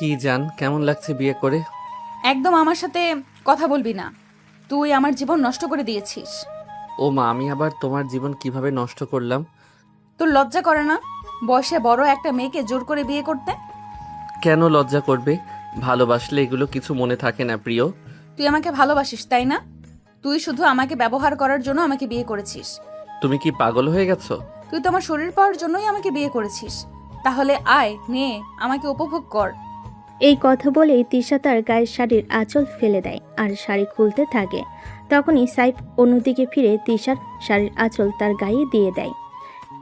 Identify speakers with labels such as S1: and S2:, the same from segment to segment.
S1: কি জান, কেমন লাগছে বিয়ে করে?
S2: একদম আমার সাথে কথা বলবি না। তুই আমার জীবন নষ্ট করে দিয়েছিস।
S1: ও মা, আমি আবার তোমার জীবন কিভাবে নষ্ট করলাম?
S2: তোর লজ্জা করে না বয়সে বড় একটা মেয়েকে জোর করে বিয়ে করতে?
S1: কেন লজ্জা করবে? ভালোবাসলে এগুলো কিছু মনে থাকে না প্রিয়।
S2: তুই আমাকে ভালোবাসিস তাই না? তুই শুধু আমাকে ব্যবহার করার জন্য আমাকে বিয়ে করেছিস।
S1: তুমি কি পাগল হয়ে গেছো?
S2: তুই তো আমার শরীর পাওয়ার জন্যই আমাকে বিয়ে করেছিস। তাহলে আয় নে, আমাকে উপভোগ কর।
S3: এই কথা বলেই তিশা তার গায়ের শাড়ির আঁচল ফেলে দেয় আর শাড়ি খুলতে থাকে। তখনই সাইফ অন্যদিকে ফিরে তিশার শাড়ির আঁচল তার গায়ে দিয়ে দেয়।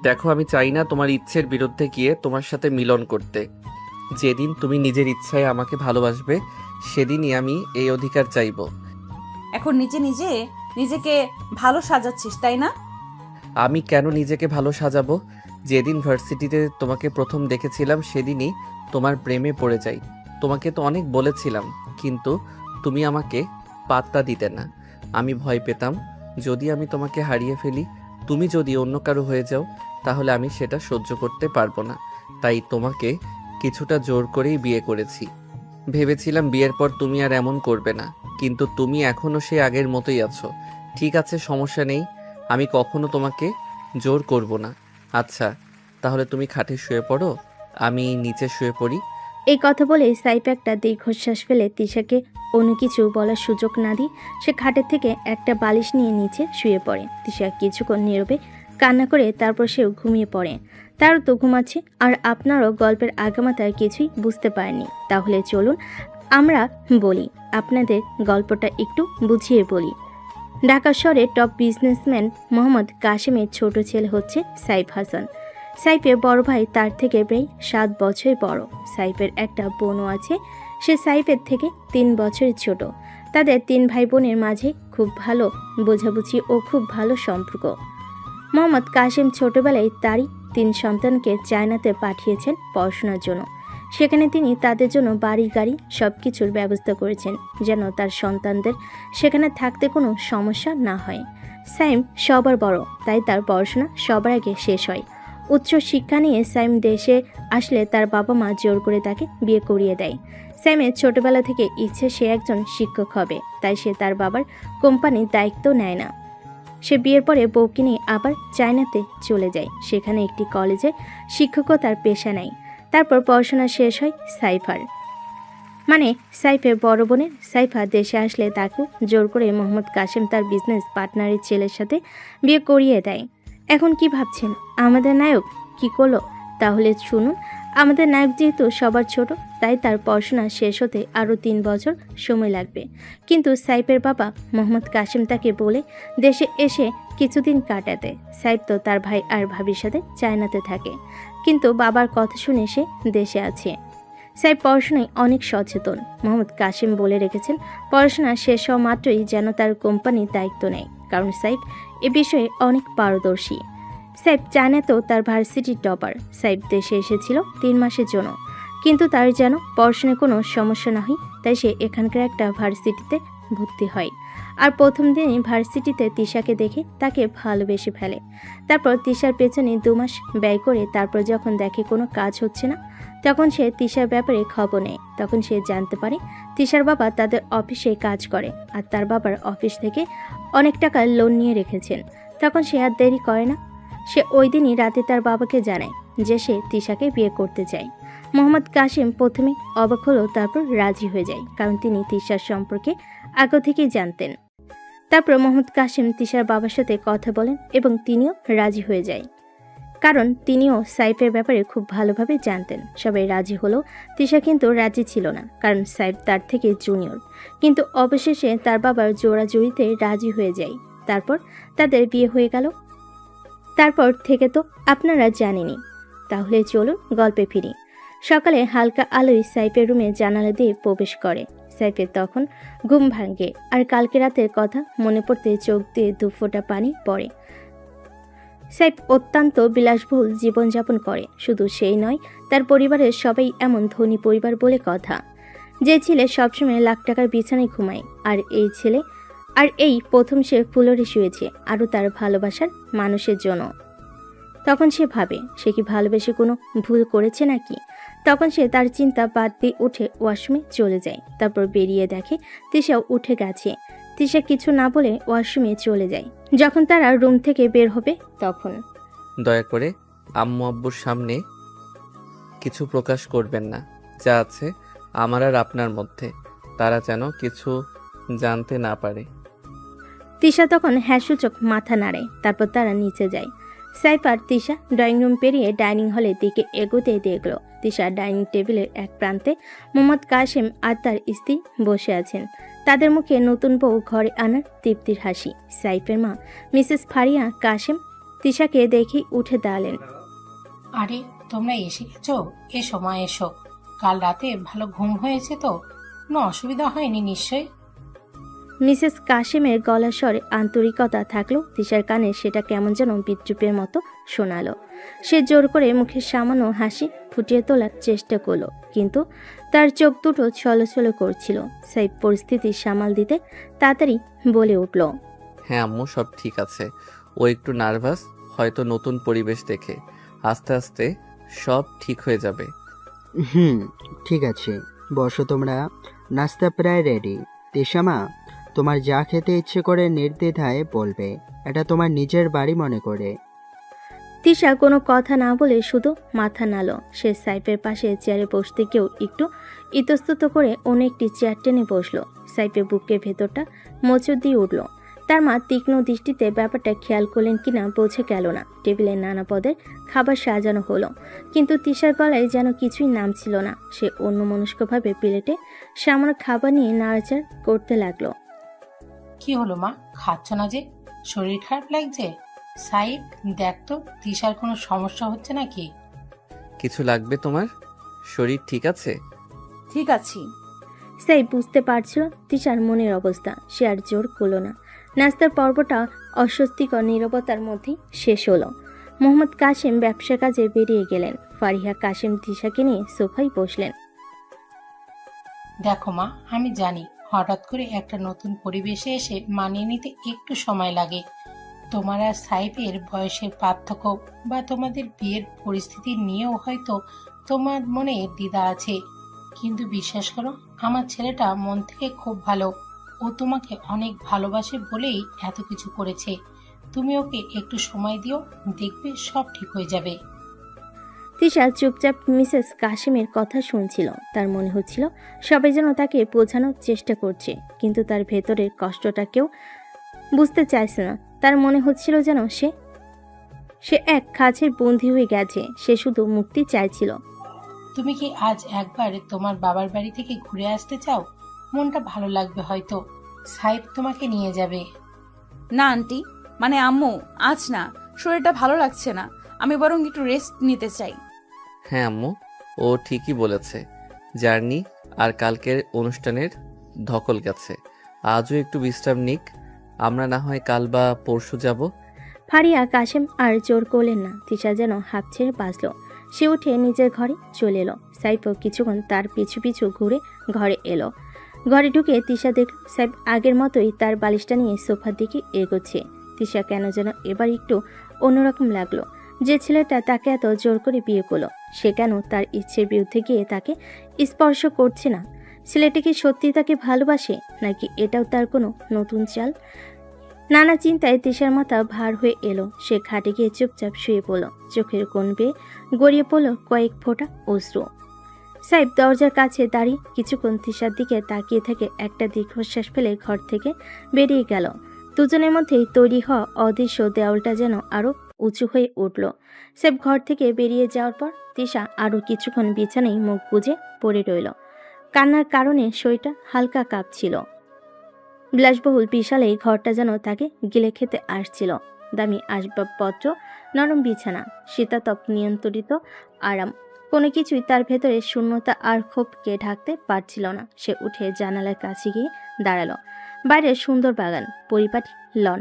S1: দেখো, আমি চাই না তোমার ইচ্ছের বিরুদ্ধে গিয়ে তোমার সাথে মিলন করতে। যেদিন তুমি নিজের ইচ্ছায় আমাকে ভালোবাসবে সেদিনই আমি এই অধিকার চাইবো।
S2: এখন নিজেকে ভালো সাজাচ্ছিস তাই না?
S1: আমি কেন নিজেকে ভালো সাজাবো? যেদিন ভার্সিটিতে তোমাকে প্রথম দেখেছিলাম সেদিনই তোমার প্রেমে পড়ে যাই। তোমাকে তো অনেক বলেছিলাম, কিন্তু তুমি আমাকে পাত্তা দিতে না। আমি ভয় পেতাম যদি আমি তোমাকে হারিয়ে ফেলি, তুমি যদি অন্য কারো হয়ে যাও, তাহলে আমি সেটা সহ্য করতে পারবো না। তাই তোমাকে কিছুটা জোর করেই বিয়ে করেছি। ভেবেছিলাম বিয়ের পর তুমি আর এমন করবে না, কিন্তু তুমি এখনও সে আগের মতোই আছো। ঠিক আছে, সমস্যা নেই, আমি কখনো তোমাকে জোর করব না। আচ্ছা, তাহলে তুমি খাটে শুয়ে পড়ো, আমি নিচে শুয়ে পড়ি।
S3: এই কথা বলে সাইফ একটা দীর্ঘশ্বাস ফেলে তিশাকে অন্য কিছু বলার সুযোগ না দিয়ে সে খাটের থেকে একটা বালিশ নিয়ে নিচে শুয়ে পড়ে। তিশা কিছুক্ষণ নীরবে কান্না করে তারপর সেও ঘুমিয়ে পড়ে। তারও তো ঘুমাচ্ছে, আর আপনারও গল্পের আগামাতার কিছুই বুঝতে পারেনি। তাহলে চলুন আমরা বলি, আপনাদের গল্পটা একটু বুঝিয়ে বলি। ঢাকা শহরে টপ বিজনেসম্যান মোহাম্মদ কাশেমের ছোট ছেলে হচ্ছে সাইফ হাসান। সাইফের বড় ভাই তার থেকে প্রায় 7 বছর বড়। সাইফের একটা বোনও আছে, সে সাইফের থেকে 3 বছরের ছোট। তাদের 3 ভাই বোনের মাঝে খুব ভালো বোঝাবুঝি ও খুব ভালো সম্পর্ক। মোহাম্মদ কাশেম ছোটবেলায় তারই 3 সন্তানকে চায়নাতে পাঠিয়েছেন পড়াশোনার জন্য। সেখানে তিনি তাদের জন্য বাড়ি গাড়ি সব কিছুর ব্যবস্থা করেছেন, যেন তার সন্তানদের সেখানে থাকতে কোনো সমস্যা না হয়। সাইম সবার বড়, তাই তার পড়াশোনা সবার আগে শেষ হয়। উচ্চ শিক্ষা নিয়ে সাইম দেশে আসলে তার বাবা মা জোর করে তাকে বিয়ে করিয়ে দেয়। সাইমের ছোটবেলা থেকে ইচ্ছে সে একজন শিক্ষক হবে, তাই সে তার বাবার কোম্পানির দায়িত্ব নেয় না। সে বিয়ের পরে বউকে নিয়ে আবার চায়নাতে চলে যায়। সেখানে একটি কলেজে শিক্ষকতার পেশা নেয়। তারপর পড়াশোনা শেষ হয় সাইফার, মানে সাইফের বড় বোনের। সাইফা দেশে আসলে তাকে জোর করে মোহাম্মদ কাশেম তার বিজনেস পার্টনারের ছেলের সাথে বিয়ে করিয়ে দেয়। এখন কি ভাবছেন আমাদের নায়ক কি করলো? তাহলে শুনুন, আমাদের নায়ক যেহেতু সবার ছোট, তাই তার পড়াশোনা শেষ হতে আরও 3 বছর সময় লাগবে। কিন্তু সাইফের বাবা মোহাম্মদ কাশেম তাকে বলে দেশে এসে কিছুদিন কাটাতে। সাইফ তো তার ভাই আর ভাবির সাথে চায়নাতে থাকে, কিন্তু বাবার কথা শুনে সে দেশে আছে। সাইফ পড়াশোনায় অনেক সচেতন। মোহাম্মদ কাশেম বলে রেখেছেন পড়াশোনা শেষ হওয়া মাত্রই যেন তার কোম্পানির দায়িত্ব নেয়, কারণ সাইফ এ বিষয়ে অনেক পারদর্শী। সাইফ চায়নাতেও তার ভার্সিটির টপার। সাইফ দেশে এসেছিল 3 মাসের জন্য, কিন্তু তার যেন পড়াশোনায় কোনো সমস্যা না হয়, তাই সে এখানকার একটা ভার্সিটিতে ভর্তি হয়। আর প্রথম দিনই ভার্সিটিতে তিশাকে দেখে তাকে ভালোবেসে ফেলে। তারপর তিশার পেছনে 2 মাস ব্যয় করে তারপর যখন দেখে কোনো কাজ হচ্ছে না, তখন সে তিশার ব্যাপারে খবর নেয়। তখন সে জানতে পারে তিশার বাবা তাদের অফিসে কাজ করে, আর তার বাবার অফিস থেকে অনেক টাকা লোন নিয়ে রেখেছেন। তখন সে আর দেরি করে না, সে ওই দিনই রাতে তার বাবাকে জানায় যে সে তিশাকে বিয়ে করতে চায়। মোহাম্মদ কাশেম প্রথমে অবাক হলেও তারপর রাজি হয়ে যায়, কারণ তিনি তিশার সম্পর্কে আগে থেকেই জানতেন। তারপর মোহাম্মদ কাশেম তিশার বাবার সাথে কথা বলেন এবং তিনিও রাজি হয়ে যায়, কারণ তিনিও সাইফের ব্যাপারে খুব ভালোভাবে জানতেন। সবাই রাজি হলেও তিশা কিন্তু রাজি ছিল না, কারণ সাইফ তার থেকে জুনিয়র। কিন্তু অবশেষে তার বাবার জোড়াজুড়িতে রাজি হয়ে যায়। তারপর তাদের বিয়ে হয়ে গেল। তারপর থেকে তো আপনারা জানেনই। তাহলে চলুন গল্পে ফিরি। সকালে হালকা আলোয় সাইফের রুমে জানালা দিয়ে প্রবেশ করে। সাইফের তখন ঘুম ভাঙে, আর কালকে রাতের কথা মনে পড়তে চোখ দিয়ে 2 ফোঁটা পানি পড়ে। সাইফ অত্যন্ত বিলাসবহুল জীবনযাপন করে। শুধু সেই নয়, তার পরিবারের সবাই এমন ধনী পরিবার বলে কথা। যে ছেলে সবসময় লাখ টাকার বিছানায় ঘুমায়, আর এই প্রথম সে ফুলরে শুয়েছে আরও তার ভালোবাসার মানুষের জন্য। তখন সে ভাবে সে কি ভালোবেসে কোনো ভুল করেছে নাকি। তখন সে তার চিন্তা বাদ দিয়ে উঠে ওয়াশরুমে চলে যায়। তারপর বেরিয়ে দেখে তিশাও উঠে গেছে। তিশা কিছু না বলে ওয়াশরুমে চলে যায়। যখন তারা রুম থেকে বের হবে তখন
S1: দয়া করে আম্মু আব্বুর সামনে কিছু প্রকাশ করবেন না। যা আছে আমার আর আপনার মধ্যে, তারা যেন কিছু জানতে না পারে।
S3: তিশা তখন হ্যাঁসূচক মাথা নাড়ে। তারপর তারা নিচে যায়। সাইফ আর তিশা ড্রয়িং রুম পেরিয়ে ডাইনিং হলের দিকে এগোতে দেখল তিশা ডাইনিং টেবিলের এক প্রান্তে মোহাম্মদ কাশেম আর তার স্ত্রী বসে আছেন। তাদের মুখে নতুন বউ ঘরে আনার তৃপ্তির হাসি। সাইফের মা মিসেস ফারিয়া কাশেম তিশাকে দেখেই উঠে দাঁড়ালেন।
S4: আরে তোমরা এসে গেছো, এসো মা এসো। কাল রাতে ভালো ঘুম হয়েছে তো? কোনো অসুবিধা হয়নি নিশ্চয়?
S3: মিসেস কাশেমের গলা স্বরে আন্তরিকতা থাকলেও তিশার কানে সেটা কেমন যেন বিদ্রুপের মতো শোনালো। সে জোর করে মুখের সামান্য হাসি ফুটিয়ে তোলার চেষ্টা করলো, কিন্তু তার চোখ দুটো ছলছল করছিল। সাইফ পরিস্থিতি সামাল দিতে তাড়াতাড়ি বলে উঠল,
S1: হ্যাঁ আম্মু, সব ঠিক আছে। ও একটু নার্ভাস, হয়তো নতুন পরিবেশ দেখে। আস্তে আস্তে সব ঠিক হয়ে যাবে।
S5: ঠিক আছে, বসো তোমরা। নাস্তা প্রায় রেডি। তেশামা, তোমার যা খেতে ইচ্ছে করে নির্দ্বিধায় বলবে। এটা তোমার নিজের বাড়ি মনে করে।
S3: তিশা কোনো কথা না বলে শুধু মাথা নাড়ল। সে সাইফের পাশে চেয়ারে বসতে গিয়েও একটু ইতস্তত করে অন্য একটি চেয়ার টেনে বসলো। সাইফের বুকের ভেতরটা মোচড় দিয়ে উঠল। তার মা তীক্ষ্ণ দৃষ্টিতে ব্যাপারটা খেয়াল করলেন কিনা বোঝা গেল না। টেবিলে নানা পদের খাবার সাজানো হলো, কিন্তু তিশার গলায় যেন কিছুই নামছিল না। সে অন্যমনস্কভাবে প্লেটে সামান্য খাবার নিয়ে নাড়াচাড় করতে লাগলো।
S4: কি হলো মা, খাচ্ছ না যে? শরীর খারাপ লাগছে? সাইদ, দেখ তো তিশার কোনো সমস্যা হচ্ছে নাকি?
S1: কিছু লাগবে তোমার? শরীর ঠিক আছে?
S2: ঠিক আছি।
S3: সাইফ বুঝতে পারছিল তিশার মনের অবস্থা। সে আর জোর করলো না। নাস্তার পর্বটা অস্বস্তিকর নীরবতার মধ্যেই শেষ হলো। মোহাম্মদ কাশেম ব্যবসা কাজে বেরিয়ে গেলেন। ফারিহা কাশেম তিশাকে নিয়ে সোফায় বসলেন।
S4: দেখো মা, আমি জানি হঠাৎ করে একটা নতুন পরিবেশে এসে মানিয়ে নিতে একটু সময় লাগে। তোমার আর সাইফের বয়সের পার্থক্য বা তোমাদের বিয়ের পরিস্থিতি নিয়েও হয়তো তোমার মনে দ্বিধা আছে, কিন্তু বিশ্বাস করো, আমার ছেলেটা মন থেকে খুব ভালো। ও তোমাকে অনেক ভালোবাসে বলেই এত কিছু করেছে। তুমি ওকে একটু সময় দিও, দেখবে সব ঠিক হয়ে যাবে।
S3: তিশা চুপচাপ মিসেস কাশেমের কথা শুনছিল। তার মনে হচ্ছিল সবাই যেন তাকে বোঝানোর চেষ্টা করছে, কিন্তু তার ভেতরের কষ্টটা কেউ বুঝতে চাইছে না। তার মনে হচ্ছিল যেন সে এক খাঁচের বন্দী হয়ে গেছে। সে শুধু মুক্তি চাইছিল।
S4: তুমি কি আজ একবার তোমার বাবার বাড়ি থেকে ঘুরে আসতে চাও? মনটা ভালো লাগবে হয়তো। সাইফ তোমাকে নিয়ে যাবে।
S2: না আন্টি, মানে আম্মু, আজ না, শরীরটা ভালো লাগছে না। আমি বরং একটু রেস্ট নিতে চাই।
S1: হ্যাঁ আম্মু, ও ঠিকই বলেছে। জার্নি আর কালকের অনুষ্ঠানের ধকল গেছে, আজও একটু বিশ্রাম নিক। আমরা না হয় কাল বা পরশু যাব।
S3: ফারিয়া কাশেম আর জোর করলেন না। তিশা যেন হাঁপ ছেড়ে বাঁচল। সে উঠে নিজের ঘরে চলে এলো। সাইফও কিছুক্ষণ তার পিছু পিছু ঘুরে ঘরে এলো। ঘরে ঢুকে তিশা দেখল সাইফ আগের মতোই তার বালিশটা নিয়ে সোফার দিকে এগোচ্ছে। তিশা কেন যেন এবার একটু অন্যরকম লাগলো। যে ছেলেটা তাকে এত জোর করে বিয়ে করলো, সে কেন তার ইচ্ছের বিরুদ্ধে গিয়ে তাকে স্পর্শ করছে না? ছেলেটি কি সত্যি তাকে ভালোবাসে, নাকি এটাও তার কোনো নতুন চাল? নানা চিন্তায় তিশার মাথা ভার হয়ে এলো। সে খাটে গিয়ে চুপচাপ শুয়ে পড়ল। চোখের কোণ বেয়ে গড়িয়ে পড়ল কয়েক ফোঁটা অশ্রু। সাইফ দরজার কাছে দাঁড়িয়ে কিছুক্ষণ তিশার দিকে তাকিয়ে থেকে একটা দীর্ঘশ্বাস ফেলে ঘর থেকে বেরিয়ে গেল। দুজনের মধ্যেই তৈরি হওয়া অদৃশ্য দেওয়ালটা যেন আরো উঁচু হয়ে উঠল। সাইফ ঘর থেকে বেরিয়ে যাওয়ার পর তিশা আরো কিছুক্ষণ বিছানায় মুখ গুজে পড়ে রইল। কান্নার কারণে শরীরটা হালকা কাঁপছিল। বিলাসবহুল বিশাল এই ঘরটা যেন তাকে গিলে খেতে আসছিল। দামি আসবাবপত্র, নরম বিছানা, শীতাতপ নিয়ন্ত্রিত আরাম, কোনো কিছুই তার ভেতরে শূন্যতা আর ক্ষোভকে ঢাকতে পারছিল না। সে উঠে জানালার কাছে গিয়ে দাঁড়ালো। বাইরের সুন্দর বাগান, পরিপাটি লন,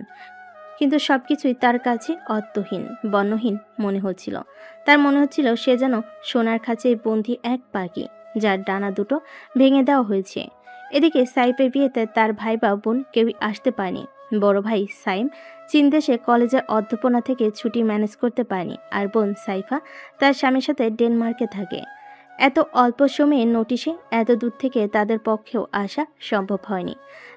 S3: কিন্তু সবকিছুই তার কাছে অর্থহীন, বর্ণহীন মনে হচ্ছিল। তার মনে হচ্ছিল সে যেন সোনার খাঁচে বন্দি এক পাখি, যার ডানা দুটো ভেঙে দেওয়া হয়েছে। এদিকে সাইফের বিয়েতে তার ভাই বা বোন কেউই আসতে পারেনি। বড় ভাই সাইম চীন দেশে কলেজের অধ্যাপনা থেকে ছুটি ম্যানেজ করতে পারেনি, আর বোন সাইফা তার স্বামীর সাথে ডেনমার্কে থাকে। এত অল্প সময়ের নোটিশে এত দূর থেকে তাদের পক্ষেও আসা সম্ভব হয়নি।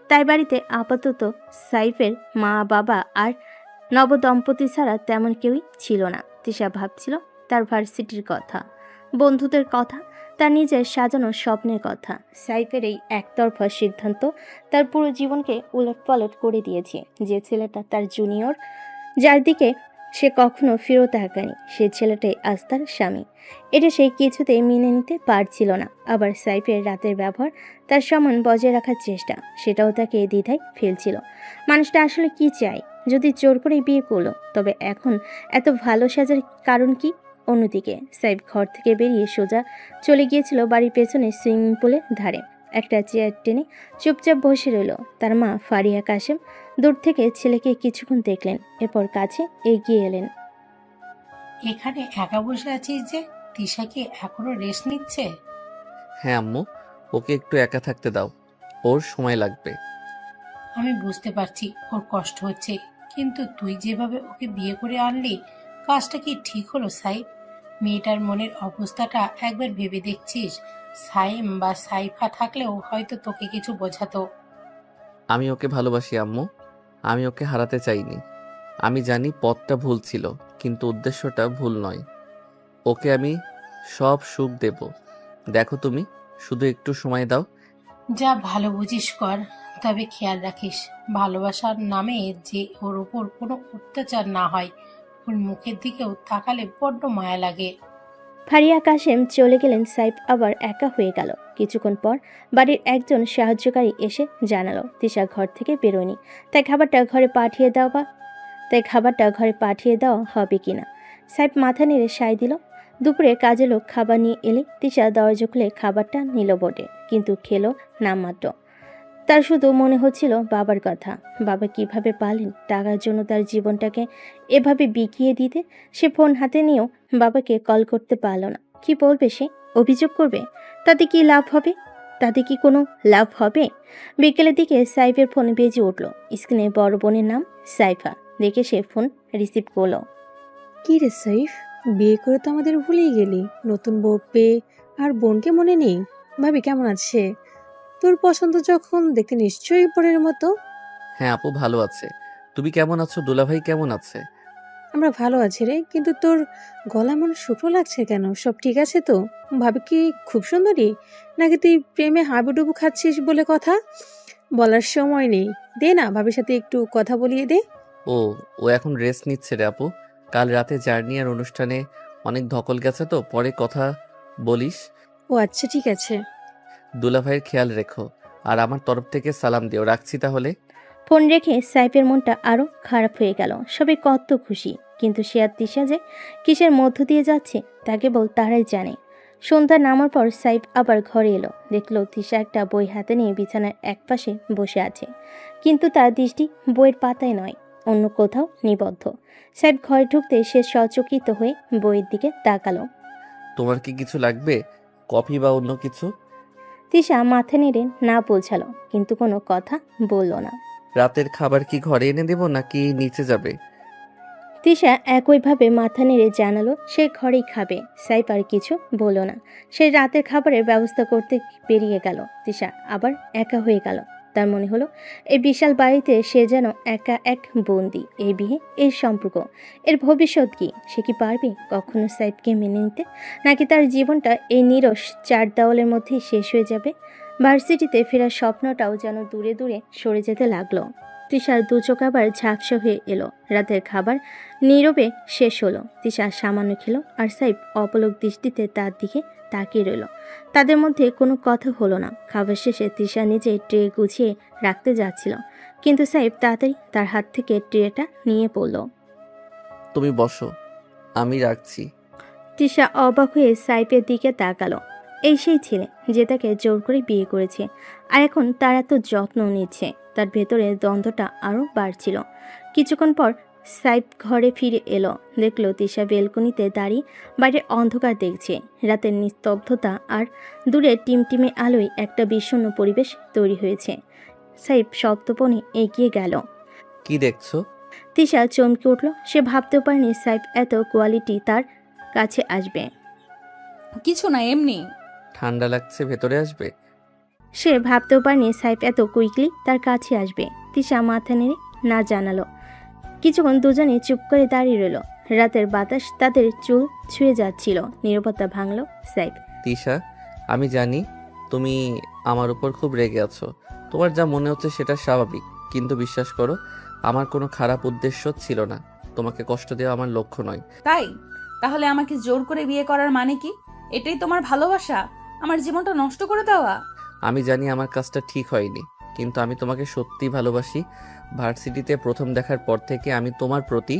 S3: তাই বাড়িতে আপাতত সাইফের মা বাবা আর নবদম্পতি ছাড়া তেমন কেউই ছিল না। তিশা ভাবছিল তার ভার্সিটির কথা, বন্ধুদের কথা, তার নিজের সাজানো স্বপ্নের কথা। সাইফের এই একতরফা সিদ্ধান্ত তার পুরো জীবনকে উলটপালট করে দিয়েছে। যে ছেলেটা তার জুনিয়র, যার দিকে সে কখনো ফিরেও তাকায়নি, সে ছেলেটাই আজ তার স্বামী। এটা সে কিছুতেই মেনে নিতে পারছিল না। আবার সাইফের রাতের ব্যবহার, তার সম্মান বজায় রাখার চেষ্টা, সেটাও তাকে দ্বিধায় ফেলছিল। মানুষটা আসলে কি চায়? যদি জোর করে বিয়ে করলো, তবে এখন এত ভালো সাজার কারণ কি? অন্যদিকে সাইফ ঘর থেকে বেরিয়ে সোজা চলে গিয়েছিল বাড়ির পেছনে সুইমিং পুলের ধারে। একটা চেয়ার টেনে চুপচাপ বসে রইল। তার মা ফারিয়া কাশেম দূর থেকে ছেলেকে কিছুক্ষণ দেখলেন, এরপর কাছে এগিয়ে এলেন।
S4: এখানে একা বসে আছিস যে? তিশা কি এখনো রেস্ট নিচ্ছে?
S1: হ্যাঁ আম্মু, ওকে একটু একা থাকতে দাও, ওর সময় লাগবে।
S4: আমি বুঝতে পারছি ওর কষ্ট হচ্ছে, কিন্তু তুই যেভাবে ওকে বিয়ে করে আনলি, কাজটা কি ঠিক হলো সাইফ? মেয়েটার মনের অবস্থাটা একবার ভেবে দেখছিস? সাইম বা সাইফা থাকলেও হয়তো তোকে কিছু বোঝাতো।
S1: আমি ওকে ভালোবাসি আম্মু, আমি ওকে হারাতে চাইনি। আমি জানি পথটা ভুল ছিল, কিন্তু উদ্দেশ্যটা ভুল নয়। ওকে আমি সব সুখ দেব। দেখো তুমি শুধু একটু সময় দাও।
S4: যা ভালো বুঝিস কর, তবে খেয়াল রাখিস ভালোবাসার নামে যে ওর উপর কোনো অত্যাচার না হয়। ওর মুখের দিকেও তাকালে বড্ড মায়া লাগে।
S3: ফারিয়া কাশেম চলে গেলেন। সাইফ আবার একা হয়ে গেল। কিছুক্ষণ পর বাড়ির একজন সাহায্যকারী এসে জানালো তিশা ঘর থেকে বেরোয়নি, তাই খাবারটা ঘরে পাঠিয়ে দেওয়া হবে কিনা। সাইফ মাথা নেড়ে সায় দিল। দুপুরে কাজে লোক খাবার নিয়ে এলে তিশা দরজা খুলে খাবারটা নিল বটে, কিন্তু খেলো নামমাত্র। তার শুধু মনে হচ্ছিল বাবার কথা। বাবা কিভাবে পারলেন টাকার জন্য তার জীবনটাকে এভাবে বিকিয়ে দিতে? সে ফোন হাতে নিয়েও বাবাকে কল করতে পারল না। কি বলবে সে? অভিযোগ করবে? তাতে কি লাভ হবে? তাতে কি কোনো লাভ হবে? বিকেলের দিকে সাইফের ফোন বেজে উঠল। স্ক্রিনে বড় বোনের নাম সাইফা দেখে সে ফোন রিসিভ করলো।
S6: কি রে সাইফ, বিয়ে করে তো আমাদের ভুলেই গেলি। নতুন বউ পেয়ে আর বোনকে মনে নেই? ভাবি কেমন আছে? তোর পছন্দ যখন, দেখতে নিশ্চয়ই বোনের মতো।
S1: হ্যাঁ আপু ভালো আছে। তুমি কেমন আছো? দুলাভাই কেমন আছে?
S6: আমরা ভালো আছি রে, কিন্তু তোর গলা মন শুকনো লাগছে কেন? সব ঠিক আছে তো? ভাবি কি খুব সুন্দরী, নাকি তুই প্রেমে হাবুডুবু খাচ্ছিস বলে কথা? বলার সময় নেই, দে না ভাবির সাথে একটু কথা বলিয়ে দে।
S1: ও ও এখন রেস্ট নিচ্ছে রে আপু। কাল রাতে জার্নি আর অনুষ্ঠানে অনেক ধকল গেছে, তো পরে কথা বলিস।
S6: ও আচ্ছা ঠিক আছে।
S1: দুলাভাইয়ের খেয়াল রেখো, আর আমার তরফ থেকে সালাম দিও। রাখছি তাহলে।
S3: ফোন রেখে সাইফের মনটা আরো খারাপ হয়ে গেল। সবাই কত খুশি, কিন্তু সে আর তিশা যে কিসের মধ্য দিয়ে যাচ্ছে তা কেবল তারাই জানে। সন্ধ্যা নামার পর সাইফ আবার ঘরে এলো। দেখলো তিশা একটা বই হাতে নিয়ে বিছানার একপাশে বসে আছে, কিন্তু তার দৃষ্টি বইয়ের পাতায় নয়, অন্য কোথাও নিবদ্ধ। সাইফ ঘরে ঢুকতে সে সচকিত হয়ে বইয়ের দিকে তাকালো।
S1: তোমার কি কিছু লাগবে? কফি বা অন্য কিছু?
S3: তিশা মাথা নেড়ে না বোঝালো, কিন্তু কোনো কথা বলল না।
S1: রাতের খাবার কি ঘরে এনে দেবো নাকি নিচে যাবে?
S3: তিশা একইভাবে মাথা নেড়ে জানালো সে ঘরেই খাবে। সাইফ আর কিছু বলল না। সে রাতের খাবারের ব্যবস্থা করতে বেরিয়ে গেল। তিশা আবার একা হয়ে গেল। তার মনে হলো এই বিশাল বাড়িতে সে যেন একা এক বন্দি। এই বিয়ে, এই সম্পর্ক, এর ভবিষ্যৎ কি? সে কি পারবে কখনো সাইফকে মেনে নিতে, নাকি তার জীবনটা এই নিরস চার দেওয়ালের মধ্যেই শেষ হয়ে যাবে? ভার্সিটিতে ফেরার স্বপ্নটাও যেন দূরে দূরে সরে যেতে লাগলো। তিশার দু চোখ আবার ঝাপসা হয়ে এলো। রাতের খাবার নীরবে শেষ হলো। তিশা সামান্য খেলো, আর সাইফ অপলক দৃষ্টিতে তার দিকে তাকিয়ে রইল। তাদের মধ্যে কোনো কথা হলো না। খাবার শেষে তিশা নিজে ট্রে গুছিয়ে রাখতে যাচ্ছিল, কিন্তু সাইফ তাড়াতাড়ি তার হাত থেকে ট্রেটা নিয়ে পড়ল।
S1: তুমি বসো, আমি রাখছি।
S3: তিশা অবাক হয়ে সাইফের দিকে তাকালো। এই সেই ছেলে যে তাকে জোর করে বিয়ে করেছে, আর এখন তার এত যত্ন নিচ্ছে। তার ভেতরে দ্বন্দ্বটা আরও বাড়ছিল। কিছুক্ষণ পর সাইফ ঘরে ফিরে এলো। দেখলো তিশা বেলকনিতে দাঁড়িয়ে বাইরের অন্ধকার দেখছে। রাতের নিস্তব্ধতা আর দূরে টিমটিমে আলোয় একটা বিষণ্ণ পরিবেশ তৈরি হয়েছে। সাইফ শব্দপণে এগিয়ে গেল।
S1: কি দেখছো?
S3: তিশা চমকে উঠল। সে ভাবতেও পারেনি সাইফ এত কোয়ালিটি তার কাছে আসবে।
S2: কিছু না, এমনি।
S1: ঠান্ডা লাগছে, ভেতরে আসবে?
S3: সে ভাবতেও পারেনি সাইফ এত কুইকলি তার কাছে আসবে। তিশা মাথা নেড়ে না জানালো। কিছুক্ষণ দুজনে চুপ করে দাঁড়িয়ে রইল। রাতের বাতাস তাদের চুল ছুঁয়ে যাচ্ছিল। নীরবতা ভাঙল সাইফ।
S1: তিশা, আমি জানি তুমি আমার উপর খুব রেগে আছো। তোমার যা মনে হচ্ছে সেটা স্বাভাবিক, কিন্তু বিশ্বাস করো, আমার কোনো খারাপ উদ্দেশ্য ছিল না। তোমাকে কষ্ট দেওয়া আমার লক্ষ্য নয়।
S2: তাই? তাহলে আমাকে জোর করে বিয়ে করার মানে কি? এটাই তোমার ভালোবাসা? আমার জীবনটা নষ্ট করে দেওয়া?
S1: আমি জানি আমার কাজটা ঠিক হয়নি, কিন্তু আমি তোমাকে সত্যি ভালোবাসি। ভার্সিটিতে প্রথম দেখার পর থেকে আমি তোমার প্রতি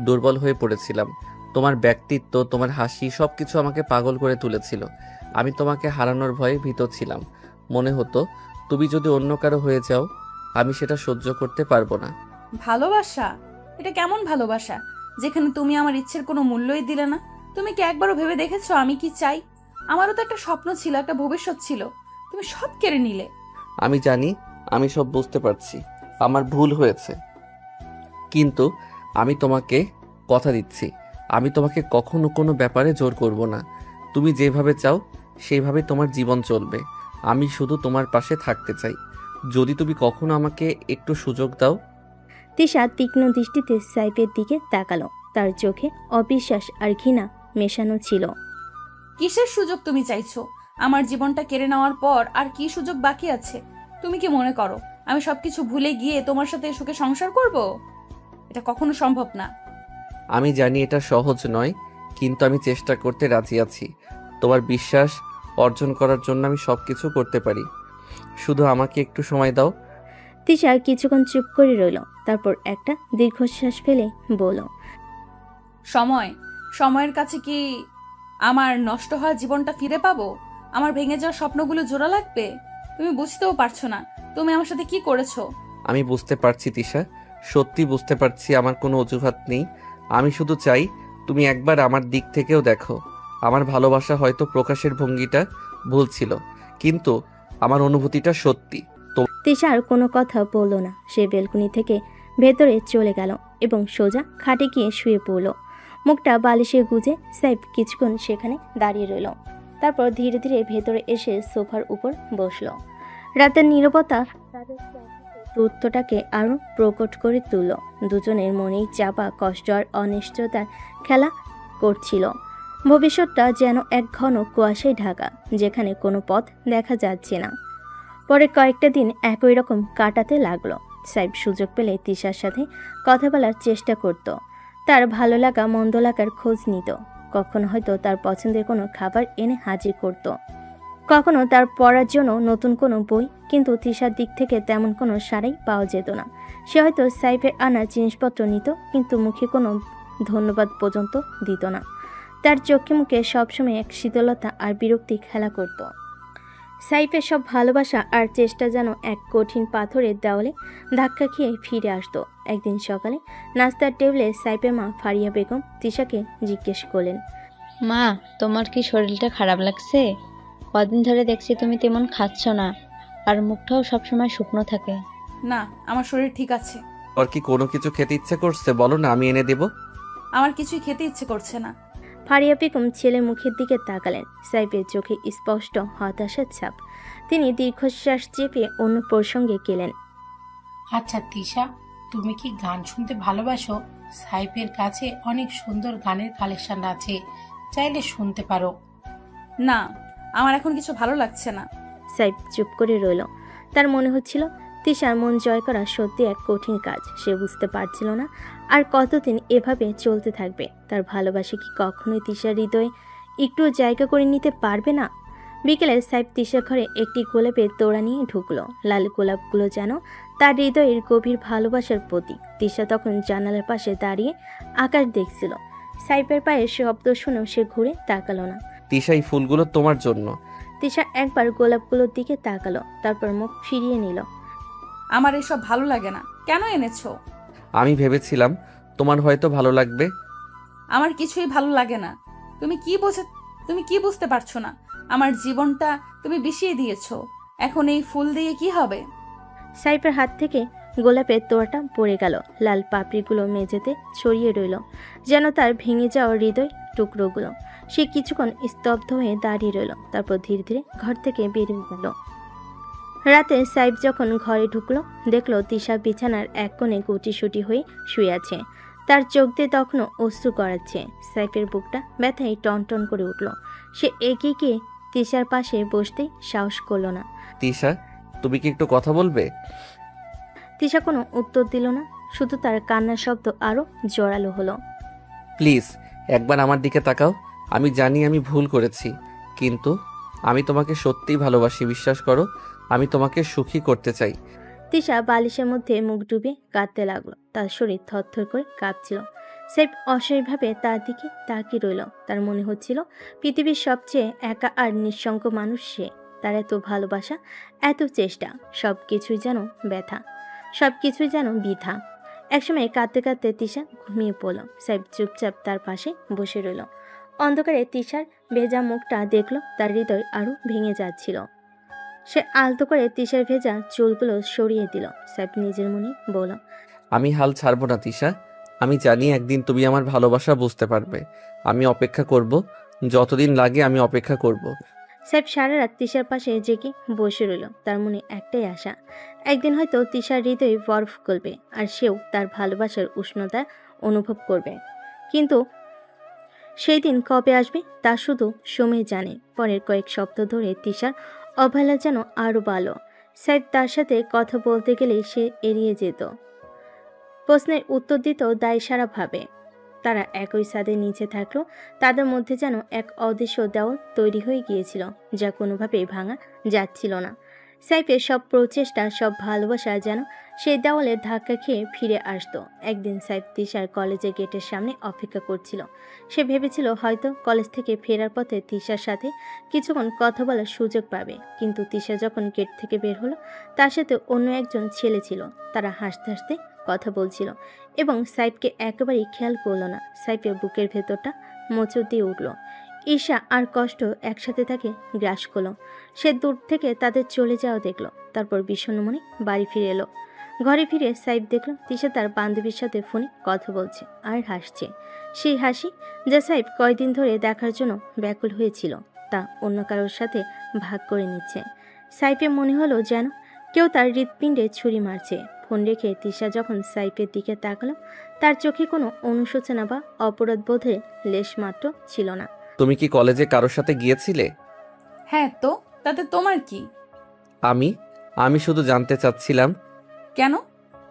S1: দুর্বল হয়ে পড়েছিলাম। তোমার ব্যক্তিত্ব, তোমার হাসি সবকিছু আমাকে পাগল করে তুলেছিল। আমি তোমাকে হারানোর ভয়ে ভীত ছিলাম। মনে হতো তুমি যদি অন্য কারো হয়ে যাও, আমি সেটা সহ্য করতে পারবো না।
S2: ভালোবাসা? এটা কেমন ভালোবাসা যেখানে তুমি আমার ইচ্ছের কোনো মূল্যই দিলে না? তুমি কি একবারও ভেবে দেখেছো আমি কি চাই? আমারও তো একটা স্বপ্ন ছিল, একটা ভবিষ্যৎ ছিল। তুমি সব কেড়ে নিলে।
S1: আমি জানি, আমি সব বুঝতে পারছি, আমার ভুল হয়েছে। কিন্তু আমি তোমাকে কথা দিচ্ছি, আমি তোমাকে কখনো কোনো ব্যাপারে জোর করব না। তুমি যেভাবে চাও সেইভাবে তোমার জীবন চলবে। আমি শুধু তোমার পাশে থাকতে চাই। যদি তুমি কখনো আমাকে একটু সুযোগ দাও।
S3: তিশা তীক্ষ্ণ দৃষ্টিতে সাইফের দিকে তাকালো। তার চোখে অবিশ্বাস আর ঘৃণা মেশানো ছিল।
S2: কিসের সুযোগ তুমি চাইছো? আমার জীবনটা কেড়ে নেওয়ার পর আর কি সুযোগ বাকি আছে? তুমি কি মনে করো আমি সবকিছু ভুলে গিয়ে তোমার সাথে সুখে সংসার করব? এটা কখনো সম্ভব না।
S1: আমি জানি এটা সহজ নয়, কিন্তু আমি চেষ্টা করতে রাজি আছি। তোমার বিশ্বাস অর্জন করার জন্য আমি সবকিছু করতে পারি। শুধু আমাকে একটু সময় দাও।
S3: তিশা কিছুক্ষণ চুপ করে রইল। তারপর একটা দীর্ঘশ্বাস ফেলে বলল,
S2: সময়ের কাছে কি আমার নষ্ট হওয়া জীবনটা ফিরে পাবো? আমার ভেঙে যাওয়া স্বপ্নগুলো জোড়া লাগবে? তুমি বুঝতেও পারছো না তুমি আমার সাথে কি করেছো।
S1: আমি বুঝতে পারছি তিশা, সত্যি বুঝতে পারছি। আমার কোনো অজুহাত নেই। আমি শুধু চাই তুমি একবার আমার দিক থেকেও দেখো। আমার ভালোবাসা হয়তো প্রকাশের ভঙ্গিটা ভুল ছিল, কিন্তু আমার অনুভূতিটা সত্যি।
S3: তিশা আর কোনো কথা বলল না। সে বেলকনি থেকে ভেতরে চলে গেল এবং সোজা খাটে গিয়ে শুয়ে পড়ল। মুখটা বালিশে গুজে সাইফ কিছুক্ষণ সেখানে দাঁড়িয়ে রইল। তারপর ধীরে ধীরে ভেতরে এসে সোফার উপর বসল। রাতের নীরবতা তাদের দূরত্বটাকে আরো প্রকট করে তুলল। দুজনের মনেই চাপা কষ্ট আর অনিশ্চয়তার খেলা করছিল। ভবিষ্যৎটা যেন এক ঘন কুয়াশায় ঢাকা, যেখানে কোনো পথ দেখা যাচ্ছে না। পরে কয়েকটা দিন একই রকম কাটাতে লাগলো। সাইফ সুযোগ পেলে তিশার সাথে কথা বলার চেষ্টা করত। তার ভালো লাগা মন্দ লাগার খোঁজ নিত। কখনো হয়তো তার পছন্দের কোনো খাবার এনে হাজির করত, কখনো তার পড়ার জন্য নতুন কোনো বই। কিন্তু তিশার দিক থেকে তেমন কোনো সাড়াই পাওয়া যেত না। সে হয়তো সাইফের আনা জিনিসপত্র নিত, কিন্তু মুখে কোনো ধন্যবাদ পর্যন্ত দিত না। তার চোখে মুখে সবসময় এক শীতলতা আর বিরক্তি খেলা করত। সাইফের সব ভালোবাসা আর চেষ্টা যেন এক কঠিন পাথরের দেওয়ালে ধাক্কা খেয়ে ফিরে আসতো। একদিন সকালে নাস্তার টেবিলে সাইফের মা ফারিয়া বেগম তিশাকে জিজ্ঞেস করলেন,
S7: মা, তোমার কি শরীরটা খারাপ লাগছে? কদিন ধরে দেখছি তুমি তেমন খাচ্ছ না, আর মুখটাও সবসময় শুকনো থাকে।
S2: না, আমার শরীর ঠিক আছে।
S1: আর কি কোনো কিছু খেতে ইচ্ছে করছে? বলো না, আমি এনে দেব।
S2: আমার কিছুই খেতে ইচ্ছে করছে না।
S3: ফারিয়া বেগম ছেলে মুখের দিকে তাকালেন। সাইফের চোখে স্পষ্ট হতাশার ছাপ। তিনি দীর্ঘশ্বাস চেপে অন্য প্রসঙ্গে গেলেন।
S4: আচ্ছা তিশা, তুমি কি গান শুনতে ভালোবাসো? সাইফের কাছে অনেক সুন্দর গানের কালেকশন আছে, চাইলে শুনতে পারো।
S2: না, আমার এখন কিছু ভালো লাগছে না।
S3: সাইফ চুপ করে রইল। তার মনে হচ্ছিল তিশার মন জয় করা সত্যি এক কঠিন কাজ। সে বুঝতে পারছিল না আর কতদিন এভাবে চলতে থাকবে। তার ভালোবাসা কি কখনোই তিশার হৃদয়ে একটু জায়গা করে নিতে পারবে না? বিকেলে সাইফ তিশার ঘরে একটি গোলাপের তোড়া নিয়ে ঢুকলো। লাল গোলাপগুলো যেন তার হৃদয়ের গভীর ভালোবাসার প্রতীক। তিশা তখন জানালার পাশে দাঁড়িয়ে আকাশ দেখছিল। সাইফের পায়ের শব্দ শুনেও সে ঘুরে তাকালো না।
S1: তিশা, এই ফুলগুলো তোমার জন্য।
S3: তিশা একবার গোলাপগুলোর দিকে তাকালো, তারপর মুখ ফিরিয়ে নিল।
S2: আমার এসব ভালো লাগে না। কেন এনেছো?
S1: আমি ভেবেছিলাম তোমার হয়তো ভালো লাগবে।
S2: আমার কিছুই ভালো লাগে না। তুমি কি বুঝতে পারছো না? আমার জীবনটা তুমি বিষিয়ে দিয়েছো। এখন এই ফুল দিয়ে কি হবে?
S3: সাইফের হাত থেকে গোলাপের তোড়াটা পড়ে গেল। লাল পাপড়িগুলো মেঝেতে ছড়িয়ে রইল, যেন তার ভেঙে যাওয়া হৃদয় টুকরোগুলো। সে কিছুক্ষণ স্তব্ধ হয়ে দাঁড়িয়ে রইল, তারপর ধীরে ধীরে ঘর থেকে বেরিয়ে গেল। রাতে সাইফ যখন ঘরে ঢুকলো, দেখলো তিশা বিছানার এক কোণে গুটিসুটি হয়ে শুয়ে আছে। তার চোখ দিয়ে তখনও অশ্রু গড়াচ্ছে। সাইফের বুকটা ব্যথায় টনটন করে উঠল। সে এগিয়ে গিয়ে তিশার পাশে বসতেই সাহস করল না।
S1: তিশা, তুমি কি একটু কথা বলবে?
S3: তিশা কোনো উত্তর দিল না, শুধু তার কান্নার শব্দ আরো জোরালো হলো।
S1: প্লিজ একবার আমার দিকে তাকাও। আমি জানি আমি ভুল করেছি, কিন্তু আমি তোমাকে সত্যিই ভালোবাসি, বিশ্বাস করো। আমি তোমাকে সুখী করতে চাই।
S3: তিশা বালিশের মধ্যে মুখ ডুবে কাঁদতে লাগলো। তার শরীর থরথর করে কাঁপছিল। সাইফ অসহায়ভাবে তার দিকে তাকিয়ে রইল। তার মনে হচ্ছিল পৃথিবীর সবচেয়ে একা আর নিঃসঙ্গ মানুষ সে। তার এত ভালোবাসা, এত চেষ্টা, সব কিছুই যেন ব্যথা, সব কিছুই যেন বৃথা। একসময় কাঁদতে কাঁদতে তিশা ঘুমিয়ে পড়ল। সাইফ চুপচাপ তার পাশে বসে রইল। অন্ধকারে তিশার ভেজা মুখটা দেখলো, তার হৃদয় আরো ভেঙে যাচ্ছিল। সে আলতো করে তিশার ভেজা চুলগুলো সরিয়ে দিল। সাইফ নিজের মনে বলল,
S1: আমি হাল ছাড়বো না তিশা। আমি জানি একদিন তুমি আমার ভালোবাসা বুঝতে পারবে। আমি অপেক্ষা করব, যতদিন লাগে আমি অপেক্ষা করব।
S3: সাইফ সারা রাত তিশার পাশে জেগে বসে রইল। তার মনে একটাই আশা, একদিন হয়তো তিশার হৃদয় বরফ গলবে আর সেও তার ভালোবাসার উষ্ণতা অনুভব করবে। কিন্তু সেই দিন কবে আসবে তা শুধু সময় জানে। পরের কয়েক সপ্তাহ ধরে তিশার অবহেলা যেন আরও ভালো। সাইফ তার সাথে কথা বলতে গেলেই সে এড়িয়ে যেত, প্রশ্নের উত্তর দিত দায়সারাভাবে। তারা একই ছাদের নিচে থাকলো, তাদের মধ্যে যেন এক অদৃশ্য দেওয়াল তৈরি হয়ে গিয়েছিল, যা কোনোভাবেই ভাঙা যাচ্ছিল না। সাইফের সব প্রচেষ্টা, সব ভালোবাসা যেন সেই দেওয়ালে ধাক্কা খেয়ে ফিরে আসতো। একদিন সাইফ তিশার কলেজের গেটের সামনে অপেক্ষা করছিল। সে ভেবেছিল হয়তো কলেজ থেকে ফেরার পথে তিশার সাথে কিছুক্ষণ কথা বলার সুযোগ পাবে। কিন্তু তিশা যখন গেট থেকে বের হলো, তার সাথে অন্য একজন ছেলে ছিল। তারা হাসতে হাসতে কথা বলছিল এবং সাইফকে একেবারেই খেয়াল করলো না। সাইফের বুকের ভেতরটা মোচড় দিয়ে উঠল। ঈর্ষা আর কষ্ট একসাথে তাকে গ্রাস করলো। সে দূর থেকে তাদের চলে যাওয়া দেখলো, তারপর বিষণ্ণ মনে বাড়ি ফিরে এলো। ঘরে ফিরে সাইফ দেখলো তিশা তার বান্ধবীর সাথে ফোনে কথা বলছে আর হাসছে। সেই হাসি যা সাইফ কয়েকদিন ধরে দেখার জন্য ব্যাকুল হয়েছিল, তা অন্য কারোর সাথে ভাগ করে নিচ্ছে। সাইফের মনে হলো যেন কেউ তার হৃৎপিণ্ডে ছুরি মারছে। ফোন রেখে তিশা যখন সাইফের দিকে তাকালো, তার চোখে কোনো অনুশোচনা বা অপরাধবোধের লেশমাত্র ছিল না।
S1: তুমি কি কলেজে কারোর সাথে গিয়েছিলে?
S2: হ্যাঁ তো, তাতে তোমার কি?
S1: আমি শুধু জানতে চাচ্ছিলাম।
S2: কেন?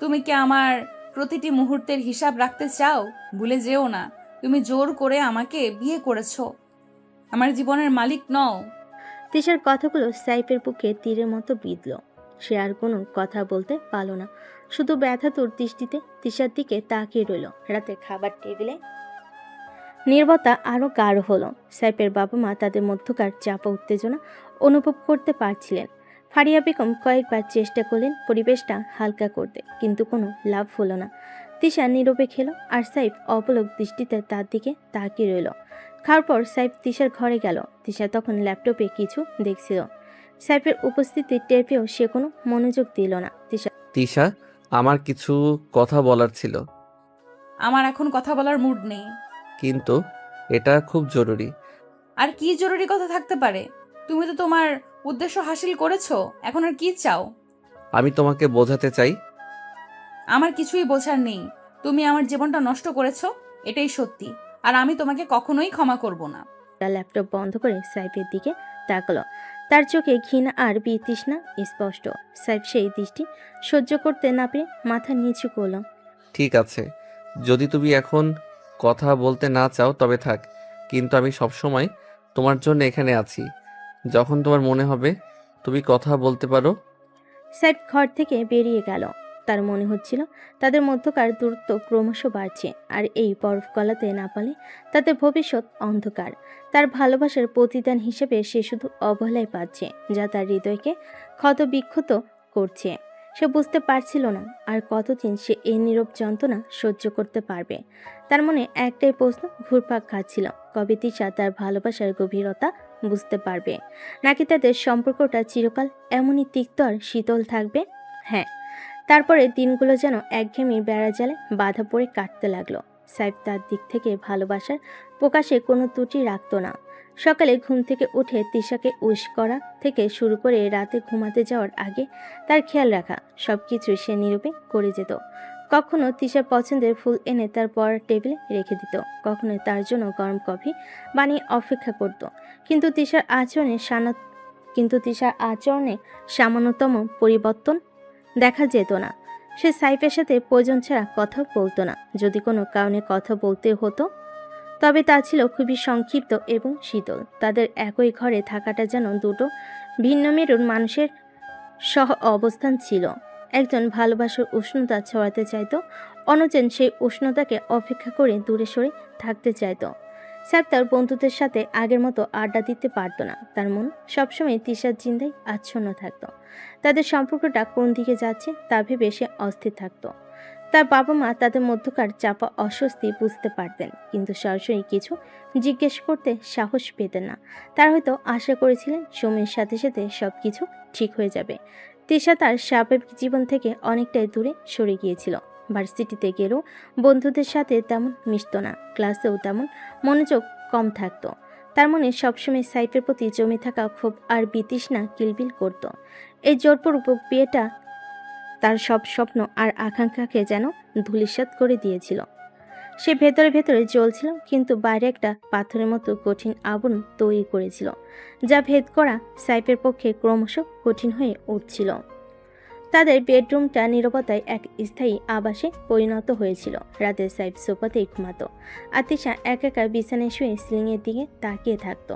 S2: তুমি কি আমার প্রতিটি মুহূর্তের হিসাব রাখতে চাও? ভুলে যেও না, তুমি জোর করে আমাকে বিয়ে করেছো, আমার জীবনের মালিক নও।
S3: তিশার কথাগুলো সাইফের বুকে তীরের মতো বিঁধল। সে আর কোনো কথা বলতে পারল না, শুধু ব্যথাতুর দৃষ্টিতে তিশার দিকে তাকিয়ে রইল। রাতে খাবার টেবিলে নীরবতা আরো গাঢ় হলো। সাইফের বাবা মা তাদের মধ্যকার চাপা উত্তেজনা অনুভব করতে পারছিলেন। ফারিয়া বেগম কয়েকবার চেষ্টা করলেন পরিবেশটা হালকা করতে, কিন্তু কোনো লাভ হলো না। তিশা নীরবে খেলো আর সাইফ অপলক দৃষ্টিতে তার দিকে তাকিয়ে রইল। খাওয়ার পর সাইফ তিশার ঘরে গেল। তিশা তখন ল্যাপটপে কিছু দেখছিল। সাইফের উপস্থিতি টের পেয়েও সে কোনো মনোযোগ দিল না।
S1: তিশা, আমার কিছু কথা বলার ছিল।
S2: আমার এখন কথা বলার মুড নেই।
S1: কিন্তু এটা খুব জরুরি।
S2: আর কি জরুরি কথা থাকতে পারে? তুমি তো তোমার উদ্দেশ্য হাসিল করেছো, এখন আর কি চাও?
S1: আমি তোমাকে বোঝাতে চাই।
S2: আমার কিছুই বোঝার নেই। তুমি আমার জীবনটা নষ্ট করেছো, এটাই সত্যি, আর আমি তোমাকে কখনোই ক্ষমা করব না।
S3: ল্যাপটপ বন্ধ করে সাইফের দিকে তাকালো। তার চোখে ঘৃণা আর বিতৃষ্ণা স্পষ্ট। সাইফ সেই দৃষ্টি সহ্য করতে না পেরে মাথা নিচু করল।
S1: ঠিক আছে, যদি তুমি এখন কথা বলতে না চাও তবে থাক, কিন্তু আমি সবসময় তোমার জন্য এখানে আছি। যখন তোমার মনে হবে তুমি কথা বলতে পারো।
S3: সাইফ ঘর থেকে বেরিয়ে গেল। তার মনে হচ্ছিল তাদের মধ্যকার দূরত্ব ক্রমশ বাড়ছে, আর এই বরফ গলাতে না পারলে তাদের ভবিষ্যৎ অন্ধকার। তার ভালোবাসার প্রতিদান হিসেবে সে শুধু অবহেলাই পাচ্ছে, যা তার হৃদয়কে ক্ষতবিক্ষত করছে। সে বুঝতে পারছিল না আর কতদিন সে এই নীরব যন্ত্রণা সহ্য করতে পারবে। তার মনে একটাই প্রশ্ন ঘুরপাক খাচ্ছিল, কবে তিশা তার ভালোবাসার গভীরতা বুঝতে পারবে, নাকি তাদের সম্পর্কটা চিরকাল এমনই তিক্ত আর শীতল থাকবে। হ্যাঁ, তারপরে দিনগুলো যেন একঘেয়েমি বেড়া জালে বাধা পড়ে কাটতে লাগলো। সাইফ তার দিক থেকে ভালোবাসার প্রকাশে কোনো ত্রুটি রাখত না। সকালে ঘুম থেকে উঠে তিশাকে উইশ করা থেকে শুরু করে রাতে ঘুমাতে যাওয়ার আগে তার খেয়াল রাখা সব কিছু সে নীরবে করে যেত। কখনো তিশার পছন্দের ফুল এনে তার পড়ার টেবিলে রেখে দিত, কখনো তার জন্য গরম কফি বানিয়ে অপেক্ষা করত। কিন্তু তিশার আচরণে সামান্যতম পরিবর্তন দেখা যেত না। সে সাইফের সাথে প্রয়োজন ছাড়া কথা বলতো না। যদি কোনো কারণে কথা বলতে হতো তবে তা ছিল খুবই সংক্ষিপ্ত এবং শীতল। তাদের একই ঘরে থাকাটা যেন দুটো ভিন্ন মেরুর মানুষের সহ অবস্থান ছিল। একজন ভালোবাসার উষ্ণতা ছড়াতে চাইতো, অন্যজন সেই উষ্ণতাকে অপেক্ষা করে দূরে সরে থাকতে চাইতো। স্যার তার বন্ধুদের সাথে আগের মতো আড্ডা দিতে পারতো না। তার মন সবসময় তিশার চিন্তায় আচ্ছন্ন থাকতো। তাদের সম্পর্কটা কোন দিকে যাচ্ছে তা ভেবে সে অস্থির থাকতো। তার বাবা মা তাদের মধ্যকার চাপা অস্বস্তি বুঝতে পারতেন, কিন্তু সরাসরি কিছু জিজ্ঞেস করতে সাহস পেতেন না। তারা হয়তো আশা করেছিলেন সময়ের সাথে সাথে সবকিছু ঠিক হয়ে যাবে। তিশা তার স্বাভাবিক জীবন থেকে অনেকটাই দূরে সরে গিয়েছিল। ভার্সিটিতে গেলেও বন্ধুদের সাথে তেমন মিশত না, ক্লাসেও তেমন মনোযোগ কম থাকতো। তার মনে সবসময় সাইফের প্রতি জমে থাকা ক্ষোভ আর বিতৃষ্ণা কিলবিল করত। এই জোরপূর্বক বিয়েটা তার সব স্বপ্ন আর আকাঙ্ক্ষাকে যেন ধূলিসাৎ করে দিয়েছিল। সে ভেতরে ভেতরে জ্বলছিল, কিন্তু বাইরে একটা পাথরের মতো কঠিন আবরণ তৈরি করেছিল, যা ভেদ করা সাইফের পক্ষে ক্রমশ কঠিন হয়ে উঠছিল। তাদের বেডরুমটা নীরবতায় এক স্থায়ী আবাসে পরিণত হয়েছিল। রাতে সাইফ সোফাতেই ঘুমাতো, আর তিশা একা একা বিছানায় শুয়ে সিলিংয়ের দিকে তাকিয়ে থাকতো।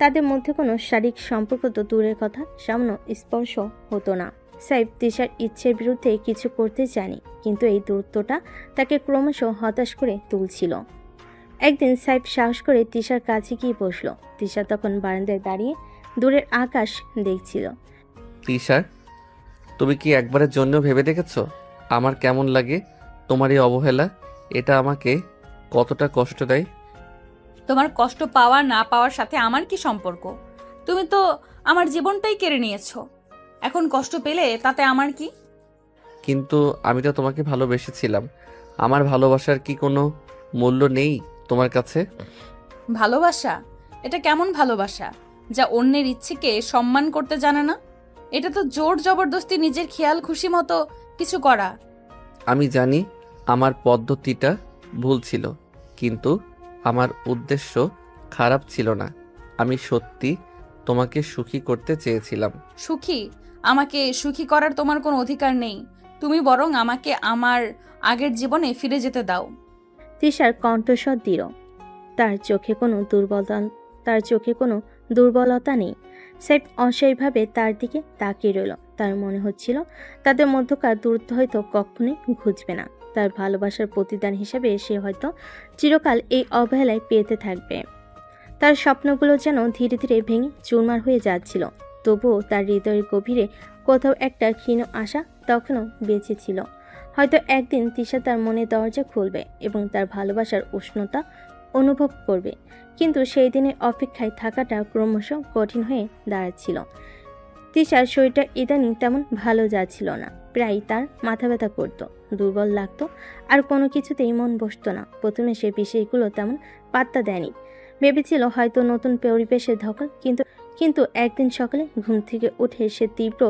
S3: তাদের মধ্যে কোনো শারীরিক সম্পর্ক তো দূরের কথা, সামান্য স্পর্শ হতো না। সাইফ তিশার ইচ্ছের বিরুদ্ধে কিছু করতে চায়নি, কিন্তু এই দূরত্বটা তাকে ক্রমশ হতাশ করে তুলছিল। একদিন সাইফ সাহস করে তিশার কাছে গিয়ে বসল। তিশা তখন বারান্দায় দাঁড়িয়ে দূরের আকাশ দেখছিল।
S1: তিশা, তুমি কি একবারের জন্য ভেবে দেখেছো আমার কেমন লাগে? তোমার এই অবহেলা, এটা আমাকে কতটা কষ্ট দেয়?
S2: তোমার কষ্ট পাওয়া না পাওয়ার সাথে আমার কি সম্পর্ক? তুমি তো আমার জীবনটাই কেড়ে নিয়েছো। এখন কষ্ট পেলে তাতে আমার কি?
S1: কিন্তু আমি তো তোমাকে ভালোবেসেছিলাম। আমার ভালোবাসার কি কোনো মূল্য নেই তোমার কাছে?
S2: ভালোবাসা? এটা কেমন ভালোবাসা যা অন্যের ইচ্ছেকে সম্মান করতে জানে না? এটা তো জোর জবরদস্তি নিজের খেয়াল খুশি মতো কিছু করা।
S1: আমি জানি আমার পদ্ধতিটা ভুল ছিল, কিন্তু আমার উদ্দেশ্য খারাপ ছিল না। আমি সত্যি তোমাকে সুখী করতে চেয়েছিলাম।
S2: সুখী? আমাকে সুখী করার তোমার কোনো অধিকার নেই। তুমি বরং আমাকে আমার আগের জীবনে ফিরে যেতে দাও।
S3: তিশার কণ্ঠস্বর দৃঢ়। তার চোখে কোনো দুর্বলতা নেই। সাইফ অসহায়ভাবে তার দিকে তাকিয়ে রইল। তার মনে হচ্ছিল তাদের মধ্যকার দূরত্ব হয়তো কখনোই ঘুচবে না। তার ভালোবাসার প্রতিদান হিসেবে সে হয়তো চিরকাল এই অবহেলায় পেতে থাকবে। তার স্বপ্নগুলো যেন ধীরে ধীরে ভেঙে চুরমার হয়ে যাচ্ছিল, তবুও তার হৃদয়ের গভীরে কোথাও একটা ক্ষীণ আশা তখনও বেঁচে ছিল। হয়তো একদিন তিশা তার মনে দরজা খুলবে এবং তার ভালোবাসার উষ্ণতা অনুভব করবে। কিন্তু সেই দিনের অপেক্ষায় থাকাটা ক্রমশ কঠিন হয়ে দাঁড়াচ্ছিল। তিশার শরীরটা ইদানিং তেমন ভালো যাচ্ছিল না। প্রায় তার মাথা ব্যথা করত, দুর্বল লাগতো, আর কোনো কিছুতেই মন বসতো না। প্রথমে সে বিষয়গুলো তেমন পাত্তা দেয়নি, ভেবেছিল হয়তো নতুন পরিবেশের ধকল। কিন্তু একদিন সকালে ঘুম থেকে উঠে সে তীব্র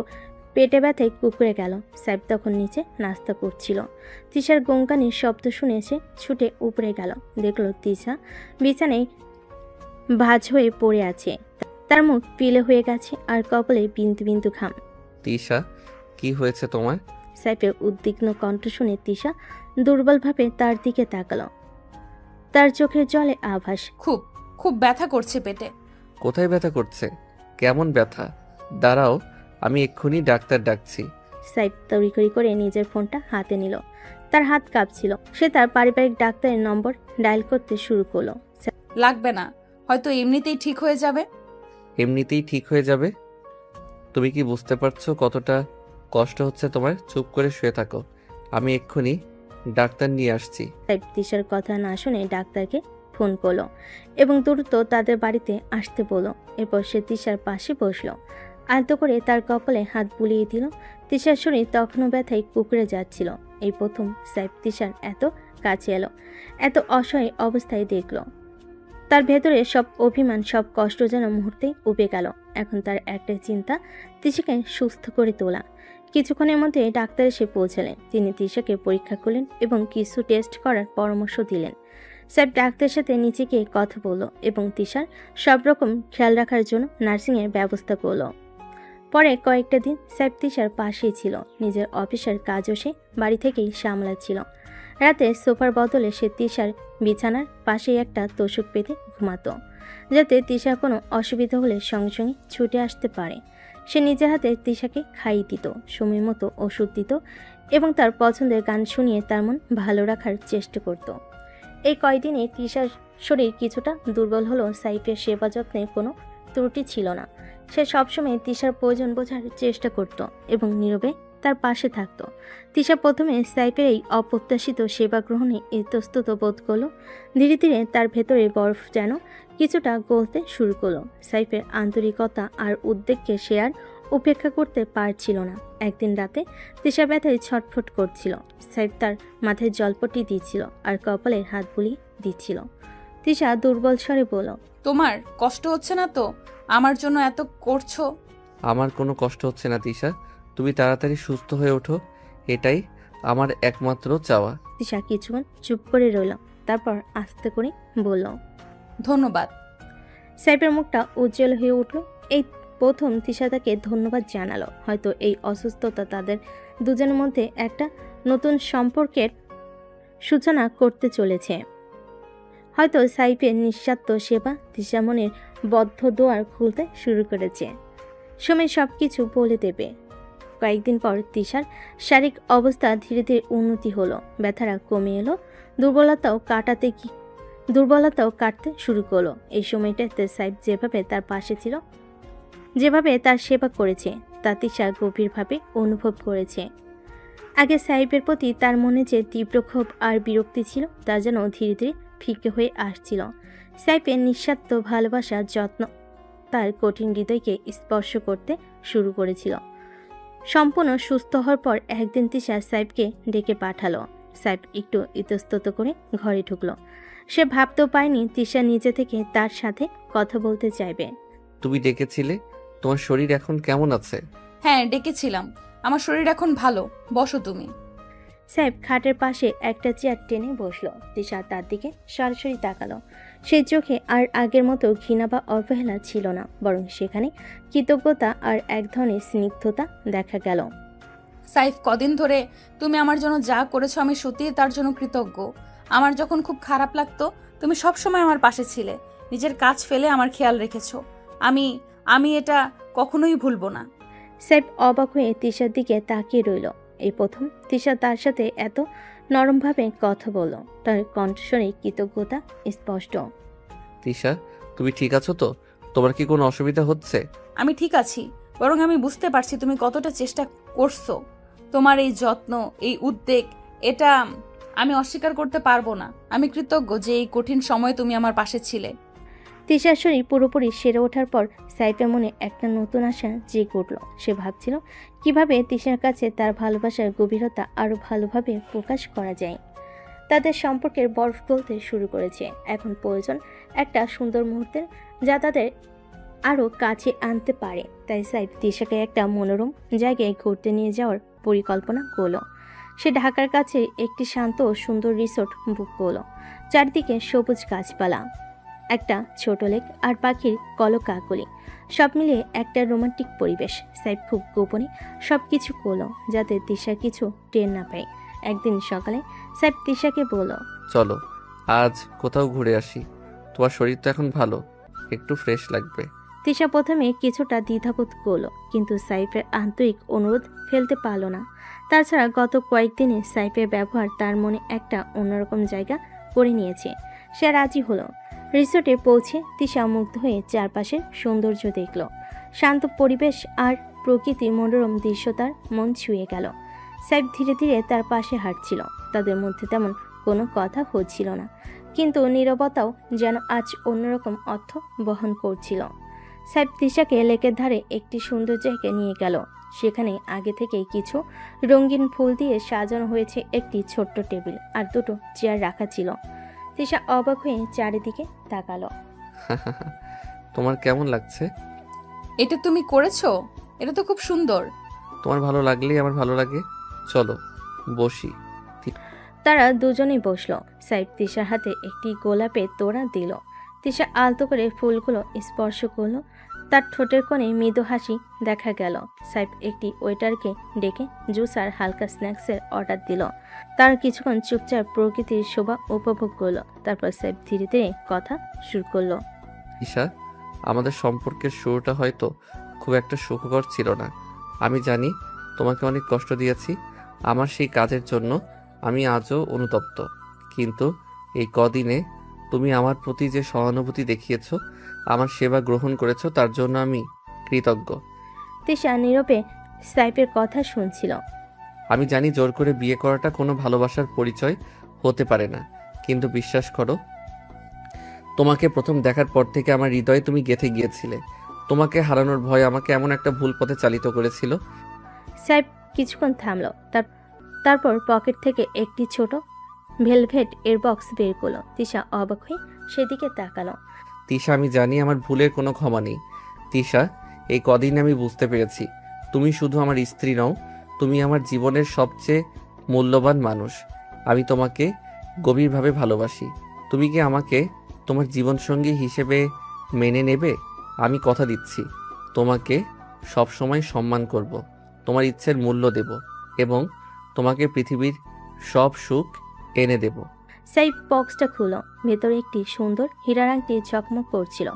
S3: পেটে ব্যথায় কুঁকড়ে গেল। সাইফ তখন নিচে নাস্তা করছিল। তিশার গোঙ্গানির শব্দ শুনে সে ছুটে উপরে গেল। দেখল তিশা বিছানায় ভাঁজ হয়ে পড়ে আছে। তার মুখ পিলে হয়ে গেছে আর কপালে বিন্দু বিন্দু ঘাম।
S1: তিশা, কি হয়েছে তোমার?
S3: সাইফের উদ্বিগ্ন কণ্ঠ শুনে তিশা দুর্বলভাবে তার দিকে তাকালো। তার চোখের জলে আভাস।
S2: খুব খুব ব্যথা করছে পেটে।
S1: কোথায় ব্যথা করছে? কেমন ব্যথা? দাঁড়াও, আমি এক্ষুনি ডাক্তার ডাকছি।
S3: সাইফ তড়িঘড়ি করে নিজের ফোনটা হাতে নিল। তার হাত কাঁপছিল। সে তার পারিবারিক ডাক্তারের নম্বর ডায়াল করতে শুরু করলো।
S2: লাগবে না, হয়তো এমনিতেই ঠিক হয়ে যাবে।
S1: এমনিতেই ঠিক হয়ে যাবে? তুমি কি বুঝতে পারছো কতটা কষ্ট হচ্ছে তোমার? চুপ করে শুয়ে থাকো, আমি এক্ষুনি ডাক্তার নিয়ে আসছি।
S3: সাইফ তিশার কথা না শুনে ডাক্তারকে ফোন করলো এবং দ্রুত তাদের বাড়িতে আসতে বলল। এরপর সে তিশার পাশে বসলো, আলতো করে তার কপালে হাত বুলিয়ে দিল। তিশার শরীর তখনও ব্যথায় কুঁকড়ে যাচ্ছিল। এই প্রথম সাইফ তিশার এত কাছে এলো। এত অসহায় অবস্থায় দেখল। তার ভেতরে সব অভিমান, সব কষ্ট যেন মুহূর্তেই উবে গেল। এখন তার একটাই চিন্তা, তিশাকে সুস্থ করে তোলা। কিছুক্ষণের মধ্যে ডাক্তার এসে পৌঁছালেন। তিনি তিশাকে পরীক্ষা করলেন এবং কিছু টেস্ট করার পরামর্শ দিলেন। সাহেব ডাক্তারের সাথে নিচে গিয়ে কথা বলল এবং তিশার সব রকম খেয়াল রাখার জন্য নার্সিংয়ের ব্যবস্থা করল। পরে কয়েকটা দিন সাহেব তিশার পাশেই ছিল। নিজের অফিসের কাজও সে বাড়ি থেকেই সামলাচ্ছিল। রাতে সোফার বদলে সে তিশার বিছানার পাশেই একটা তোষক পেতে ঘুমাতো, যাতে তিশার কোনো অসুবিধা হলে সঙ্গে সঙ্গে ছুটে আসতে পারে। সে নিজের হাতে তিশাকে খাইয়ে দিত, সময় মতো ওষুধ দিত এবং তার পছন্দের গান শুনিয়ে তার মন ভালো রাখার চেষ্টা করত। এই কয়দিনে তিশার শরীর কিছুটা দুর্বল হলেও সাইফের সেবা যত্নে কোনো ত্রুটি ছিল না। সে সবসময় তিশার প্রয়োজন বোঝার চেষ্টা করত এবং নীরবে তার পাশে থাকত। তিশা প্রথমে সাইফের এই অপ্রত্যাশিত সেবা গ্রহণে ইতস্তত বোধ করল। ধীরে ধীরে তার ভেতরে বরফ যেন কিছুটা গলতে শুরু করলো। সাইফের আন্তরিকতা আর উদ্বেগকে সে আর উপেক্ষা করতে পারছিল না। একদিন রাতে তিশা ব্যথায় ছটফট করছিল। সাইফ তার মাথায় জলপট্টি দিচ্ছিল আর কপালে হাত বুলিয়ে দিচ্ছিল। তিশা দুর্বল স্বরে বলল,
S2: তোমার কষ্ট হচ্ছে না তো? আমার জন্য এত করছো।
S1: আমার কোনো কষ্ট হচ্ছে না তিশা, তুমি তাড়াতাড়ি সুস্থ হয়ে ওঠো, এটাই আমার একমাত্র চাওয়া।
S3: তিশা কিছুক্ষণ চুপ করে রইল, তারপর আস্তে করে বলল,
S2: ধন্যবাদ।
S3: সাইফের মুখটা উজ্জ্বল হয়ে উঠল। এই প্রথম তিশা তাকে ধন্যবাদ জানালো। হয়তো এই অসুস্থতা তাদের দুজনের মধ্যে একটা নতুন সম্পর্কের সূচনা করতে চলেছে। হয়তো সাইফের নিঃস্বার্থ সেবা তিশা মনের বদ্ধ দোয়ার খুলতে শুরু করেছে। সময় সব কিছু বলে দেবে। কয়েকদিন পর তিশার শারীরিক অবস্থা ধীরে ধীরে উন্নতি হলো। ব্যথাটা কমে এলো, দুর্বলতাও কাটতে শুরু করলো। এই সময়টাতে সাইফ যেভাবে তার পাশে ছিল, যেভাবে তার সেবা করেছে, তা তিশা গভীরভাবে অনুভব করেছে। আগে সাইফের প্রতি তার মনে যে তীব্র ক্ষোভ আর বিরক্তি ছিল, তা যেন ধীরে ধীরে ফিকে হয়ে আসছিল। সাইফের নিঃস্বার্থ ভালোবাসার যত্ন তার কঠিন হৃদয়কে স্পর্শ করতে শুরু করেছিল। সম্পূর্ণ সুস্থ হওয়ার পর একদিন তিশা সাইফকে ডেকে পাঠালো। সাইফ একটু ইতস্তত করে ঘরে ঢুকলো। সে ভাবতেও পারেনি তিশা নিজে থেকে তার সাথে কথা বলতে চাইবে।
S1: তুমি ডেকেছিলে? তোমার শরীর এখন কেমন আছে?
S2: হ্যাঁ, ডেকেছিলাম। আমার শরীর এখন ভালো। বসো তুমি।
S3: সাইফ খাটের পাশে একটা চেয়ার টেনে বসলো। তিশা তার দিকে সরাসরি তাকালো। সেই চোখে আর আগের মতো ঘৃণা বা অবহেলা ছিল না, বরং সেখানে কৃতজ্ঞতা আর এক ধরনের স্নিগ্ধতা দেখা গেল।
S2: সাইফ, কদিন ধরে তুমি আমার জন্য যা করেছো আমি সত্যিই তার জন্য কৃতজ্ঞ। আমার যখন খুব খারাপ লাগতো তুমি সবসময় আমার পাশে ছিলে, নিজের কাজ ফেলে আমার খেয়াল রেখেছো। আমি এটা কখনোই ভুলবো না।
S3: সাইফ অবাক হয়ে তিশার দিকে তাকিয়ে রইল। এই প্রথম তিশা তার সাথে এত নরমভাবে কথা বলল। তার কণ্ঠস্বরে কৃতজ্ঞতা স্পষ্ট।
S1: তিশা, তুমি ঠিক আছো তো? তোমার কি কোনো অসুবিধা হচ্ছে?
S2: আমি ঠিক আছি, বরং আমি বুঝতে পারছি তুমি কতটা চেষ্টা করছো। তোমার এই যত্ন, এই উদ্বেগ, এটা আমি অস্বীকার করতে পারবো না। আমি কৃতজ্ঞ যে এই কঠিন সময়ে তুমি আমার পাশে ছিলে।
S3: তিশার শরীর পুরোপুরি সেরে ওঠার পর সাইফের মনে একটা নতুন আশা জেগে উঠল। সে ভাবছিল কিভাবে তিশার কাছে তার ভালোবাসার গভীরতা আরো ভালোভাবে প্রকাশ করা যায়। তাদের সম্পর্কের বরফ গলতে শুরু করেছে। এখন প্রয়োজন একটা সুন্দর মুহূর্তের, যা তাদের আরো কাছে আনতে পারে। তাই সাইফ তিশাকে একটা মনোরম জায়গায় ঘুরতে নিয়ে যাওয়ার পরিকল্পনা করলো। সে ঢাকার কাছে একটি শান্ত ও সুন্দর রিসোর্ট বুক করলো। চারদিকে সবুজ গাছপালা, একটা ছোট লেক আর পাখির কলকাকলি, সব মিলিয়ে একটা রোমান্টিক পরিবেশ। সাইফ খুব গোপনে সবকিছু করলো যাতে তিশা কিছু টের না পায়। একদিন সকালে সাইফ তিশাকে বলল,
S1: চলো আজ কোথাও ঘুরে আসি, তোমার শরীর তো এখন ভালো, একটু ফ্রেশ লাগবে।
S3: তিশা প্রথমে কিছুটা দ্বিধাবোধ করলো, কিন্তু সাইফের আন্তরিক অনুরোধ ফেলতে পারল না। তাছাড়া গত কয়েকদিনে সাইফের ব্যবহার তার মনে একটা অন্যরকম জায়গা করে নিয়েছে। সে রাজি হলো। রিসোর্টে পৌঁছে তিশা মুগ্ধ হয়ে চারপাশের সৌন্দর্য দেখল। শান্ত পরিবেশ আর প্রকৃতির মনোরম দৃশ্য তার মন ছুঁয়ে গেল। সাইফ ধীরে ধীরে তার পাশে হাঁটছিল। তাদের মধ্যে তেমন কোনো কথা হচ্ছিল না, কিন্তু নীরবতাও যেন আজ অন্যরকম অর্থ বহন করছিল। সাইফ তিশাকে লেকের ধারে একটি সুন্দর জায়গায় নিয়ে গেল। সেখানে আগে থেকেই কিছু রঙিন ফুল দিয়ে সাজানো হয়েছে একটি ছোট্ট টেবিল আর দুটো চেয়ার রাখা ছিল। তিশা অবাক হয়ে চারিদিকে তাকালো।
S1: তোমার কেমন লাগছে?
S2: এটা তুমি করেছো? এটা তো খুব সুন্দর।
S1: তোমার ভালো লাগলেই আমার ভালো লাগে। চলো বসি।
S3: তারা দুজনেই বসলো। সাইফ তিশার হাতে একটি গোলাপের তোড়া দিল। তিশা আলতো করে ফুলগুলো স্পর্শ করলো। তার ঠোঁটের কোণে মৃদু হাসি দেখা গেল। সাইফ একটি ওয়েটারকে ডেকে জুস আর হালকা স্ন্যাক্সের অর্ডার দিল। তার কিছুক্ষণ চুপচাপ প্রকৃতির শোভা উপভোগ করলো। তারপর সাইফ ধীরে ধীরে কথা শুরু করলো।
S1: ঈশা, আমাদের সম্পর্কের শুরুটা হয়তো খুব একটা সুখকর ছিল না। আমি জানি তোমাকে অনেক কষ্ট দিয়েছি। আমার সেই কাজের জন্য আমি আজও অনুতপ্ত। কিন্তু এই কদিনে তুমি আমার প্রতি যে সহানুভূতি দেখিয়েছো, আমার সেবা গ্রহণ করেছো, তার জন্য আমি কৃতজ্ঞ।
S3: তিশা নীরবে সাইফের কথা শুনছিল।
S1: আমি জানি জোর করে বিয়ে করাটা কোনো ভালোবাসার পরিচয় হতে পারে না, কিন্তু বিশ্বাস করো, তোমাকে প্রথম দেখার পর থেকে আমার হৃদয়ে তুমি গেঁথে গিয়েছিলে। তোমাকে হারানোর ভয় আমাকে এমন একটা ভুল পথে চালিত করেছিল।
S3: সাইফ কিছুক্ষণ থামলো। তারপর পকেট থেকে একটি ছোট ভেলভেট এর বক্স বের করলো। তিশা অবাক হয়ে সেদিকে তাকালো।
S1: তিশা, আমি জানি আমার ভুলের কোনো ক্ষমা নেই। তিশা, এই কদিন আমি বুঝতে পেরেছি তুমি শুধু আমার স্ত্রী নও, তুমি আমার জীবনের সবচেয়ে মূল্যবান মানুষ। আমি তোমাকে গভীরভাবে ভালোবাসি। তুমি কি আমাকে তোমার জীবনসঙ্গী হিসেবে মেনে নেবে? আমি কথা দিচ্ছি তোমাকে সবসময় সম্মান করব, তোমার ইচ্ছের মূল্য দেব এবং তোমাকে পৃথিবীর সব সুখ এনে দেব।
S3: সাইফ বক্সটা খুলো। ভেতরে একটি সুন্দর হীরার আংটি ঝকমক করছিল।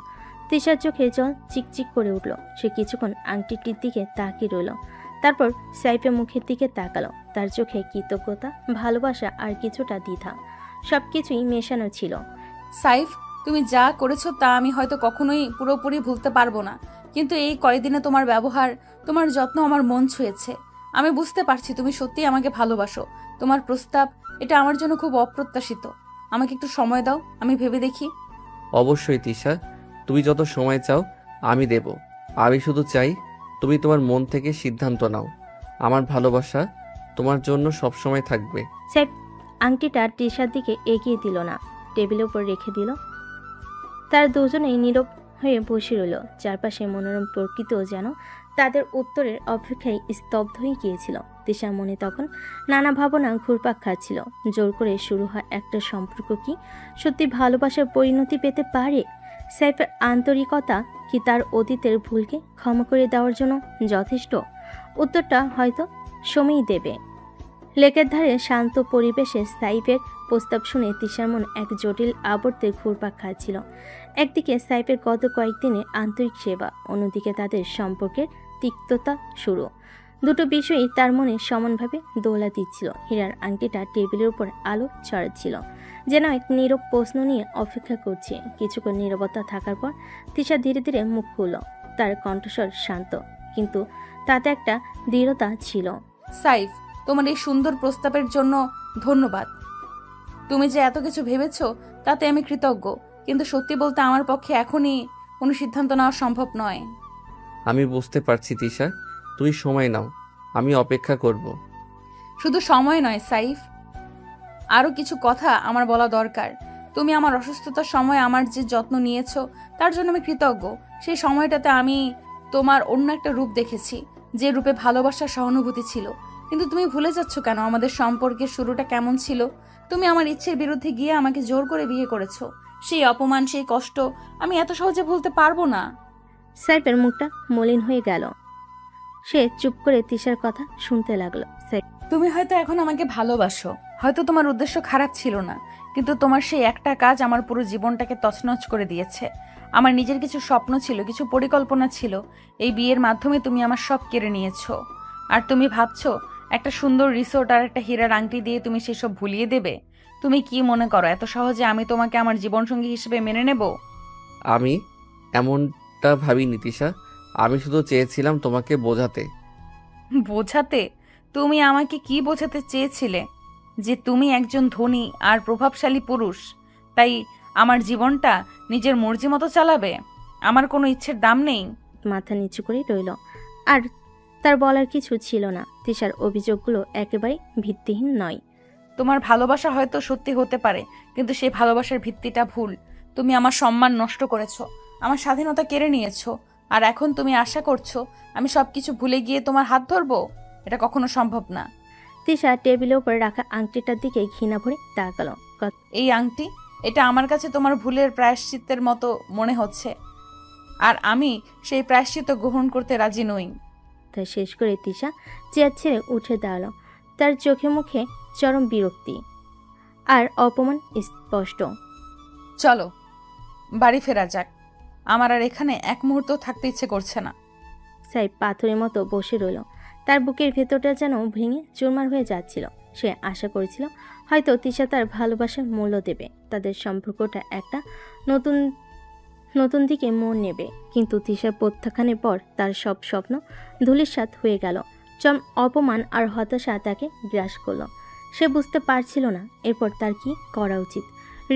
S3: তিশার চোখে জল চিকচিক করে উঠল। সে কিছুক্ষণ আংটিটির দিকে তাকিয়ে রইল। তারপর সাইফের মুখের দিকে তাকালো। তার চোখে কৃতজ্ঞতা, ভালোবাসা আর কিছুটা দ্বিধা, সবকিছুই মেশানো ছিল।
S2: সাইফ, তুমি যা করেছো তা আমি হয়তো কখনোই পুরোপুরি ভুলতে পারবো না, কিন্তু এই কয়েকদিনে তোমার ব্যবহার, তোমার যত্ন আমার মন ছুঁয়েছে। আমি বুঝতে পারছি তুমি সত্যিই আমাকে ভালোবাসো। তোমার প্রস্তাব, এটা আমার জন্য খুব অপ্রত্যাশিত। আমাকে একটু সময় দাও, আমি ভেবে দেখি।
S1: অবশ্যই তিশা, তুমি যত সময় চাও আমি দেব। আমি শুধু চাই তুমি তোমার মন থেকে সিদ্ধান্ত নাও। আমার ভালোবাসা তোমার জন্য সবসময় থাকবে।
S3: সাইফ আংটিটা তিশার দিকে এগিয়ে দিল না, টেবিলের উপর রেখে দিল। তারা দুজনেই নীরব হয়ে বসে রইল। চারপাশে মনোরম প্রকৃতিও যেন তাদের উত্তরের অপেক্ষায় স্তব্ধ হয়ে গিয়েছিল। তিশার মনে তখন নানা ভাবনা ঘুরপাক খাচ্ছিল। জোর করে শুরু হয় একটা সম্পর্ক কি সত্যি ভালোবাসার পরিণতি পেতে পারে? সাইফের আন্তরিকতা কি তার অতীতের ভুলকে ক্ষমা করে দেওয়ার জন্য যথেষ্ট? উত্তরটা হয়তো সময়ই দেবে। লেকের ধারে শান্ত পরিবেশে সাইফের প্রস্তাব শুনে তিশার মন এক জটিল আবর্তে ঘুরপাক খাচ্ছিল। একদিকে সাইফের গত কয়েকদিনের আন্তরিক সেবা, অন্যদিকে তাদের সম্পর্কের তিক্ততা শুরু। দুটো বিষয়ই তার মনে সমানভাবে দোলা দিচ্ছিল। হীরার আংটিটা টেবিলের উপর আলো ছড়াচ্ছিল, যেন এক নীরব প্রশ্ন নিয়ে অপেক্ষা করছে। কিছুক্ষণ নীরবতা থাকার পর তিশা ধীরে ধীরে মুখ খুলল। তার কণ্ঠস্বর শান্ত, কিন্তু তাতে একটা দৃঢ়তা ছিল।
S2: সাইফ, তোমার এই সুন্দর প্রস্তাবের জন্য ধন্যবাদ। তুমি যে এত কিছু ভেবেছো তাতে আমি কৃতজ্ঞ, কিন্তু সত্যি বলতে আমার পক্ষে এখনই কোনো সিদ্ধান্ত নেওয়া সম্ভব নয়।
S1: আমি বুঝতে পারছি তিশা, তুমি সময় নাও, আমি অপেক্ষা করব।
S2: শুধু সময় নয় সাইফ, আরও কিছু কথা আমার বলা দরকার। তুমি আমার অসুস্থতার সময় আমার যে যত্ন নিয়েছো তার জন্য আমি কৃতজ্ঞ। সেই সময়টাতে আমি তোমার অন্য একটা রূপ দেখেছি, যে রূপে ভালোবাসার সহানুভূতি ছিল। কিন্তু তুমি ভুলে যাচ্ছ কেন আমাদের সম্পর্কের শুরুটা কেমন ছিল? তুমি আমার ইচ্ছের বিরুদ্ধে গিয়ে আমাকে জোর করে বিয়ে করেছো। সেই অপমান, সেই কষ্ট আমি এত সহজে ভুলতে পারবো না।
S3: সাইফের মুখটা মলিন হয়ে গেল। সে চুপ করে তিশার কথা শুনতে লাগলো।
S2: তুমি হয়তো এখন আমাকে ভালোবাসো, হয়তো তোমার উদ্দেশ্য খারাপ ছিল না, কিন্তু তোমার সেই একটা কাজ আমার পুরো জীবনটাকে তছনছ করে দিয়েছে। আমার নিজের কিছু স্বপ্ন ছিল, কিছু পরিকল্পনা ছিল। এই বিয়ের মাধ্যমে তুমি আমার সব কেড়ে নিয়েছো। আর তুমি ভাবছো একটা সুন্দর রিসোর্ট আর একটা হীরার আংটি দিয়ে তুমি সেসব ভুলিয়ে দেবে? তুমি কি মনে করো এত সহজে আমি তোমাকে আমার জীবনসঙ্গী হিসেবে মেনে নেব?
S1: আমি এমনটা ভাবিনি তিশা, আমি শুধু চেয়েছিলাম তোমাকে বোঝাতে।
S2: বোঝাতে? তুমি আমাকে কি বোঝাতে চেয়েছিলে? যে তুমি একজন ধনী আর প্রভাবশালী পুরুষ, তাই আমার জীবনটা নিজের মর্জি মতো চালাবে? আমার কোনো ইচ্ছের দাম নেই?
S3: মাথা নিচু করে রইল। আর তার বলার কিছু ছিল না। তিশার অভিযোগগুলো একেবারে ভিত্তিহীন নয়।
S2: তোমার ভালোবাসা হয়তো সত্যি হতে পারে, কিন্তু সেই ভালোবাসার ভিত্তিটা ভুল। তুমি আমার সম্মান নষ্ট করেছো, আমার স্বাধীনতা কেড়ে নিয়েছো, আর এখন তুমি আশা করছো আমি সবকিছু ভুলে গিয়ে তোমার হাত ধরবো? এটা কখনো সম্ভব না।
S3: তিশা টেবিলের উপর রাখা আংটিটার দিকে ঘৃণা ভরে তাকালো।
S2: এই আংটি, এটা আমার কাছে তোমার ভুলের প্রায়শ্চিত্তের মতো মনে হচ্ছে, আর আমি সেই প্রায়শ্চিত্ত গ্রহণ করতে রাজি নই।
S3: তা শেষ করে তিশা চেয়ার ছেড়ে উঠে দাঁড়ালো। তার চোখে মুখে চরম বিরক্তি আর অপমান স্পষ্ট।
S2: চলো বাড়ি ফেরা যাক, আমার আর এখানে এক মুহূর্ত থাকতে ইচ্ছে করছে না।
S3: সাইব পাথরের মতো বসে রইল। তার বুকের ভেতরটা যেন ভেঙে চুরমার হয়ে যাচ্ছিল। সে আশা করেছিল হয়তো তিশা তার ভালোবাসার মূল্য দেবে, তাদের সম্পর্কটা একটা নতুন নতুন দিকে মন নেবে। কিন্তু তিশার প্রত্যাখ্যানের পর তার সব স্বপ্ন ধূলিসাৎ হয়ে গেল। চরম অপমান আর হতাশা তাকে গ্রাস করলো। সে বুঝতে পারছিল না এরপর তার কি করা উচিত।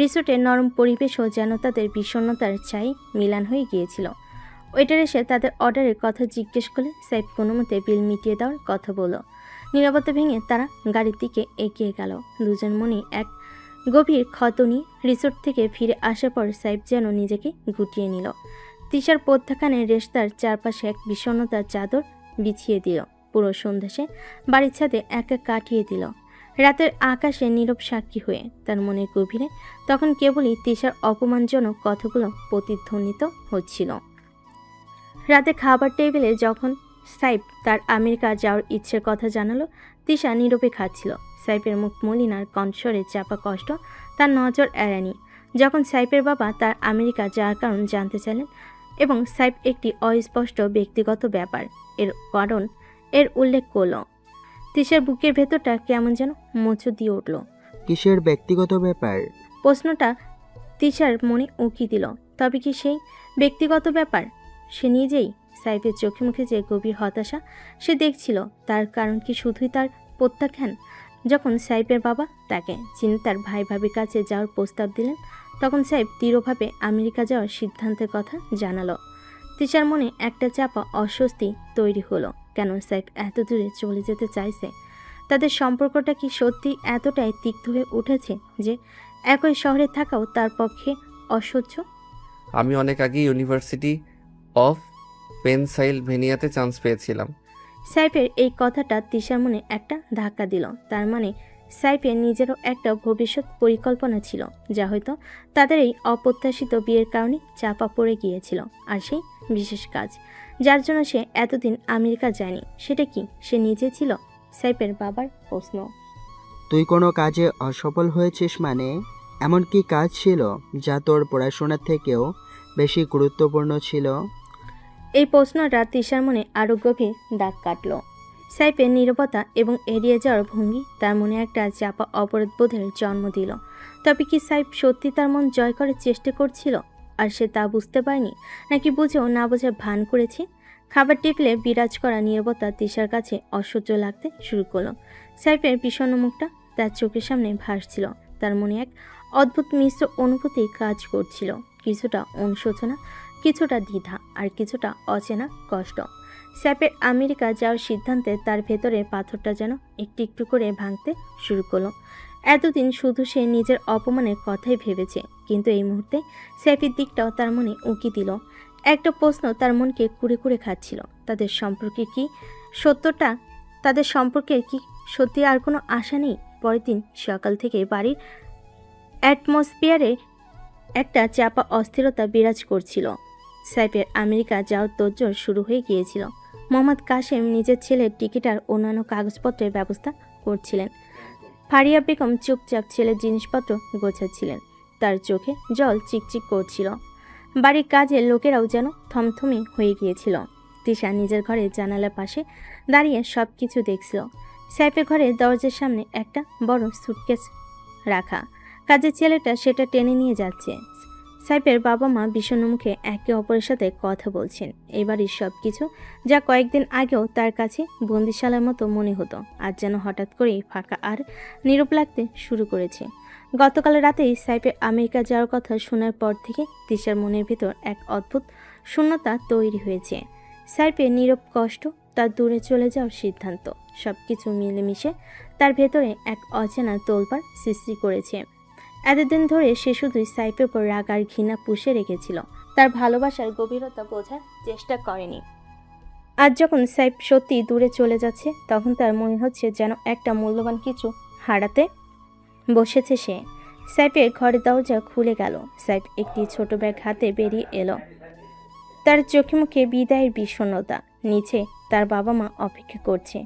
S3: রিসোর্টের নরম পরিবেশও যেন তাদের বিষণ্ণতার ছাই মিলান হয়ে গিয়েছিল। ওয়েটার এসে তাদের অর্ডারের কথা জিজ্ঞেস করলে সাইব কোনো মতে বিল মিটিয়ে দেওয়ার কথা বলল। নীরবতা ভেঙে তারা গাড়ির দিকে এগিয়ে গেল। দুজন মনে এক গভীর ক্ষত নিয়ে রিসোর্ট থেকে ফিরে আসার পর সাইব যেন নিজেকে গুটিয়ে নিল। তিশার প্রত্যাখ্যানের রেস্তার চারপাশে এক বিষণ্ণতার চাদর বিছিয়ে দিল। পুরো সন্ধ্যা সে বাড়ির ছাদে একা কাটিয়ে দিল, রাতের আকাশে নীরব সাক্ষী হয়ে। তার মনের গভীরে তখন কেবলই তিশার অপমানজনক কথাগুলো প্রতিধ্বনিত হচ্ছিল। রাতে খাবার টেবিলে যখন সাইব তার আমেরিকা যাওয়ার ইচ্ছের কথা জানালো, তিশা নীরবে খাচ্ছিল। সাইফের মুখ মলিন আর কণ্ঠস্বরে চাপা কষ্ট তার নজর এড়ায়নি। যখন সাইফের বাবা তার আমেরিকা যাওয়ার কারণ জানতে চাইলেন এবং সাইফ একটি অস্পষ্ট ব্যক্তিগত ব্যাপার এর উল্লেখ করল, তিশার বুকের ভেতরটা কেমন যেন মোচড় দিয়ে উঠল।
S5: কিসের ব্যক্তিগত ব্যাপার?
S3: প্রশ্নটা তিশার মনে উকি দিল। তবে কি সেই ব্যক্তিগত ব্যাপার? সে নিজেই সাইফের চোখে মুখে যে গভীর হতাশা সে দেখছিল, তার কারণ কি শুধুই তার প্রত্যাখ্যান? যখন সাইফের বাবা তাকে চীনে তার ভাই ভাবির কাছে যাওয়ার প্রস্তাব দিলেন, তখন সাইফ দৃঢ়ভাবে আমেরিকা যাওয়ার সিদ্ধান্তের কথা জানালো। তিশার মনে একটা চাপা অস্বস্তি তৈরি হলো। কেন সাইফ এত দূরে চলে যেতে চাইছে? তাদের সম্পর্কটা কি সত্যি এতটাই তিক্ত হয়ে উঠেছে যে একই শহরে থাকাও তার পক্ষে অসহ্য?
S1: আমি অনেক আগে ইউনিভার্সিটি অফ পেনসাইলভেনিয়াতে চান্স পেয়েছিলাম।
S3: সাইফের এই কথাটা তিশার মনে একটা ধাক্কা দিল। তার মানে সাইফের নিজেরও একটা ভবিষ্যৎ পরিকল্পনা ছিল, যা হয়তো তাদের এই অপ্রত্যাশিত বিয়ের কারণে চাপা পড়ে গিয়েছিল। আর সেই বিশেষ কাজ যার জন্য সে এতদিন আমেরিকা যায়নি, সেটা কি সে নিজে ছিল? সাইফের বাবার প্রশ্ন।
S5: তুই কোনো কাজে অসফল হয়েছিস মানে? এমন কি কাজ ছিল যা তোর পড়াশোনার থেকেও বেশি গুরুত্বপূর্ণ ছিল?
S3: এই প্রশ্নটা তিশার মনে আরও গভীর দাগ কাটল। সাইফের নীরবতা এবং এড়িয়ে যাওয়ার ভঙ্গি তার মনে একটা চাপা অপরাধবোধের জন্ম দিল। তবে কি সাইফ সত্যি তার মন জয় করার চেষ্টা করছিল আর সে তা বুঝতে পারেনি, নাকি বুঝেও না বোঝার ভান করেছে? খাবার টেবিলে বিরাজ করা নীরবতা তিশার কাছে অসহ্য লাগতে শুরু করলো। সাইফের বিষণ্ণ মুখটা তার চোখের সামনে ভাসছিল। তার মনে এক অদ্ভুত মিশ্র অনুভূতি কাজ করছিল, কিছুটা অনুশোচনা, কিছুটা দ্বিধা আর কিছুটা অচেনা কষ্ট। সাইফের আমেরিকা যাওয়ার সিদ্ধান্তে তার ভেতরের পাথরটা যেন একটু একটু করে ভাঙতে শুরু করলো। এতদিন শুধু সে নিজের অপমানের কথাই ভেবেছে, কিন্তু এই মুহূর্তে সাইফের দিকটাও তার মনে উকি দিল। একটা প্রশ্ন তার মনকে কুড়ে কুড়ে খাচ্ছিল, তাদের সম্পর্কের কি সত্যি আর কোনো আশা নেই? পরের দিন সকাল থেকে বাড়ির অ্যাটমসফিয়ারে একটা চাপা অস্থিরতা বিরাজ করছিল। সাইফের আমেরিকা যাওয়ার তোড়জোড় শুরু হয়ে গিয়েছিল। মোহাম্মদ কাশেম নিজের ছেলের টিকিট আর অন্যান্য কাগজপত্রের ব্যবস্থা করছিলেন। ফারিয়া বেগম চুপচাপ ছেলের জিনিসপত্র গোছাচ্ছিলেন। তার চোখে জল চিকচিক করছিল। বাড়ির কাজের লোকেরাও যেন থমথমে হয়ে গিয়েছিল। তিশা নিজের ঘরে জানালার পাশে দাঁড়িয়ে সব কিছু দেখছিল। সাইফের ঘরের দরজার সামনে একটা বড় সুটকেস রাখা। কাজের ছেলেটা সেটা টেনে নিয়ে যাচ্ছে। সাইফের বাবা মা বিষণ্ণ মুখে একে অপরের সাথে কথা বলছেন। এবারই সব কিছু যা কয়েকদিন আগেও তার কাছে বন্দিশালার মতো মনে হতো, আজ যেন হঠাৎ করেই ফাঁকা আর নীরব লাগতে শুরু করেছে। গতকাল রাতেই সাইফের আমেরিকা যাওয়ার কথা শোনার পর থেকে তিশার মনের ভিতর এক অদ্ভুত শূন্যতা তৈরি হয়েছে। সাইফের নীরব কষ্ট তার দূরে চলে যাওয়ার সিদ্ধান্ত। সব কিছু মিলেমিশে তার ভেতরে এক অচেনা তোলপাড় সৃষ্টি করেছে। এতদিন ধরে সে শুধুই সাইফের উপর রাগ আর ঘৃণা পুষে রেখেছিল, তার ভালোবাসার গভীরতা বোঝার চেষ্টা করেনি। আজ যখন সাইফ সত্যি দূরে চলে যাচ্ছে, তখন তার মনে হচ্ছে যেন একটা মূল্যবান কিছু হারাতে বসেছে সে। সাইফের ঘরের দরজা খুলে গেল। সাইফ একটি ছোট ব্যাগ হাতে বেরিয়ে এলো। তার চোখে মুখে বিদায়ের বিষণ্ণতা। নিচে তার বাবা মা অপেক্ষা করছে।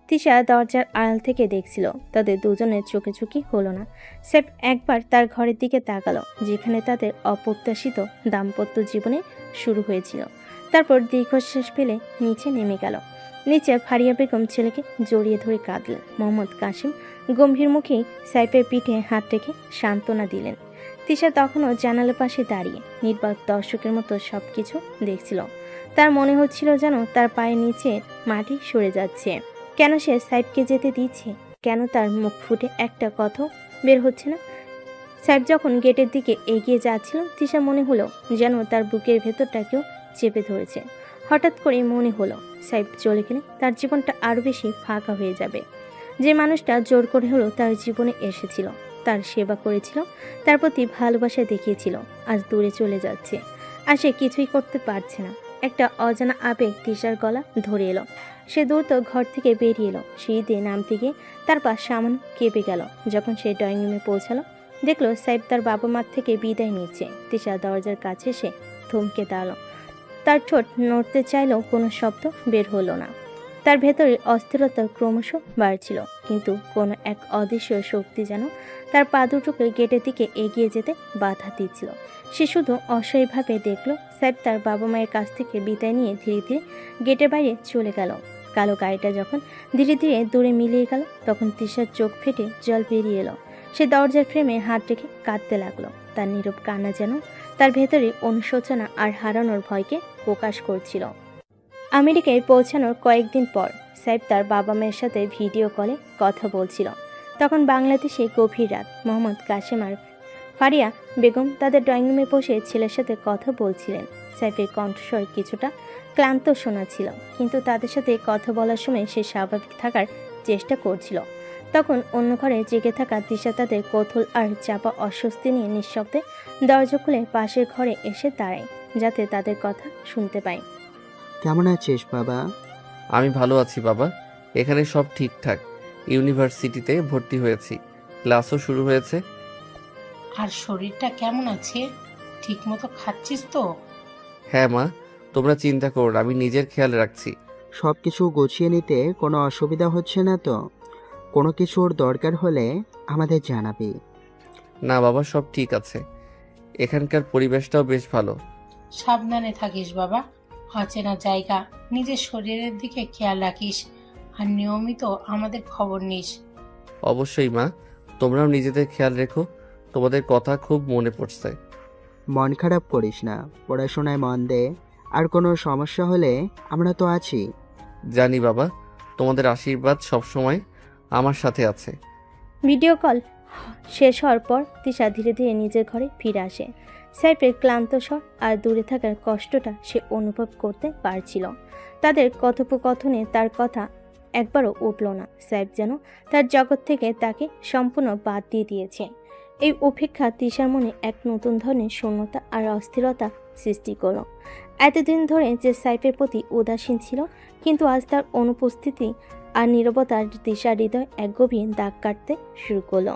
S3: তিশা দরজার আড়াল থেকে দেখছিল। তাদের দুজনের চোখে হলো না। সাইফ একবার তার ঘরের দিকে তাকালো, যেখানে তাদের অপ্রত্যাশিত দাম্পত্য জীবনে শুরু হয়েছিল। তারপর দীর্ঘশ্বাস ফেলে নিচে নেমে গেল। নিচে ফারিয়া বেগম ছেলেকে জড়িয়ে ধরে কাঁদলেন। মোহাম্মদ কাশিম গম্ভীর মুখেই সাইফের পিঠে হাত রেখে সান্ত্বনা দিলেন। তিশা তখনও জানালার পাশে দাঁড়িয়ে নির্বাক দর্শকের মতো সবকিছু দেখছিল। তার মনে হচ্ছিল যেন তার পায়ের নিচে মাটি সরে যাচ্ছে। কেন সে সাইফকে যেতে দিচ্ছে? কেন তার মুখ ফুটে একটা কথা বের হচ্ছে না? সাইফ যখন গেটের দিকে এগিয়ে যাচ্ছিল, তিশা মনে হলো যেন তার বুকের ভেতরটাকেও চেপে ধরেছে। হঠাৎ করে মনে হলো সাইফ চলে গেলে তার জীবনটা আরও বেশি ফাঁকা হয়ে যাবে। যে মানুষটা জোর করে হলো তার জীবনে এসেছিল, তার সেবা করেছিল, তার প্রতি ভালোবাসা দেখিয়েছিল, আজ দূরে চলে যাচ্ছে। আর সে কিছুই করতে পারছে না। একটা অজানা আবেগ তিশার গলা ধরে এলো। সে দ্রুত ঘর থেকে বেরিয়ে এলো। সিঁড়ি দিয়ে নামতে গিয়ে তার পা সামান্য কেঁপে গেল। যখন সে ড্রয়িং রুমে পৌঁছালো, দেখলো সাইফ তার বাবা মার থেকে বিদায় নিচ্ছে। তিশা দরজার কাছে এসে থমকে দাঁড়ালো। তার ঠোঁট নড়তে চাইলেও কোনো শব্দ বের হলো না। তার ভেতরে অস্থিরতা ক্রমশ বাড়ছিল, কিন্তু কোনো এক অদৃশ্য শক্তি যেন তার পা দুটোকে গেটের দিকে এগিয়ে যেতে বাধা দিচ্ছিল। সে শুধু অসহায়ভাবে দেখলো সাইফ তার বাবা মায়ের কাছ থেকে বিদায় নিয়ে ধীরে ধীরে গেটের বাইরে চলে গেল। কালো গাড়িটা যখন ধীরে ধীরে দূরে মিলিয়ে গেল, তখন তিশার চোখ ফেটে জল বেরিয়ে এলো। সে দরজার ফ্রেমে হাত রেখে কাঁদতে লাগলো। তার নীরব কান্না যেন তার ভেতরে অনুশোচনা আর হারানোর ভয়কে প্রকাশ করছিল। আমেরিকায় পৌঁছানোর কয়েকদিন পর সাইফ তার বাবা মায়ের সাথে ভিডিও কলে কথা বলছিল। তখন বাংলাদেশে গভীর রাত। মোহাম্মদ কাশেম আর ফারিয়া বেগম তাদের ড্রয়িং রুমে বসে ছেলের সাথে কথা বলছিলেন। সাইফের কণ্ঠস্বর কিছুটা ক্লান্ত শোনাচ্ছিল, কিন্তু তাদের সাথে কথা বলার সময় সে স্বাভাবিক থাকার চেষ্টা করছিল। তখন অন্য ঘরে জেগে থাকা তিশা তাদের কৌতূহল আর চাপা অস্বস্তি নিয়ে নিঃশব্দে দরজা খুলে পাশের ঘরে এসে দাঁড়ায়, যাতে তাদের কথা শুনতে পায়।
S5: কেমন আছিস বাবা?
S1: আমি ভালো আছি বাবা। এখানে সব ঠিকঠাক। ইউনিভার্সিটিতে ভর্তি হয়েছি, ক্লাসও শুরু হয়েছে।
S4: আর শরীরটা কেমন আছে? ঠিক মতো খাচ্ছিস তো?
S1: হ্যাঁ মা, তোমরা চিন্তা করো না, আমি নিজের খেয়াল রাখছি।
S5: সব কিছু গুছিয়ে নিতে কোনো অসুবিধা হচ্ছে না তো? কোনো কিছুর দরকার হলে আমাদের জানাবি।
S1: না বাবা, সব ঠিক আছে। এখানকার পরিবেশটাও বেশ ভালো।
S4: সাবধানে থাকিস বাবা। অচেনা জায়গা, নিজের শরীরের দিকে খেয়াল রাখিস আর নিয়মিত আমাদের খবর নিস।
S1: অবশ্যই মা, তোমরাও নিজেদের খেয়াল রেখো। তোমাদের কথা খুব মনে পড়ছে।
S5: মন খারাপ করিস না, পড়াশোনায় মন দে। আর কোনো সমস্যা হলে আমরা তো আছি।
S1: জানি বাবা, তোমাদের আশীর্বাদ সবসময় আমার সাথে আছে।
S3: ভিডিও কল শেষ হওয়ার পর তিশা ধীরে ধীরে নিজের ঘরে ফিরে আসে। সাইফের ক্লান্ত স্বর আর দূরে থাকার কষ্টটা সে অনুভব করতে পারছিল। তাদের কথোপকথনে তার কথা একবারও উঠল না। সাইফ যেন তার জগৎ থেকে তাকে সম্পূর্ণ বাদ দিয়ে দিয়েছে। এই উপেক্ষা তিশার মনে এক নতুন ধরনের শূন্যতা আর অস্থিরতা সৃষ্টি করল। এতদিন ধরে যে সাইফের প্রতি উদাসীন ছিল, কিন্তু আজ তার অনুপস্থিতি আর নীরবতার তিশার হৃদয় এক গভীর দাগ কাটতে শুরু করলো।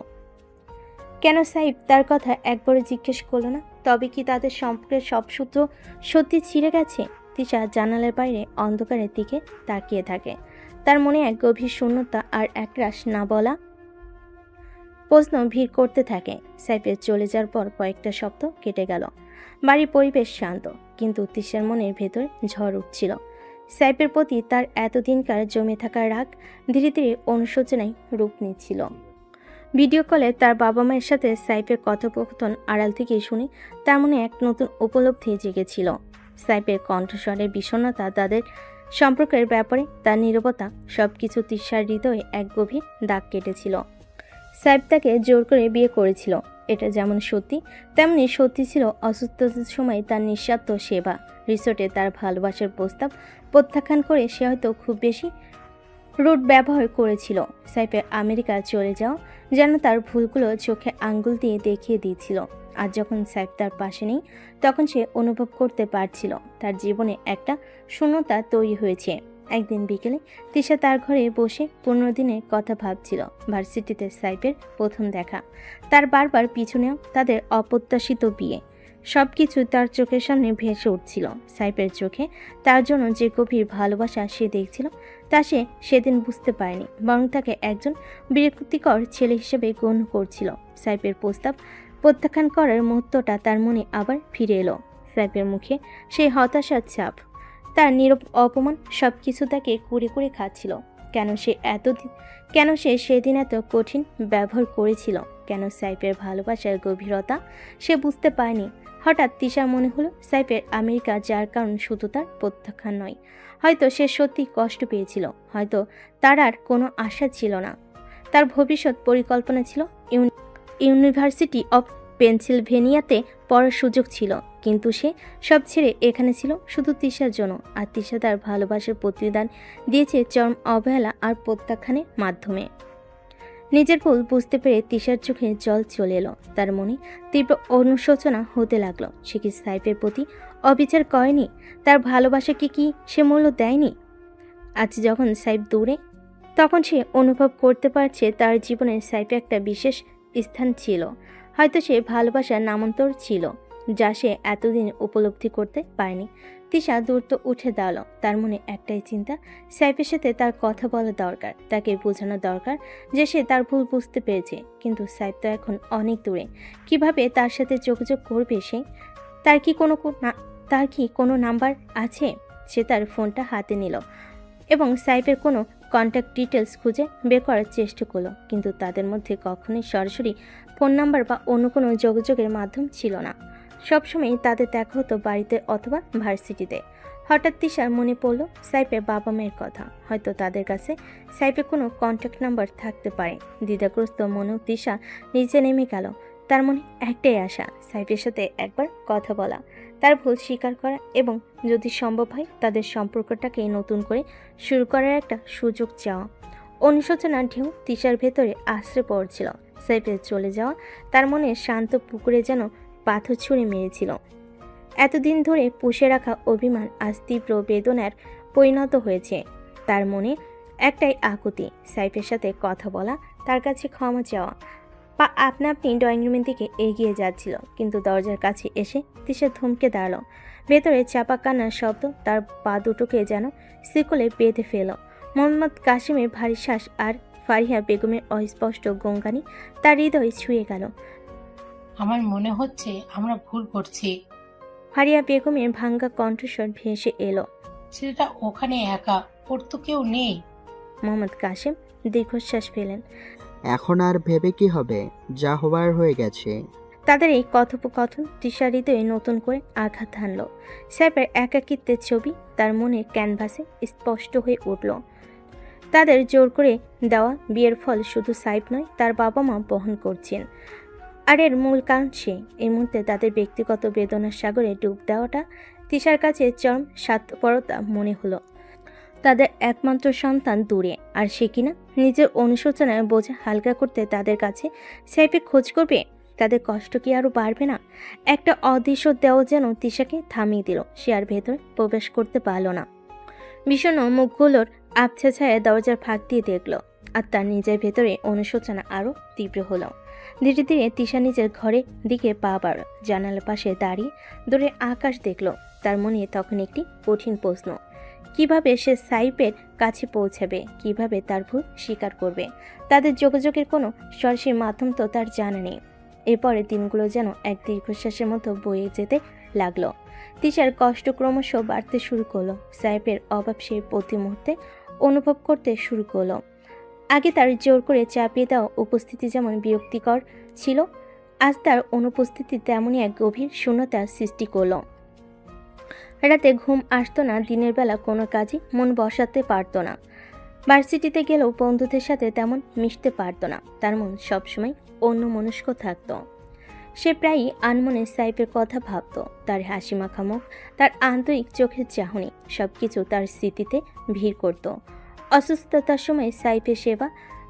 S3: কেন সাইফ তার কথা একবারও জিজ্ঞেস করলো না? তবে কি তাদের সম্পর্কের সব সূত্র সত্যি ছিঁড়ে গেছে? তিশা জানালার বাইরে অন্ধকারের দিকে তাকিয়ে থাকে। তার মনে এক গভীর শূন্যতা আর একরাশ না বলা প্রশ্ন ভিড় করতে থাকে। সাইফের চলে যাওয়ার পর কয়েকটা সপ্তাহ কেটে গেল। বাড়ির পরিবেশ শান্ত, কিন্তু তিশার মনের ভেতর ঝড় উঠছিল। সাইফের প্রতি তার এতদিনকার জমে থাকা রাগ ধীরে ধীরে অনুশোচনায় রূপ নিচ্ছিল। ভিডিও কলে তার বাবা মায়ের সাথে সাইফের কথোপকথন আড়াল থেকে শুনে তার মনে এক নতুন উপলব্ধি জেগেছিল। সাইফের কণ্ঠস্বরের বিষণ্ণতা, তাদের সম্পর্কের ব্যাপারে তার নীরবতা, সবকিছু তিশার হৃদয়ে এক গভীর দাগ কেটেছিল। সাইফ তাকে জোর করে বিয়ে করেছিল, এটা যেমন সত্যি তেমনি সত্যি ছিল অসুস্থতার সময় তার নিঃস্বার্থ সেবা। রিসোর্টে তার ভালোবাসার প্রস্তাব প্রত্যাখ্যান করে সে হয়তো খুব বেশি রুট ব্যবহার করেছিল। সাইফের আমেরিকা চলে যাওয়া যেন তার ভুলগুলো চোখে আঙ্গুল দিয়ে দেখিয়ে দিয়েছিল। আর যখন সাইফ তার পাশে নেই তখন সে অনুভব করতে পারছিল তার জীবনে একটা শূন্যতা তৈরি হয়েছে। একদিন বিকেলে তিশা তার ঘরে বসে 15 দিনের কথা ভাবছিল। ভার্সিটিতে সাইফের প্রথম দেখা, তার বারবার পিছনেও তাদের অপ্রত্যাশিত বিয়ে, সবকিছু তার চোখের সামনে ভেসে উঠছিল। সাইফের চোখে তার জন্য যে গভীর ভালোবাসা সে দেখছিল তা সে সেদিন বুঝতে পারেনি, বরং তাকে একজন বিরক্তিকর ছেলে হিসেবে গণ্য করছিল। সাইফের প্রস্তাব প্রত্যাখ্যান করার মুহূর্তটা তার মনে আবার ফিরে এলো। সাইফের মুখে সেই হতাশার ছাপ, তার নীরব অপমান সবকিছু তাকে কুড়ে কুড়ে খাচ্ছিল। কেন সে সেদিন এত কঠিন ব্যবহার করেছিল? কেন সাইফের ভালোবাসার গভীরতা সে বুঝতে পারেনি? হঠাৎ তিশার মনে হলো সাইফের আমেরিকা যার কারণ শুধু তার প্রত্যাখ্যান নয়, হয়তো সে সত্যি কষ্ট পেয়েছিল, হয়তো তার আর কোনো আশা ছিল না। তার ভবিষ্যৎ পরিকল্পনা ছিল, ইউনিভার্সিটি অফ পেনসিলভেনিয়াতে পড়ার সুযোগ ছিল, কিন্তু সে সব ছেড়ে এখানে ছিল শুধু তিশার জন্য। আর তিশা তার ভালোবাসার প্রতিদান দিয়েছে চরম অবহেলা আর প্রত্যাখ্যানের মাধ্যমে। নিজের ভুল বুঝতে পেরে তিশার চোখে জল চলে এলো। তার মনে তীব্র অনুশোচনা হতে লাগলো। সে কি সাইফের প্রতি অবিচার করেনি? তার ভালোবাসাকে কি সে মূল্য দেয়নি? আজ যখন সাইফ দূরে, তখন সে অনুভব করতে পারছে তার জীবনে সাইফে একটা বিশেষ স্থান ছিল। হয়তো সে ভালোবাসার নামান্তর ছিল, যা সে এতদিন উপলব্ধি করতে পারেনি। তিশা দ্রুত উঠে দাঁড়ালো। তার মনে একটাই চিন্তা, সাইফের সাথে তার কথা বলা দরকার, তাকে বোঝানো দরকার যে সে তার ভুল বুঝতে পেরেছে। কিন্তু সাইফ তো এখন অনেক দূরে, কিভাবে তার সাথে যোগাযোগ করবে সে? তার কি কোনো নাম্বার আছে? সে তার ফোনটা হাতে নিল এবং সাইফের কোনো কন্ট্যাক্ট ডিটেলস খুঁজে বের করার চেষ্টা করলো, কিন্তু তাদের মধ্যে কখনোই সরাসরি ফোন নাম্বার বা অন্য কোনো যোগাযোগের মাধ্যম ছিল না। সবসময় তাদের দেখা হতো বাড়িতে অথবা ভার্সিটিতে। হঠাৎ তিশার মনে পড়ল সাইফের বাবা মায়ের কথা। হয়তো তাদের কাছে সাইফের কোনো কন্ট্যাক্ট নাম্বার থাকতে পারে। দ্বিধাগ্রস্ত মনেও তিশা নিচে নেমে গেল। তার মনে একটাই আশা, সাইফের সাথে একবার কথা বলা, তার ভুল স্বীকার করা এবং যদি সম্ভব হয় তাদের সম্পর্কটাকে নতুন করে শুরু করার একটা সুযোগ চাওয়া। অনুশোচনার ঢেউ তিশার ভেতরে আশ্রে পড়ছিল। সাইফের চলে যাওয়া তার মনে শান্ত পুকুরে যেন পাথর ছুঁড়ে মেরেছিল। এতদিন ধরে পুষে রাখা অভিমান আজ তীব্র বেদনার পরিণত হয়েছে। তার মনে একটাই আকুতি, সাইফের সাথে কথা বলা, তার কাছে ক্ষমা চাওয়া। পা আপনা আপনি ড্রয়িং রুমের দিকে এগিয়ে যাচ্ছিল, কিন্তু দরজার কাছে এসে তিশা থমকে দাঁড়ালো। ভেতরে চাপা কান্নার শব্দ তার পা দুটোকে যেন শিকলে বেঁধে ফেল। মোহাম্মদ কাশিমের ভারী শ্বাস আর ফারিহা বেগমের অস্পষ্ট গঙ্গানি তার হৃদয় ছুঁয়ে গেল।
S4: আমার মনে হচ্ছে আমরা ভুল করছি।
S3: ফারিহা বেগমের ভাঙ্গা কণ্ঠস্বর ভেসে এলো।
S4: ছেলেটা ওখানে একা, ওর তো কেউ নেই।
S3: মোহাম্মদ কাশিম দীর্ঘশ্বাস ফেলেন।
S5: এখন আর ভেবে কি হবে, যা হবার হয়ে গেছে।
S3: তাদের এই কথোপকথন তিশার হৃদয়ে নতুন করে আঘাত হানল। সাইফের একাকিত্বের ছবি তার মনের ক্যানভাসে স্পষ্ট হয়ে উঠল। তাদের জোর করে দেওয়া বিয়ের ফল শুধু সাইফ নয়, তার বাবা মা বহন করছেন। আর এর মূল কারণ সে। এই মুহূর্তে তাদের ব্যক্তিগত বেদনার সাগরে ডুব দেওয়াটা তিশার কাছে চরম স্বার্থপরতা মনে হলো। তাদের একমাত্র সন্তান দূরে, আর সে কিনা নিজের অনুশোচনার বোঝা হালকা করতে তাদের কাছে সাইফের খোঁজ করবে। তাদের কষ্ট কি আরও বাড়বে না? একটা অদৃশ্য দেওয়া যেন তিশাকে থামিয়ে দিল। সে আর ভেতরে প্রবেশ করতে পারল না। বিষণ্ণ মুখগুলোর আবছা ছায়া দরজার ফাঁক দিয়ে দেখল, আর তার নিজের ভেতরে অনুশোচনা আরও তীব্র হলো। ধীরে ধীরে তিশা নিজের ঘরের দিকে পা বাড়ল। জানালার পাশে দাঁড়িয়ে দূরে আকাশ দেখল। তার মনে তখন একটি কঠিন প্রশ্ন, কিভাবে সে সাইফের কাছে পৌঁছাবে? কিভাবে তার ভুল স্বীকার করবে? তাদের যোগাযোগের কোনো সরাসরি মাধ্যম তো তার জানা নেই। এরপরে দিনগুলো যেন এক দীর্ঘশ্বাসের মতো বয়ে যেতে লাগলো। তিশার কষ্ট ক্রমশ বাড়তে শুরু করলো। সাইফের অভাব সে প্রতি মুহূর্তে অনুভব করতে শুরু করলো। আগে তার জোর করে চাপিয়ে দেওয়া উপস্থিতি যেমন বিরক্তিকর ছিল, আজ তার অনুপস্থিতি তেমনই এক গভীর শূন্যতার সৃষ্টি করলো। রাতে ঘুম আসতো না, দিনের বেলা কোনো কাজে মন বসাতে পারতো না। ভার্সিটিতে গেলেও বন্ধুদের সাথে তেমন মিশতে পারতো না। তার মন সবসময় অন্যমনস্ক থাকতো। সে প্রায়ই আনমনে সাইফের কথা ভাবত। তার হাসি মাখা মুখ, তার আন্তরিক চোখের চাহনি সবকিছু তার স্মৃতিতে ভিড় করত। অসুস্থতার সময় সাইফের সেবা,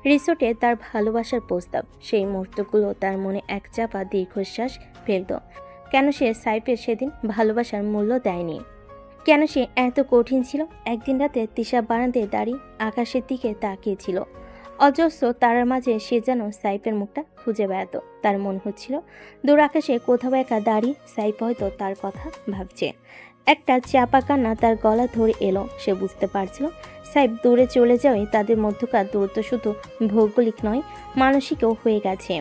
S3: রিসোর্টে তার ভালোবাসার প্রস্তাব, সেই মুহূর্তগুলো তার মনে এক চাপা দীর্ঘশ্বাস ফেলত। কেন সে সাইফের সেদিন ভালোবাসার মূল্য দেয়নি? কেন সে এত কঠিন ছিল? একদিন রাতে তিশা বারান্দায় দাঁড়িয়ে আকাশের দিকে তাকিয়েছিল। অজস্র তারার মাঝে সে যেন সাইফের মুখটা খুঁজে বেড়াত। তার মনে হচ্ছিল দূর আকাশে কোথাও একা দাঁড়িয়ে সাইফ হয়তো তার কথা ভাবছে। একটা চাপা কান্না তার গলা ধরে এলো। সে বুঝতে পারছিল সাইফ দূরে চলে যাওয়ায় তাদের মধ্যকার দূরত্ব শুধু ভৌগোলিক নয়, মানসিকও হয়ে গেছে।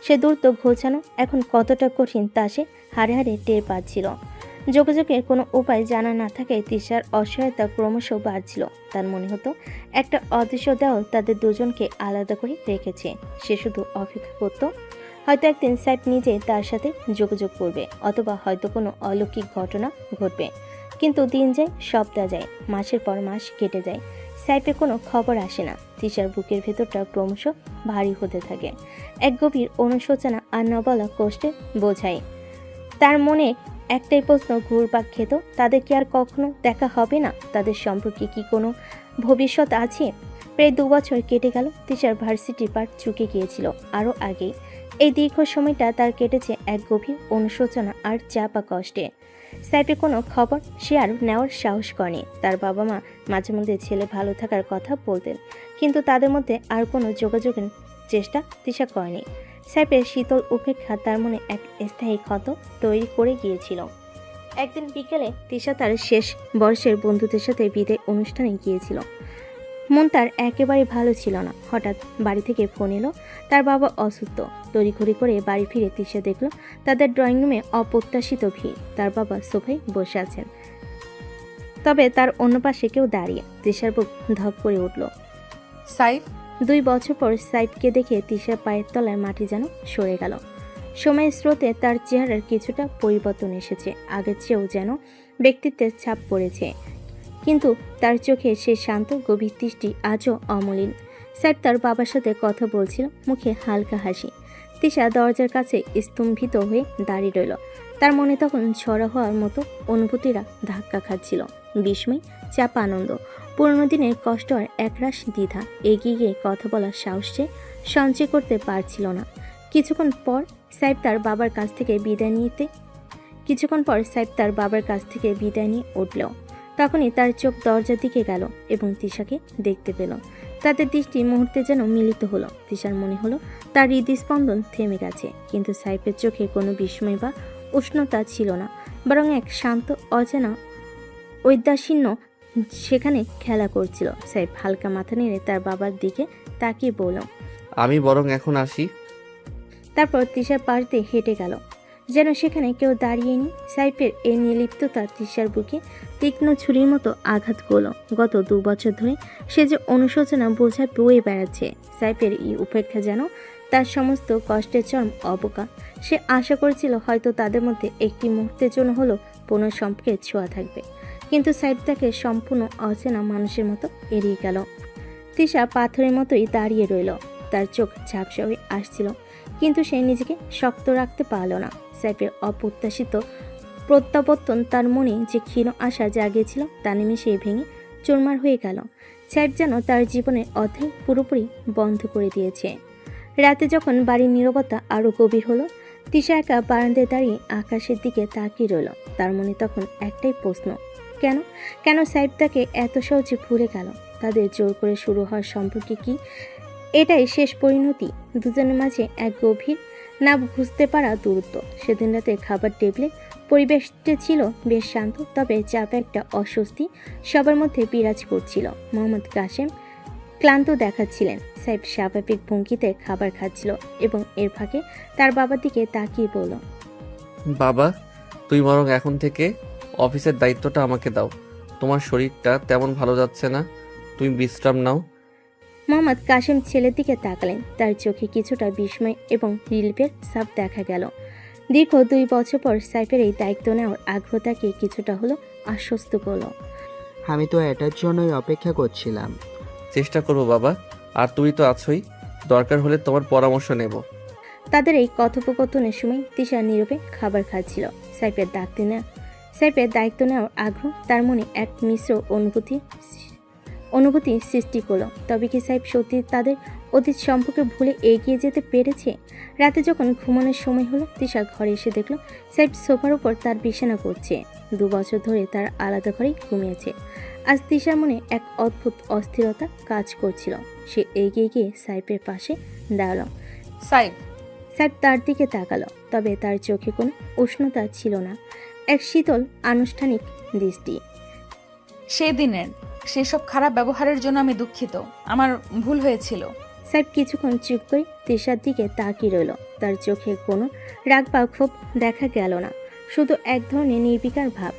S3: সে দূরত্ব ঘোচানো এখন কতটা কঠিন তা সে হাড়ে হাড়ে টের পাচ্ছিল। যোগাযোগের কোনো উপায় জানা না থাকায় তিশার অসহায়তা ক্রমশ বাড়ছিল। তার মনে হতো একটা অদৃশ্য দেওয়াল তাদের দুজনকে আলাদা করে রেখেছে। সে শুধু অপেক্ষা করত, হয়তো একদিন সাইফ নিজে তার সাথে যোগাযোগ করবে, অথবা হয়তো কোনো অলৌকিক ঘটনা ঘটবে। কিন্তু দিন যায়, সপ্তাহ যায়, মাসের পর মাস কেটে যায়, সাইফের কোনো খবর আসে না। তিশার বুকের ভেতরটা ক্রমশ ভারী হতে থাকে। এক গভীর অনুশোচনা আর না বলা কষ্টে বোঝায়। তার মনে একটাই প্রশ্ন ঘুরপাক খেত, তাদের কি আর কখনো দেখা হবে না? তাদের সম্পর্কে কি কোনো ভবিষ্যৎ আছে? প্রায় 2 বছর কেটে গেল। তিশার ভার্সিটির পাঠ চুকে গিয়েছিল আরও আগেই। এই দীর্ঘ সময়টা তার কেটেছে এক গভীর অনুশোচনা আর চাপা কষ্টে। সাইফের কোনো খবর সে আর নেওয়ার সাহস করেনি। তার বাবা মা মাঝে মধ্যে ছেলে ভালো থাকার কথা বলতেন, কিন্তু তাদের মধ্যে আর কোনো যোগাযোগের চেষ্টা তিশা করেনি। সাইফের শীতল উপেক্ষা তার মনে এক স্থায়ী ক্ষত তৈরি করে গিয়েছিল। একদিন বিকেলে তিশা তার শেষ বর্ষের বন্ধুদের সাথে বিদায় অনুষ্ঠানে গিয়েছিল। মন তার একেবারে ভালো ছিল না। হঠাৎ বাড়ি থেকে ফোন এলো, তার বাবা অসুস্থ। তড়িঘড়ি করে বাড়ি ফিরে তিশা দেখল তাদের ড্রয়িং রুমে অপ্রত্যাশিত ভিড়। তার বাবা সোফায় বসে আছেন, তবে তার অন্য পাশে কেউ দাঁড়িয়ে। তিশার বুক ধপ করে উঠল।
S2: সাইফ,
S3: 2 বছর পর সাইফকে দেখে তিশার পায়ের তলায় মাটি যেন সরে গেল। সময়ের স্রোতে তার চেহারার কিছুটা পরিবর্তন এসেছে, আগের চেয়েও যেন ব্যক্তিত্বের ছাপ পড়েছে। কিন্তু তার চোখে সে শান্ত গভীর দৃষ্টি আজও অমলিন। সাইফ তার বাবার সাথে কথা বলছিল, মুখে হালকা হাসি। তিশা দরজার কাছে স্তম্ভিত হয়ে দাঁড়িয়ে রইল। তার মনে তখন ঝড়া হওয়ার মতো অনুভূতিরা ধাক্কা খাচ্ছিল। বিস্ময়, চাপা আনন্দ, পুরনো দিনের কষ্ট আর একরাশ দ্বিধা। এগিয়ে গিয়ে কথা বলার সাহস সে সঞ্চয় করতে পারছিল না। কিছুক্ষণ পর সাইফ তার বাবার কাছ থেকে বিদায় নিয়ে উঠল। তখনই তার চোখ দরজার দিকে গেল এবং তিশাকে দেখতে পেল। তাদের দৃষ্টি মুহূর্তে যেন মিলিত হলো। তিশার মনে হলো তার হৃদস্পন্দন থেমে গেছে, কিন্তু সাইফের চোখে কোনো বিস্ময় বা উষ্ণতা ছিল না, বরং এক শান্ত অচেনা ঔদাসীন্য সেখানে খেলা করছিল। সাইফ হালকা মাথা নেড়ে তার বাবার দিকে তাকিয়ে বলল,
S1: আমি বরং এখন আসি।
S3: তারপর তিশার পাশ দিয়ে হেঁটে গেল, যেন সেখানে কেউ দাঁড়িয়ে নি। সাইফের এই নির্লিপ্ততা তিশার বুকে তীক্ষ্ণ ছুরির মতো আঘাত করল। গত 2 বছর ধরে সে যে অনুশোচনা বোঝা বয়ে বেড়াচ্ছে, সাইফের এই উপেক্ষা যেন তার সমস্ত কষ্টের চরম অবকাশ। সে আশা করেছিল হয়তো তাদের মধ্যে একটি মুহূর্তের জন্য হলো পুনঃসম্পর্কের ছোঁয়া থাকবে, কিন্তু সাইফ তাকে সম্পূর্ণ অচেনা মানুষের মতো এড়িয়ে গেল। তিশা পাথরের মতোই দাঁড়িয়ে রইল। তার চোখ ঝাপসা হয়ে আসছিল, কিন্তু সে নিজেকে শক্ত রাখতে পারল না। সাইফের অপ্রত্যাশিত প্রত্যাবর্তন তার মনে যে ক্ষীণ আশা জাগিয়েছিল তা নিমেষে ভেঙে চুরমার হয়ে গেল। সাইফ যেন তার জীবনের অধ্যায় পুরোপুরি বন্ধ করে দিয়েছে। রাতে যখন বাড়ির নীরবতা আরও গভীর হলো, তিশা একা বারান্দায় দাঁড়িয়ে আকাশের দিকে তাকিয়ে রইল। তার মনে তখন একটাই প্রশ্ন, কেন সাইফ তাকে এত সহজে ভুলে গেল? তাদের জোর করে শুরু হওয়ার সম্পর্কে কি এটাই শেষ পরিণতি? দুজনের মাঝে এক গভীর না বুঝতে পারা দূরত্ব। সেদিন রাতে খাবার টেবিলে পরিবেশটা ছিল বেশ শান্ত, তবে চাপে একটা অস্বস্তি সবার মধ্যে বিরাজ করছিল। মোহাম্মদ কাশেম ক্লান্ত দেখাচ্ছিলেন। সাইফ স্বাভাবিক ভঙ্গিতে খাবার খাচ্ছিল এবং এর ফাঁকে তার বাবার দিকে তাকিয়ে বলল,
S1: বাবা, তুই বরং এখন থেকে অফিসের দায়িত্বটা আমাকে দাও। তোমার শরীরটা তেমন ভালো যাচ্ছে না, তুমি বিশ্রাম নাও।
S3: মোহাম্মদ কাশেম ছেলের দিকে তাকালেন। তার চোখে কিছুটা বিস্ময় এবং রিলিফের ছাপ দেখা গেল। দীর্ঘ 2 বছর পর সাইফের এই দায়িত্ব নেওয়ার আগ্রহ তাকে কিছুটা হলো আশ্বস্ত করল।
S5: আমি তো এটার জন্যই অপেক্ষা করছিলাম।
S1: চেষ্টা করবো বাবা, আর তুই তো আছোই, দরকার হলে তোমার পরামর্শ নেব।
S3: তাদের এই কথোপকথনের সময় তিশা নীরবে খাবার খাচ্ছিল। সাইফের দায়িত্ব নেওয়ার আগ্রহ তার মনে এক মিশ্র অনুভূতি সৃষ্টি করলো। তবে কি সাইফ সত্যি তাদের অতীত সম্পর্কে ভুলে এগিয়ে যেতে পেরেছে? রাতে যখন ঘুমানোর সময় হলো, তিশা ঘরে এসে দেখলো সাইফ সোফার উপর তার বিছানা করছে। 2 বছর ধরে তার আলাদা ঘরেই ঘুমিয়েছে। আজ তিশার মনে এক অদ্ভুত অস্থিরতা কাজ করছিল। সে এগিয়ে গিয়ে সাইফের পাশে দাঁড়ালো।
S2: সাইফ,
S3: সাইফ তার দিকে তাকালো, তবে তার চোখে কোনো উষ্ণতা ছিল না, এক শীতল আনুষ্ঠানিক দৃষ্টি।
S2: সেদিনের সেসব খারাপ ব্যবহারের জন্য আমি দুঃখিত। আমার ভুল হয়েছিল।
S3: সাইফ কিছুক্ষণ চুপ করে তিশার দিকে তাকিয়ে রইল। তার চোখে কোনো রাগ বা ক্ষোভ দেখা গেল না, শুধু এক ধরনের নির্বিকার ভাব।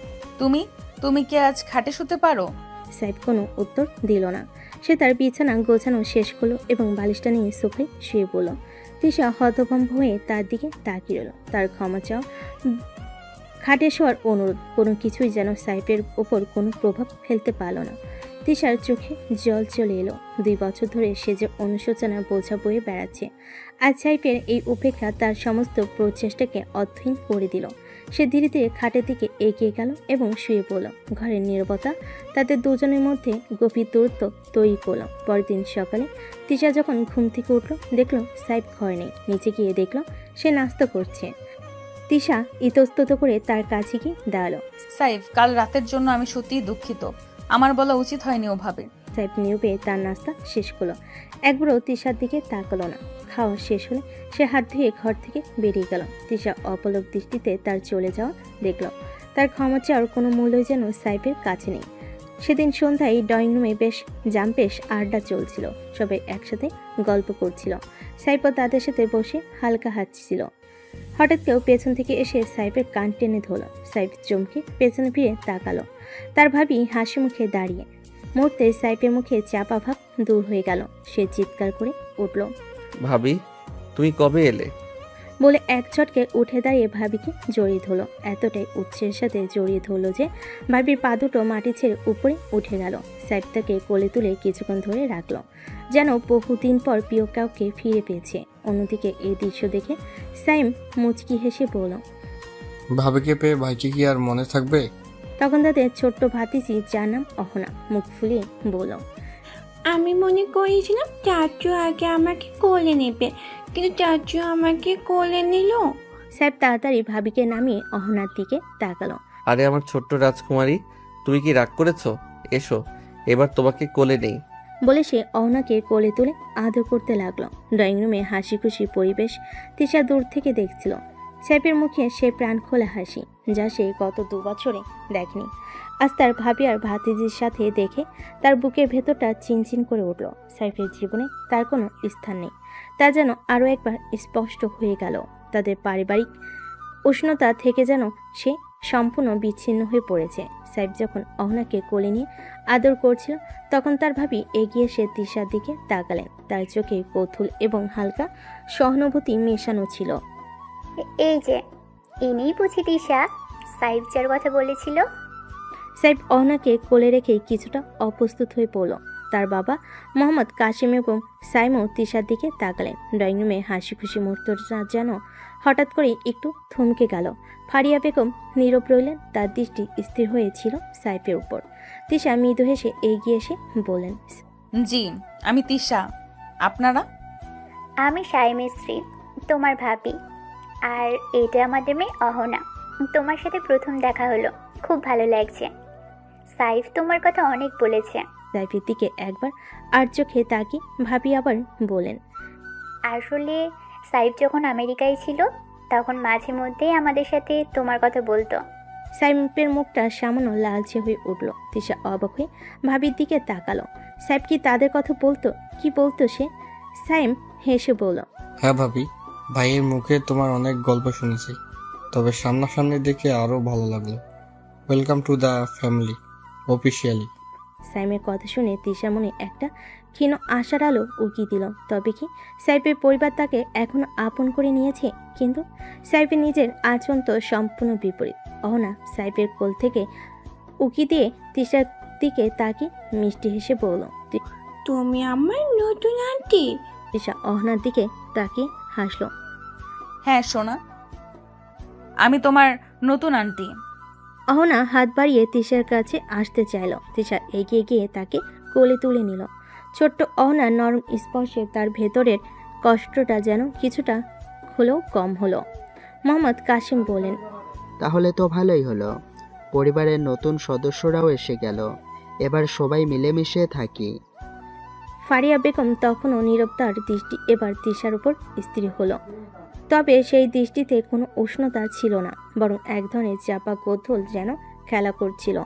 S2: তুমি কি আজ খাটে শুতে পারো?
S3: সাইফ কোনো উত্তর দিল না। সে তার বিছানা গোছানো শেষ করলো এবং বালিশটা নিয়ে সোফায় শুয়ে পড়ল। তিশা হতভম্ব হয়ে তার দিকে তাকিয়ে রইল। তার ক্ষমা চাওয়া, খাটে শোয়ার অনুরোধ, কোনো কিছুই যেন সাইফের ওপর কোনো প্রভাব ফেলতে পারল না। তিশার চোখে জল চলে এলো। 2 বছর ধরে সে যে অনুশোচনার বোঝা বয়ে বেড়াচ্ছে, আজ সাইফের এই উপেক্ষা তার সমস্ত প্রচেষ্টাকে অর্থহীন করে দিল। সে ধীরে ধীরে খাটের দিকে এগিয়ে গেল এবং শুয়ে পড়ল। ঘরের নীরবতা তাদের দুজনের মধ্যে গভীর দূরত্ব তৈরি করল। পরের দিন সকালে তিশা যখন ঘুম থেকে উঠল, দেখল সাইফ ঘরে নেই। নিচে গিয়ে দেখল সে নাস্তা করছে। তিশা ইতস্তত করে তার কাছে গিয়ে দাঁড়ালো।
S2: সাইফ, কাল রাতের জন্য আমি সত্যিই দুঃখিত। আমার বলা উচিত হয়নি ওভাবে।
S3: সাইফ নীরবে তার নাস্তা শেষ করলো। একবারও তিশার দিকে তাকালো না। খাওয়া শেষ হলে সে হাত ধুয়ে ঘর থেকে বেরিয়ে গেল। তিশা অপলক দৃষ্টিতে তার চলে যাওয়া দেখল। তার ক্ষমা চাওয়ার কোনো মূল্যই যেন সাইফের কাছে নেই। সেদিন সন্ধ্যায় ড্রয়িং রুমে বেশ জাম্পেশ আড্ডা চলছিল। সবাই একসাথে গল্প করছিল। সাইফও তাদের সাথে বসে হালকা হাসছিল। হঠাৎ কেউ পেছন থেকে এসে সাইফের কান টেনে ধরল। সাইফ চমকে পেছনে ফিরে তাকালো। তার ভাবি হাসি মুখে দাঁড়িয়ে। মুহূর্তে সাইফের মুখে চাপা ভাব দূর হয়ে গেল। সে চিৎকার করে উঠল,
S1: ভাবি, তুমি কবে এলে?
S3: বলে এক ঝটকে উঠে দাঁড়িয়ে ভাবিকে জড়িয়ে ধরল। এতটাই উৎসের সাথে জড়িয়ে ধরল যে ভাবির পা দুটো মাটি ছেড়ে উপরে উঠে গেল। সাইফ তাকে কোলে তুলে কিছুক্ষণ ধরে রাখল, যেন বহুদিন পর প্রিয় কাউকে ফিরে পেয়েছে। অন্যদিকে এই দৃশ্য দেখে সাইম মুচকি হেসে বলল,
S8: ভাবিকে পেয়ে ভাইকে কি আর মনে থাকবে?
S3: তখন তাদের ছোট্ট ভাতিজি, যার নাম অহনা, মুখ ফুলিয়ে বলল,
S9: আমি মনে করেছিলাম চাচু আগে আমাকে কোলে নেবে, কিন্তু চাচু আমাকে কোলে নিল।
S3: সাইফ তাড়াতাড়ি ভাবিকে নামিয়ে অহনার দিকে তাকালো।
S1: আরে আমার ছোট্ট রাজকুমারী, তুমি কি রাগ করেছো? এসো, এবার তোমাকে কোলে নেই।
S3: বলে সে অহনাকে কোলে তুলে আদর করতে লাগলো। ড্রয়িং রুমে হাসি খুশি পরিবেশ তিশা দূর থেকে দেখছিল। সাইফের মুখে সে প্রাণ খোলা হাসি, যা সে গত 2 বছরে দেখেনি। আজ তার ভাবি আর ভাতিজির সাথে দেখে তার বুকের ভেতরটা চিনচিন করে উঠল। সাইফের জীবনে তার কোনো স্থান নেই, তা যেন আরও একবার স্পষ্ট হয়ে গেল। তাদের পারিবারিক উষ্ণতা থেকে যেন সে সম্পূর্ণ বিচ্ছিন্ন হয়ে পড়েছে। সাইফ যখন অহনাকে কোলে নিয়ে আদর করছিল, তখন তার ভাবি এগিয়ে এসে তিশার দিকে তাকালেন। তার চোখে কৌতূহল এবং হালকা সহানুভূতি মেশানো ছিল।
S10: এই যে ইনিই বুঝি তিশা, সাইফ যার কথা বলেছিল।
S3: সাইফ অহনাকে কোলে রেখে কিছুটা অপ্রস্তুত হয়ে পড়ল। তার বাবা মোহাম্মদ কাশিম এবং সাইমও তিশার দিকে তাকালেন। ড্রয়িং রুমে হাসি খুশি মুহূর্তটা যেন হঠাৎ করে একটু থমকে গেল। ফারিয়া বেগম নীরব রইলেন, তার দৃষ্টি স্থির হয়েছিল সাইফের উপর। তিশা মৃদু হেসে এগিয়ে এসে বললেন,
S2: জি, আমি তিশা। আপনারা?
S10: আমি সাইমের স্ত্রী, তোমার ভাবি। আর এটা আমাদের মেয়ে অহনা। তোমার সাথে প্রথম দেখা হলো, খুব ভালো লাগছে। সাইফ তোমার কথা অনেক বলেছে।
S3: সাইফের দিকে একবার আর চোখে তাকিয়ে ভাবি আবার বলেন,
S10: আসলে সাইফ যখন আমেরিকায় ছিল, তখন মাঝে মধ্যেই আমাদের সাথে তোমার কথা বলতো।
S3: সাইফের মুখটা সামান্য লালচে হয়ে উঠল। তিশা অবাক হয়ে ভাবির দিকে তাকালো। সাইফ কি তাদের কথা বলতো? কি বলতো সে? সাইম হেসে বলল,
S8: হ্যাঁ ভাবি, ভাইয়ের মুখে তোমার অনেক গল্প শুনেছি, তবে সামনাসামনি দেখে আরো ভালো লাগলো। Welcome to the family officially.
S3: সাইমের কথা শুনে তিশা মনে একটা ক্ষীণ আশার আলো উকি দিল। তবে কি সাইফের পরিবার তাকে এখনো আপন করে নিয়েছে? কিন্তু সাইফের নিজের আচরণ তো সম্পূর্ণ বিপরীত। অহনা সাইফের কোল থেকে উকি দিয়ে তিশার দিকে তাকিয়ে মিষ্টি হেসে বলল,
S9: তুমি আমার নতুন আন্টি।
S3: তিশা অহনার দিকে তাকিয়ে হাসলো।
S2: হ্যাঁ সোনা, আমি তোমার নতুন আন্টি।
S3: অহনা হাত বাড়িয়ে তিশার কাছে আসতে চাইল। তিশা এগিয়ে গিয়ে তাকে কোলে তুলে নিল। ছোট্ট অহনার নরম স্পর্শে তার ভেতরের কষ্টটা যেন কিছুটা হলেও কম হলো। মোহাম্মদ কাশিম বলেন,
S5: তাহলে তো ভালোই হলো, পরিবারের নতুন সদস্যরাও এসে গেল, এবার সবাই মিলেমিশে থাকি।
S3: ফারিয়া বেগম তখনও নীরব, তার দৃষ্টি এবার তিশার উপর স্থির হলো। তবে সেই দৃষ্টিতে কোনো উষ্ণতা ছিল না, বরং এক ধরনের চাপা কৌতূহল যেন খেলা করছিল।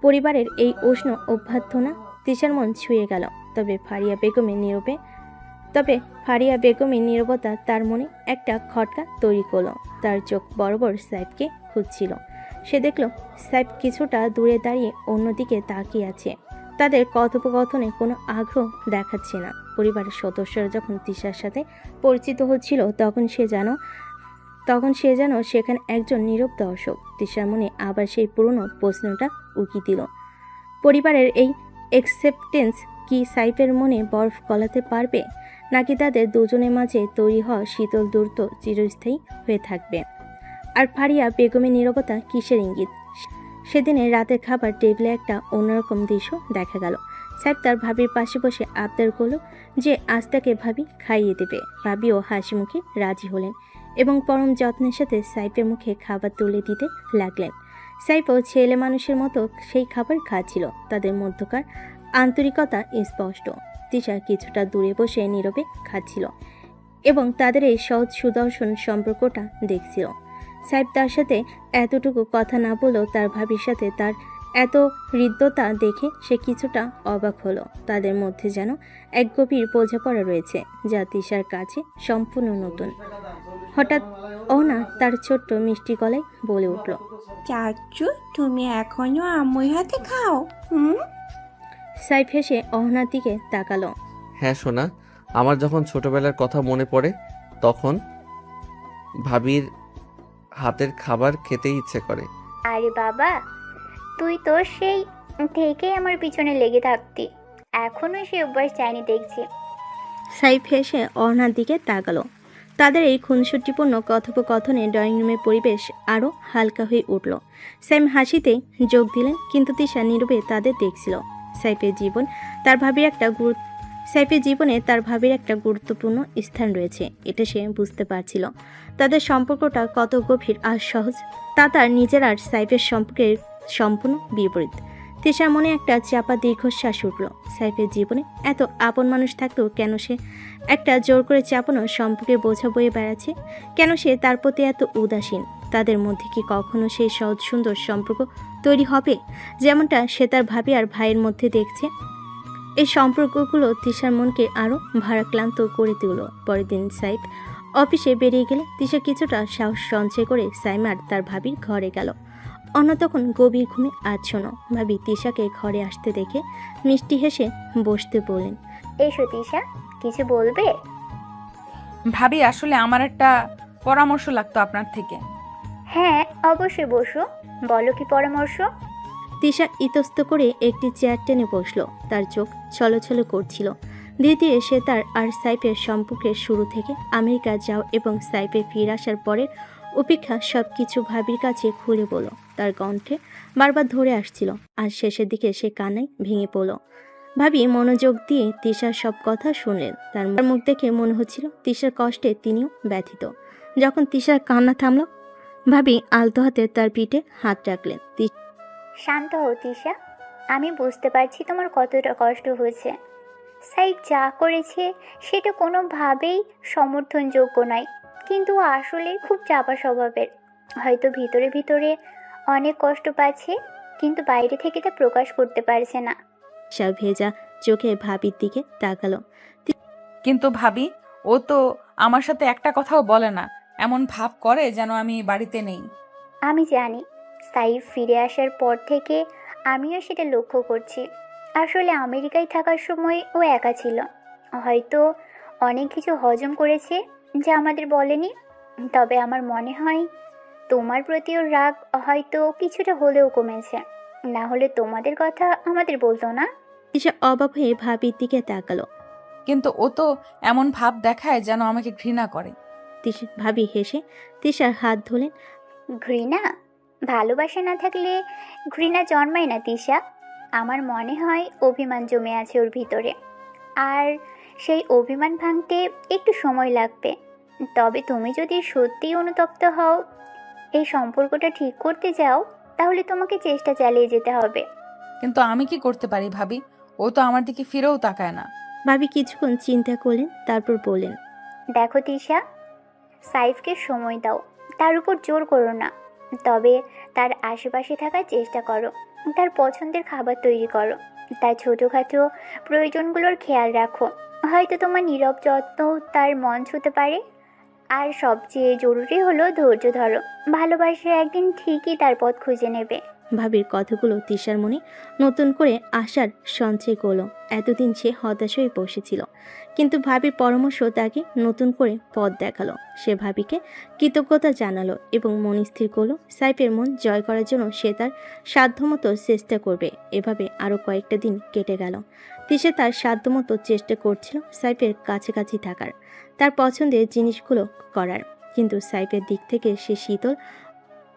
S3: পরিবারের এই উষ্ণ অভ্যর্থনা তিশার মন ছুঁয়ে গেল। তবে ফারিয়া বেগমের নীরবতা তার মনে একটা খটকা তৈরি করলো। তার চোখ বরাবর সাইফকে খুঁজছিল। সে দেখল সাইফ কিছুটা দূরে দাঁড়িয়ে অন্যদিকে তাকিয়ে আছে। তাদের কথোপকথনে কোনো আগ্রহ দেখাচ্ছে না। পরিবারের সদস্যরা যখন তিশার সাথে পরিচিত হচ্ছিল তখন সে যেন সেখানে একজন নীরব দর্শক। তিশার মনে আবার সেই পুরনো প্রশ্নটা উকি দিল। পরিবারের এই অ্যাকসেপ্টেন্স কি সাইফের মনে বরফ গলাতে পারবে, নাকি তাদের দুজনের মাঝে তৈরি হওয়া শীতল দূরত্ব চিরস্থায়ী হয়ে থাকবে? আর ফারিয়া বেগমের নীরবতা কিসের ইঙ্গিত? সেদিনের রাতের খাবার টেবিলে একটা অন্যরকম দৃশ্য দেখা গেল। সাইফ তার ভাবির পাশে বসে আবদার করল যে আজ তাকে ভাবি খাইয়ে দেবে। ভাবিও হাসি মুখে রাজি হলেন এবং পরম যত্নের সাথে সাইফের মুখে খাবার তুলে দিতে লাগলেন। সাইফও ছেলে মানুষের মতো সেই খাবার খাচ্ছিল। তাদের মধ্যকার আন্তরিকতা স্পষ্ট। তিশা কিছুটা দূরে বসে নীরবে খাচ্ছিল এবং তাদের এই সহজ সুদর্শন সম্পর্কটা দেখছিল। সাইফ তার সাথে এতটুকু কথা না বললেও তার ভাবির সাথে তার এত হৃদ্যতা দেখে সে কিছুটা অবাক হলো। তাদের মধ্যে যেন এক গভীর বোঝাপড়া রয়েছে, যা তিশার কাছে সম্পূর্ণ নতুন। হঠাৎ অহনা তার ছোট্ট মিষ্টি গলায় বলে উঠল,
S9: চাচু তুমি এখনো আম্মুর হাতে খাও?
S3: সাইফ হেসে অহনার দিকে তাকালো।
S1: হ্যাঁ সোনা, আমার যখন ছোটবেলার কথা মনে পড়ে তখন ভাবির হাতের খাবার খেতেই ইচ্ছে করে।
S10: আরে বাবা, তুই তো সেই থেকেই আমার পিছনে লেগে থাকতি, এখনো সেই অভ্যাস যায়নি দেখছি।
S3: সাইফ হেসে অহনার দিকে তাকালো। তাদের এই খুনসুটিপূর্ণ কথোপকথনে ড্রয়িং রুমের পরিবেশ আরও হালকা হয়ে উঠল। স্যাম হাসিতে যোগ দিলেন, কিন্তু তিশা নীরবে তাদের দেখছিল। সাইফের জীবনে তার ভাবির একটা গুরুত্বপূর্ণ স্থান রয়েছে, এটা সে বুঝতে পারছিল। তাদের সম্পর্কটা কত গভীর আর সহজ তা তার নিজের আর সাইফের সম্পর্কের সম্পূর্ণ বিপরীত। তিশার মনে একটা চাপা দীর্ঘশ্বাস উঠল। সাইফের জীবনে এত আপন মানুষ থাকলেও কেন সে একটা জোর করে চাপানো সম্পর্কে বোঝা বয়ে বেড়াচ্ছে? কেন সে তার প্রতি এত উদাসীন? তাদের মধ্যে কি কখনো সেই সহজ সুন্দর সম্পর্ক তৈরি হবে, যেমনটা সে তার ভাবি আর ভাইয়ের মধ্যে দেখছে? এই সম্পর্কগুলো তিশার মনকে আরও ভারাক্রান্ত করে তুলল। পরের দিন সাইফ অফিসে বেরিয়ে গেলে তিশা কিছুটা সাহস সঞ্চয় করে সাইমার তার ভাবির ঘরে গেল। অন্য তখন গভীর ঘুমে আচ্ছন্ন। ভাবি তিশাকে ঘরে আসতে দেখে মিষ্টি হেসে বসতে বললেন,
S10: এসো তিশা, কিছু বলবে?
S2: ভাবি আসলে আমার একটা পরামর্শ লাগতো আপনার থেকে।
S10: হ্যাঁ অবশ্যই, বসো, বলো কি পরামর্শ?
S3: তিশা ইতস্ত করে একটি চেয়ার টেনে বসলো। তার চোখ ছলছল করছিল। ধীরে ধীরে সে তার আর সাইফের সম্পর্কের শুরু থেকে আমেরিকা যাও এবং সাইফে ফিরে আসার পরের উপেক্ষা সবকিছু ভাবির কাছে খুলে বলল। তার কণ্ঠে বারবার ধরে আসছিল, আর শেষের দিকে সে কান্নায় ভেঙে পড়ল। ভাবি মনোযোগ দিয়ে তিশার সব কথা শুনলেন। তার মুখ দেখে মনে হচ্ছিল তিশার কষ্টে তিনিও ব্যথিত। যখন তিশার কান্না থামল, ভাবি আলতো হাতে তার পিঠে হাত রাখলেন।
S10: শান্ত হও তিশা, আমি বুঝতে পারছি তোমার কতটা কষ্ট হয়েছে। সাইফ যা করেছে সেটা কোনোভাবেই সমর্থনযোগ্য নয়, কিন্তু ও আসলে খুব চাপা স্বভাবের। হয়তো ভিতরে ভিতরে অনেক কষ্ট পাচ্ছে, কিন্তু বাইরে থেকে তা প্রকাশ করতে পারছে না।
S3: সব ভেজা চোখে ভাবির দিকে তাকালো।
S2: কিন্তু ভাবি, ও তো আমার সাথে একটা কথাও বলে না, এমন ভাব করে যেন আমি বাড়িতে নেই।
S10: আমি জানি, সাইফ ফিরে আসার পর থেকে আমিও সেটা লক্ষ্য করছি। আসলে আমেরিকায় থাকার সময় ও একা ছিল, হয়তো অনেক কিছু হজম করেছে যা আমাদের বলেনি। তবে আমার মনে হয় তোমার প্রতি ওর রাগ হয়তো কিছুটা হলেও কমেছে, না হলে তোমাদের কথা আমাদের বলতো না।
S3: তিশা অবাক হয়ে ভাবির দিকে তাকালো।
S2: কিন্তু ও তো এমন ভাব দেখায় যেন আমাকে ঘৃণা করে।
S3: ভাবি হেসে তিশার হাত ধরলেন।
S10: ঘৃণা? ভালোবাসা না থাকলে ঘৃণা জন্মায় না তিশা। আমার মনে হয় অভিমান জমে আছে ওর ভিতরে, আর সেই অভিমান ভাঙতে একটু সময় লাগবে। তবে তুমি যদি সত্যিই অনুতপ্ত হও, এই সম্পর্কটা ঠিক করতে চাও, তাহলে তোমাকে চেষ্টা চালিয়ে যেতে হবে।
S2: কিন্তু আমি কি করতে পারি ভাবি? ও তো আমার দিকে ফিরেও তাকায় না।
S3: ভাবি কিছুক্ষণ চিন্তা করলেন, তারপর বললেন,
S10: দেখো তিশা, সাইফকে সময় দাও, তার উপর জোর করো না। তবে তার আশেপাশে থাকার চেষ্টা করো, তার পছন্দের খাবার তৈরি করো, তার ছোটোখাটো প্রয়োজনগুলোর খেয়াল রাখো। হয়তো তোমার নীরব যত্ন তার মন ছুঁতে পারে। আর সবচেয়ে জরুরি হলো ধৈর্য ধরো। ভালোবাসা একদিন ঠিকই তার পথ খুঁজে নেবে।
S3: ভাবির কথাগুলো তিশার মনে নতুন করে আশার সঞ্চয় করলো। এতদিন সে হতাশ হয়ে বসেছিল, কিন্তু ভাবির পরামর্শ তাকে নতুন করে পথ দেখালো। সে ভাবিকে কৃতজ্ঞতা জানালো এবং মন স্থির করলো সাইফের মন জয় করার জন্য সে তার সাধ্যমতো চেষ্টা করবে। এভাবে আরও কয়েকটা দিন কেটে গেল। তিশা তার সাধ্যমতো চেষ্টা করছিল সাইফের কাছাকাছি থাকার, তার পছন্দের জিনিসগুলো করার, কিন্তু সাইফের দিক থেকে সে শীতল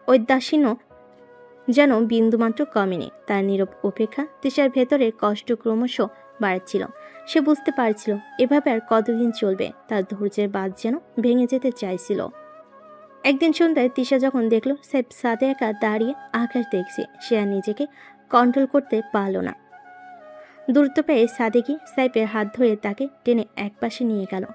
S3: ঔদাসীন্য যেন বিন্দুমাত্র কমেনি। তার নীরব উপেক্ষা তিশার ভেতরে কষ্ট ক্রমশ বাড়ছিল। সে বুঝতে পারছিল এভাবে আর কতদিন চলবে। তার ধৈর্যের বাঁধ যেন ভেঙে যেতে চাইছিল। একদিন সন্ধ্যায় তিশা যখন দেখলো সাইফ ছাদে একা দাঁড়িয়ে আকাশ দেখছে, সে আর নিজেকে কন্ট্রোল করতে পারল না। দ্রুত পেয়ে ছাদে গিয়ে সাইফের হাত ধরে তাকে টেনে একপাশে নিয়ে গেল।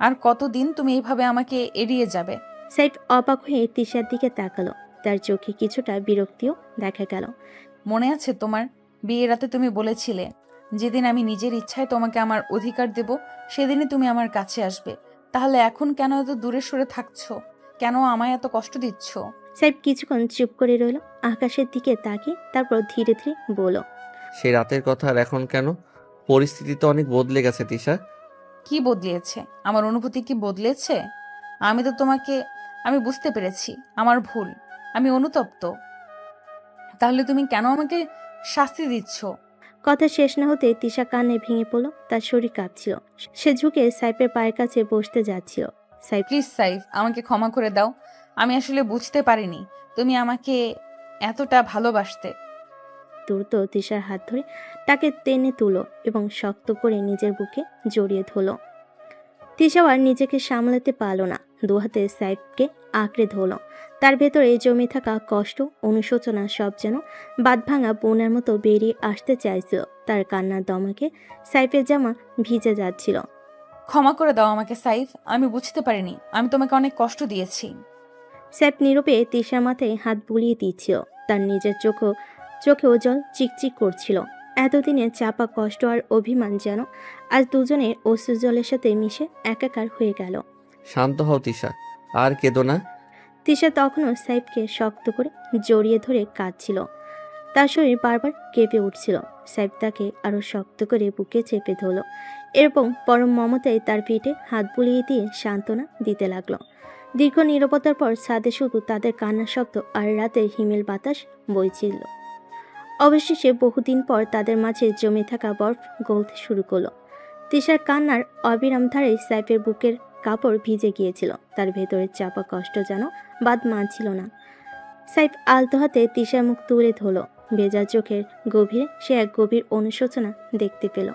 S2: আর কতদিন তুমি এইভাবে আমাকে এড়িয়ে যাবে?
S3: সাইফ অবাক হয়ে তিশার দিকে তাকালো। তার চোখে কিছুটা বিরক্তিও দেখা গেল।
S2: মনে আছে তোমার বিয়ের রাতে তুমি বলেছিলে, যেদিন আমি নিজের ইচ্ছায় তোমাকে আমার অধিকার দেব সেদিনই তুমি আমার কাছে আসবে। তাহলে এখন কেন এত দূরে সরে থাকছো? কেন আমায় এত কষ্ট দিচ্ছ?
S3: সাইফ কিছুক্ষণ চুপ করে রইল, আকাশের দিকে তাকিয়ে তারপর ধীরে ধীরে বলল,
S1: সে রাতের কথা আর এখন কেন? পরিস্থিতি তো অনেক বদলে গেছে তিশা।
S2: কি বদলিয়েছে? আমার অনুভূতি কি বদলেছে? আমি বুঝতে পেরেছি আমার ভুল, আমি অনুতপ্ত। তাহলে তুমি কেন আমাকে শাস্তি দিচ্ছ?
S3: কথা শেষ না হতে তিশা কান্নায় ভেঙে পড়ল। তার শরীর কাঁপছিল। সে ঝুঁকে সাইফের পায়ের কাছে বসতে যাচ্ছিল। সাইফ
S2: প্লিজ সাইফ, আমাকে ক্ষমা করে দাও। আমি আসলে বুঝতে পারিনি তুমি আমাকে এতটা ভালোবাসতে।
S3: দ্রুত তিশার হাত ধরে তাকে টেনে তুলো এবং শক্ত করে নিজের বুকে জড়িয়ে ধরল। তিশাও আর নিজেকে সামলাতে পারল না, দুহাতে সাইফকে আঁকড়ে ধরল। তার ভেতরে জমে থাকা কষ্ট, অনুশোচনা সব যেন বাঁধভাঙা বন্যার মতো বেরিয়ে আসতে চাইছিল। তার কান্নার দমাকে সাইফের জামা ভিজে যাচ্ছিল।
S2: ক্ষমা করে দাও আমাকে সাইফ, আমি বুঝতে পারিনি আমি তোমাকে অনেক কষ্ট দিয়েছি।
S3: সাইফ নীরবে তিশার মাথায় হাত বুলিয়ে দিচ্ছিল। তার নিজের চোখেও জল চিকচিক করছিল। এতদিনে চাপা কষ্ট আর অভিমান যেন আজ দুজনের অশ্রু জলের সাথে মিশে একাকার হয়ে গেল।
S1: শান্ত হও তিশা, আর কেঁদো না।
S3: তিশা তখনও সাইফকে শক্ত করে জড়িয়ে ধরে কাঁদছিল। তার শরীর বারবার কেঁপে উঠছিল। সাইফ তাকে আরো শক্ত করে বুকে চেপে ধরল এবং পরম মমতায় তার পিঠে হাত বুলিয়ে দিয়ে সান্ত্বনা দিতে লাগলো। দীর্ঘ নীরবতার পর ছাদে শুধু তাদের কান্নার শব্দ আর রাতের হিমেল বাতাস বইছিল। অবশেষে বহুদিন পর তাদের মাঝে জমে থাকা বরফ গলতে শুরু করলো। তিশার কান্নার অবিরাম ধারে সাইফের বুকের কাপড় ভিজে গিয়েছিল। তার ভেতরের চাপা কষ্ট যেন বাদ মানছিল না। সাইফ আলতো হাতে তিশার মুখ তুলে ধরল। ভেজা চোখের গভীরে সে এক গভীর অনুশোচনা দেখতে পেল।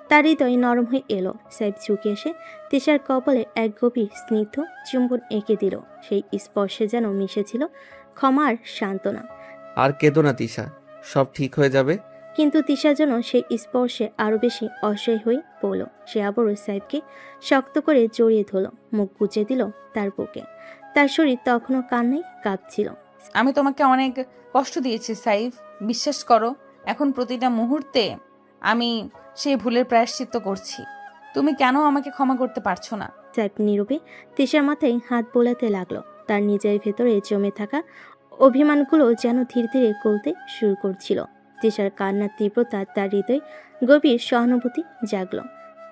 S3: তার হৃদয় নরম হয়ে এলো। সাইফ ঝুঁকে এসে তিশার কপালে এক গভীর স্নিগ্ধ চুম্বন এঁকে দিল। সেই স্পর্শে যেন মিশেছিল ক্ষমা আর সান্ত্বনা।
S1: আর কেঁদো না তিশা, সব ঠিক হয়ে যাবে।
S3: কিন্তু তিশা যেন সেই স্পর্শে আরো বেশি অসহায় হয়ে পড়ল। সে আবারও সাইফকে শক্ত করে জড়িয়ে ধরল, মুখ গুজে দিল তার বুকে। তার শরীর তখনও কান্নায় কাঁপছিল।
S2: আমি তোমাকে অনেক কষ্ট দিয়েছি সাইফ, বিশ্বাস করো। এখন প্রতিটা মুহূর্তে আমি সেই ভুলের প্রায়শ্চিত্ত করছি। তুমি কেন আমাকে ক্ষমা করতে পারছো না?
S3: সাইফ নীরবে তিশার মাথায় হাত বোলাতে লাগলো। তার নিজের ভেতরে জমে থাকা অভিমানগুলো যেন ধীরে ধীরে গলতে শুরু করছিল। তিশার কান্নার তীব্রতা তার হৃদয় গভীর সহানুভূতি জাগলো।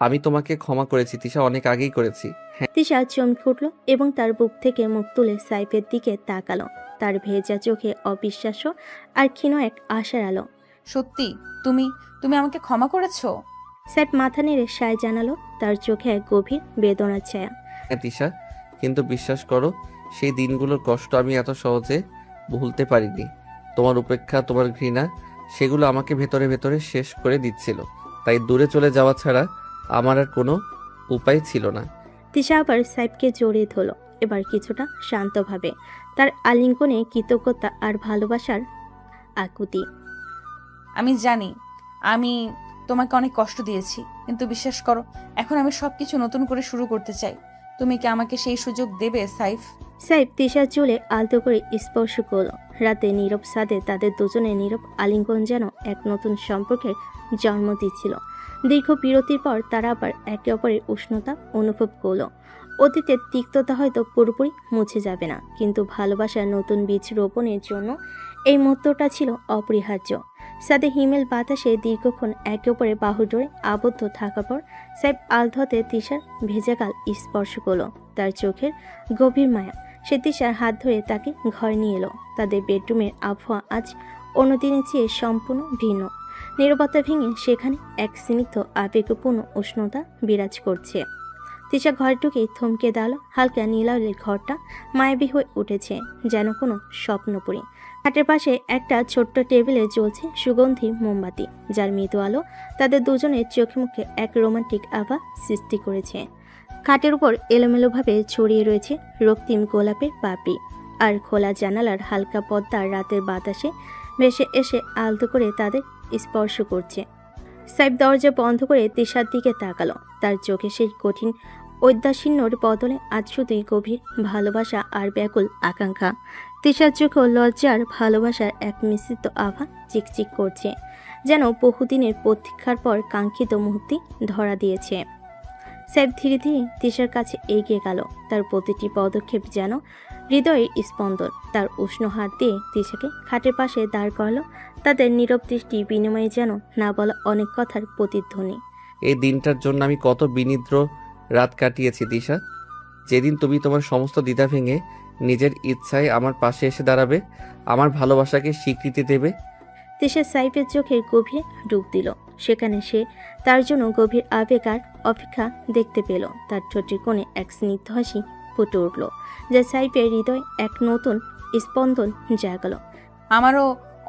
S1: আমি তোমাকে ক্ষমা করেছি তিশা, অনেক আগেই করেছি।
S3: তিশা চমকে উঠল এবং তার বুক থেকে মুখ তুলে সাইফের দিকে তাকালো। তার ভেজা চোখে অবিশ্বাস্য আর ক্ষীণ এক আশার আলো।
S2: সত্যি তুমি আমাকে ক্ষমা করেছো?
S3: সাইফ মাথা নেড়ে সায় জানালো। তার চোখে এক গভীর বেদনার ছায়া।
S1: হ্যাঁ তিশা, কিন্তু বিশ্বাস করো, সেই দিনগুলোর কষ্ট আমি এত সহজে ভুলতে পারিনি। তোমার উপেক্ষা, তোমার ঘৃণা, সেগুলো আমাকে ভেতরে ভেতরে শেষ করে দিচ্ছিল। তাই দূরে চলে যাওয়া ছাড়া আমার আর কোনো উপায় ছিল না।
S3: তিশা আবার সাইফকে জড়িয়ে ধরল, এবার কিছুটা শান্তভাবে। তার আলিঙ্গনে কৃতজ্ঞতা আর ভালোবাসার আকুতি।
S2: আমি জানি আমি তোমাকে অনেক কষ্ট দিয়েছি, কিন্তু বিশ্বাস করো, এখন আমি সবকিছু নতুন করে শুরু করতে চাই। তুমি কি আমাকে সেই সুযোগ দেবে সাইফ?
S3: সাইফ তিশার চুলে আলতো করে স্পর্শ করল। রাতে নীরব সাদে তাদের দুজনের নীরব আলিঙ্গন যেন এক নতুন সম্পর্কের জন্ম দিচ্ছিল। দীর্ঘ বিরতির পর তারা আবার একে অপরের উষ্ণতা অনুভব করল। অতীতের তিক্ততা হয়তো পুরোপুরি মুছে যাবে না, কিন্তু ভালোবাসার নতুন বীজ রোপণের জন্য এই মুহূর্তটা ছিল অপরিহার্য। সাদে হিমেল বাতাসে দীর্ঘক্ষণ একে অপরের বাহু জোড়ে আবদ্ধ থাকার পর সাইফ আলধতে তিশার ভেজা গাল স্পর্শ করল। তার চোখের গভীর মায়া। সে তিশার হাত ধরে তাকে ঘরে নিয়ে এলো। তাদের বেডরুমের আবহাওয়া আজ অন্যদিনের চেয়ে সম্পূর্ণ ভিন্ন। নীরবতা ভেঙে সেখানে এক স্নিগ্ধ আবেগপূর্ণ উষ্ণতা বিরাজ করছে। তিশা ঘরে ঢুকেই থমকে দাঁড়ালো। হালকা নীলালের ঘরটা মায়াবী হয়ে উঠেছে, যেন কোনো স্বপ্নপুরী। খাটের পাশে একটা ছোট্ট টেবিলে জ্বলছে সুগন্ধি মোমবাতি, যার মৃদু আলো তাদের দুজনের চোখে মুখে এক রোমান্টিক আভা সৃষ্টি করেছে। খাটের উপর এলোমেলোভাবে ছড়িয়ে রয়েছে রক্তিম গোলাপের পাপড়ি, আর খোলা জানালার হালকা পর্দা রাতের বাতাসে ভেসে এসে আলতো করে তাদের স্পর্শ করছে। সাইফ দরজা বন্ধ করে তিশার দিকে তাকালো। তার চোখে সেই কঠিন ঔদাসীন্যর বদলে আজ শুধুই গভীর ভালোবাসা আর ব্যাকুল আকাঙ্ক্ষা। তিশার চোখেও লজ্জার ভালোবাসার এক মিশ্রিত আভা চিকচিক করছে, যেন বহুদিনের প্রতীক্ষার পর কাঙ্ক্ষিত মুহূর্তে ধরা দিয়েছে। সাইফ ধীরে ধীরে তিশার কাছে এগিয়ে গেল। তার প্রতিটি পদক্ষেপ যেন হৃদয়ের স্পন্দন। তার উষ্ণ হাত দিয়ে তিশাকে খাটের পাশে দাঁড় করালো। তাদের নীরব দৃষ্টি বিনিময়ে যেন না বলা অনেক কথার প্রতিধ্বনি।
S1: এই দিনটার জন্য আমি কত বিনিদ্র রাত কাটিয়েছি দিশা। যেদিন তুমি তোমার সমস্ত দ্বিধা ভেঙে নিজের ইচ্ছায় আমার পাশে এসে দাঁড়াবে, আমার ভালোবাসাকে স্বীকৃতি দেবে।
S3: তিশা সাইফের চোখের গভীরে ডুব দিল। সেখানে সে তার জন্য গভীর আবেগ আর অপেক্ষা দেখতে পেল। তার ঠোঁটের কোণে এক স্নিগ্ধ হাসি ফুটে উঠল, যা সাইফের হৃদয় এক নতুন স্পন্দন জাগালো।
S2: আমারও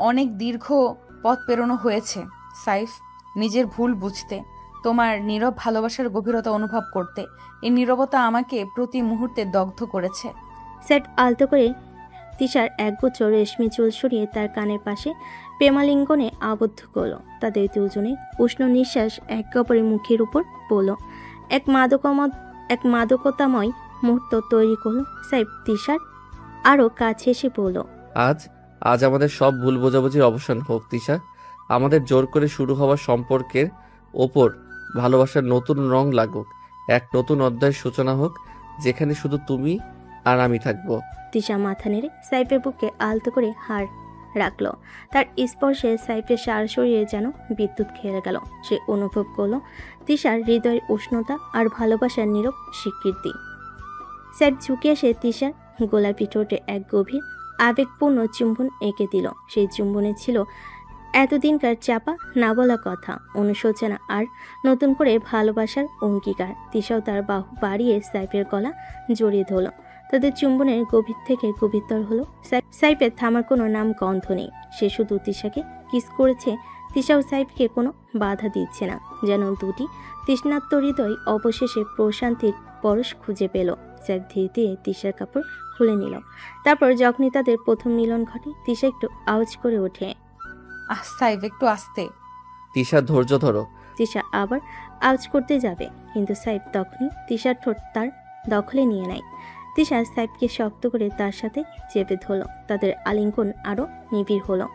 S2: অনেক দীর্ঘ পথ পেরোনো হয়েছে সাইফ, নিজের ভুল বুঝতে, তোমার নীরব ভালোবাসার গভীরতা অনুভব করতে। এই নীরবতা আমাকে প্রতি মুহূর্তে দগ্ধ করেছে।
S3: সাইফ আলতো করে তিশার একগুচ্ছ রেশমি চুল সরিয়ে তার কানের পাশে প্রেমালিঙ্গনে আবদ্ধ করল। তাদের দুজনে উষ্ণ নিঃশ্বাস একে অপরের মুখের উপর পড়ল। এক মাদকতাময় মুহূর্ত তৈরি করল। সাইফ তিশার আরও কাছে এসে পড়ল।
S1: আজ আমাদের সব ভুল বোঝাবুঝির অবসান হোক তিশা। আমাদের জোর করে শুরু হওয়া সম্পর্কের ওপর ভালোবাসার নতুন রং লাগুক। এক নতুন অধ্যায়ের সূচনা হোক, যেখানে শুধু তুমি আর আমি থাকবো।
S3: তিশা মাথা নেড়ে সাইফের বুকে আলতো করে হাড় রাখল। তার স্পর্শে সাইফের সার শরীরে যেন বিদ্যুৎ খেলে গেল। সে অনুভব করল তিশার হৃদয়ের উষ্ণতা আর ভালোবাসার নীরব স্বীকৃতি। সাইফ ঝুঁকে এসে তিশার গোলাপি ঠোঁটে এক গভীর আবেগপূর্ণ চুম্বন এঁকে দিল। সেই চুম্বনে ছিল এতদিনকার চাপা না বলা কথা, অনুশোচনা আর নতুন করে ভালোবাসার অঙ্গীকার। তিশাও তার বাহু বাড়িয়ে সাইফের গলা জড়িয়ে ধরল। তাদের চুম্বনের গভীর থেকে গভীরতর হলো। সাইফের থামার কোনো নাম গন্ধ নেই। সে শুধু তিশাকে কিস করেছে। তিশাও সাইফকে কোনো বাধা দিচ্ছে না, যেন দুটি তৃষ্ণাত্ম হৃদয় অবশেষে প্রশান্তির পরশ খুঁজে পেল। সাইফ ধীরে ধীরে তিশার কাপড় খুলে নিল। তারপর যখনই তাদের প্রথম মিলন ঘটে, তিশা একটু আওয়াজ করে ওঠে,
S2: সাইফ একটু আস্তে।
S1: তিশা ধৈর্য ধরো।
S3: তিশা আবার আওয়াজ করতে যাবে, কিন্তু সাইফ তখনই তিশার ঠোঁট তার দখলে নিয়ে নেয়। তিশা সাইফকে শক্ত করে তার সাথে চেপে ধরল। তাদের আলিঙ্গন আরও নিবিড় হলো।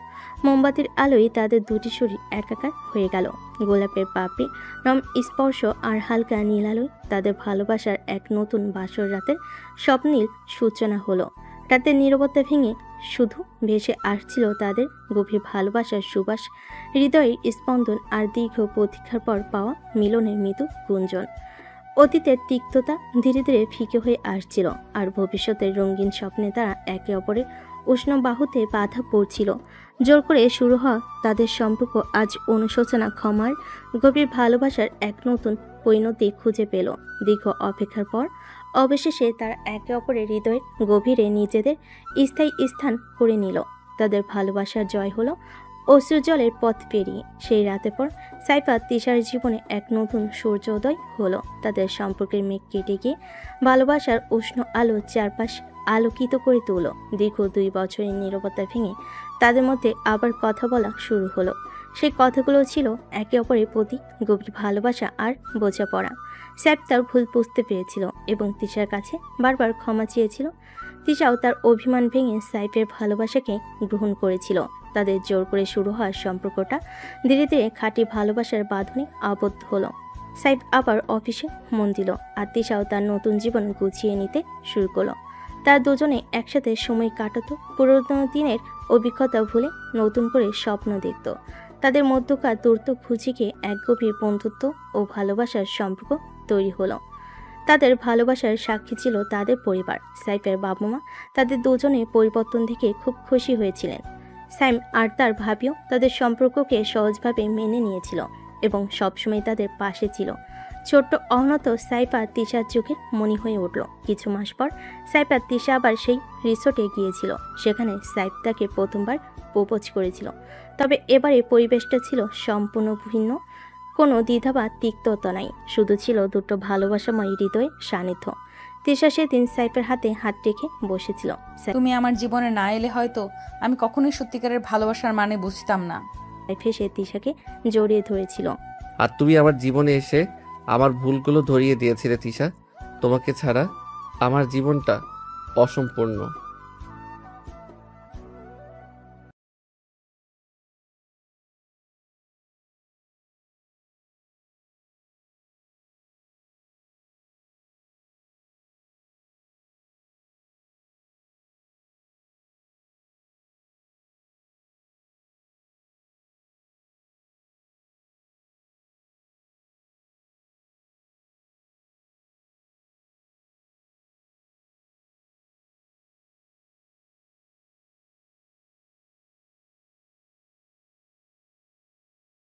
S3: মোমবাতির আলোয় তাদের দুটি শরীর একাকার হয়ে গেল। গোলাপের পাপড়ি, নরম স্পর্শ আর হালকা নীল আলোয় তাদের ভালোবাসার এক নতুন বাসর রাতের স্বপ্নীল সূচনা হলো। রাতের নীরবতা ভেঙে শুধু ভেসে আসছিল তাদের গভীর ভালোবাসার সুবাস, হৃদয়ের স্পন্দন আর দীর্ঘ প্রতীক্ষার পর পাওয়া মিলনের মৃদু গুঞ্জন। অতীতের তিক্ততা ধীরে ধীরে ফিকে হয়ে আসছিল, আর ভবিষ্যতের রঙিন স্বপ্নে তারা একে অপরের উষ্ণ বাহুতে বাধা পড়ছিল। জোর করে শুরু হওয়া তাদের সম্পর্ক আজ অনুশোচনা, ক্ষমার গভীর ভালোবাসার এক নতুন পরিণতি খুঁজে পেল। দীর্ঘ অপেক্ষার পর অবশেষে তারা একে অপরের হৃদয়ের গভীরে নিজেদের স্থায়ী স্থান করে নিল। তাদের ভালোবাসার জয় হলো অশ্রুজলের পথ পেরিয়ে। সেই রাতের পর সাইফ আর তিশার জীবনে এক নতুন সূর্যোদয় হলো। তাদের সম্পর্কের মেঘ কেটে গিয়ে ভালোবাসার উষ্ণ আলো চারপাশ আলোকিত করে তুলল। দীর্ঘ 2 বছরের নীরবতা ভেঙে তাদের মধ্যে আবার কথা বলা শুরু হলো। সেই কথাগুলো ছিল একে অপরের প্রতি গভীর ভালোবাসা আর বোঝাপড়া। সাইফ তার ভুল বুঝতে পেরেছিল এবং তিশার কাছে বারবার ক্ষমা চেয়েছিল। তিশাও তার অভিমান ভেঙে সাইফের ভালোবাসাকে গ্রহণ করেছিল। তাদের জোর করে শুরু হওয়ার সম্পর্কটা ধীরে ধীরে খাঁটি ভালোবাসার বাঁধনে আবদ্ধ হলো। সাইফ আবার অফিসে মন দিল আর তিশাও তার নতুন জীবন গুছিয়ে নিতে শুরু করলো। তারা দুজনে একসাথে সময় কাটাতো, পুরোনো দিনের অভিজ্ঞতা ভুলে নতুন করে স্বপ্ন দেখত। তাদের মধ্যকার দূরত্ব ঘুচে গিয়ে এক গভীর বন্ধুত্ব ও ভালোবাসার সম্পর্ক তৈরি হলো। তাদের ভালোবাসার সাক্ষী ছিল তাদের পরিবার। সাইফের বাবা মা তাদের দুজনের পরিবর্তন দেখে খুব খুশি হয়েছিলেন। সাইম আর তার ভাবিও তাদের সম্পর্ককে সহজভাবে মেনে নিয়েছিল এবং সবসময় তাদের পাশে ছিল। ছোট্ট অহনত সাইফ আর তিশার চোখের মনি হয়ে উঠল। কিছু মাস পর সাইফ আর তিশা আবার সেই রিসোর্টে গিয়েছিল। সেখানে সাইফ তাকে প্রথমবার প্রপোজ করেছিল। তবে এবারে পরিবেশটা ছিল সম্পূর্ণ ভিন্ন। কোনো দ্বিধা বা তিক্ততা নাই, শুধু ছিল দুটো ভালোবাসাময় হৃদয়ের সান্নিধ্য। তিশা সেদিন সাইফের হাতে হাত রেখে বসেছিল।
S2: তুমি আমার জীবনে না এলে হয়তো আমি কখনোই সত্যিকারের ভালোবাসার মানে বুঝতাম না।
S3: সাইফ এসে তিশাকে জড়িয়ে ধরেছিল।
S1: আর তুমি আমার জীবনে এসে আমার ভুলগুলো ধরিয়ে দিয়েছিলে তিশা। তোমাকে ছাড়া আমার জীবনটা অসম্পূর্ণ।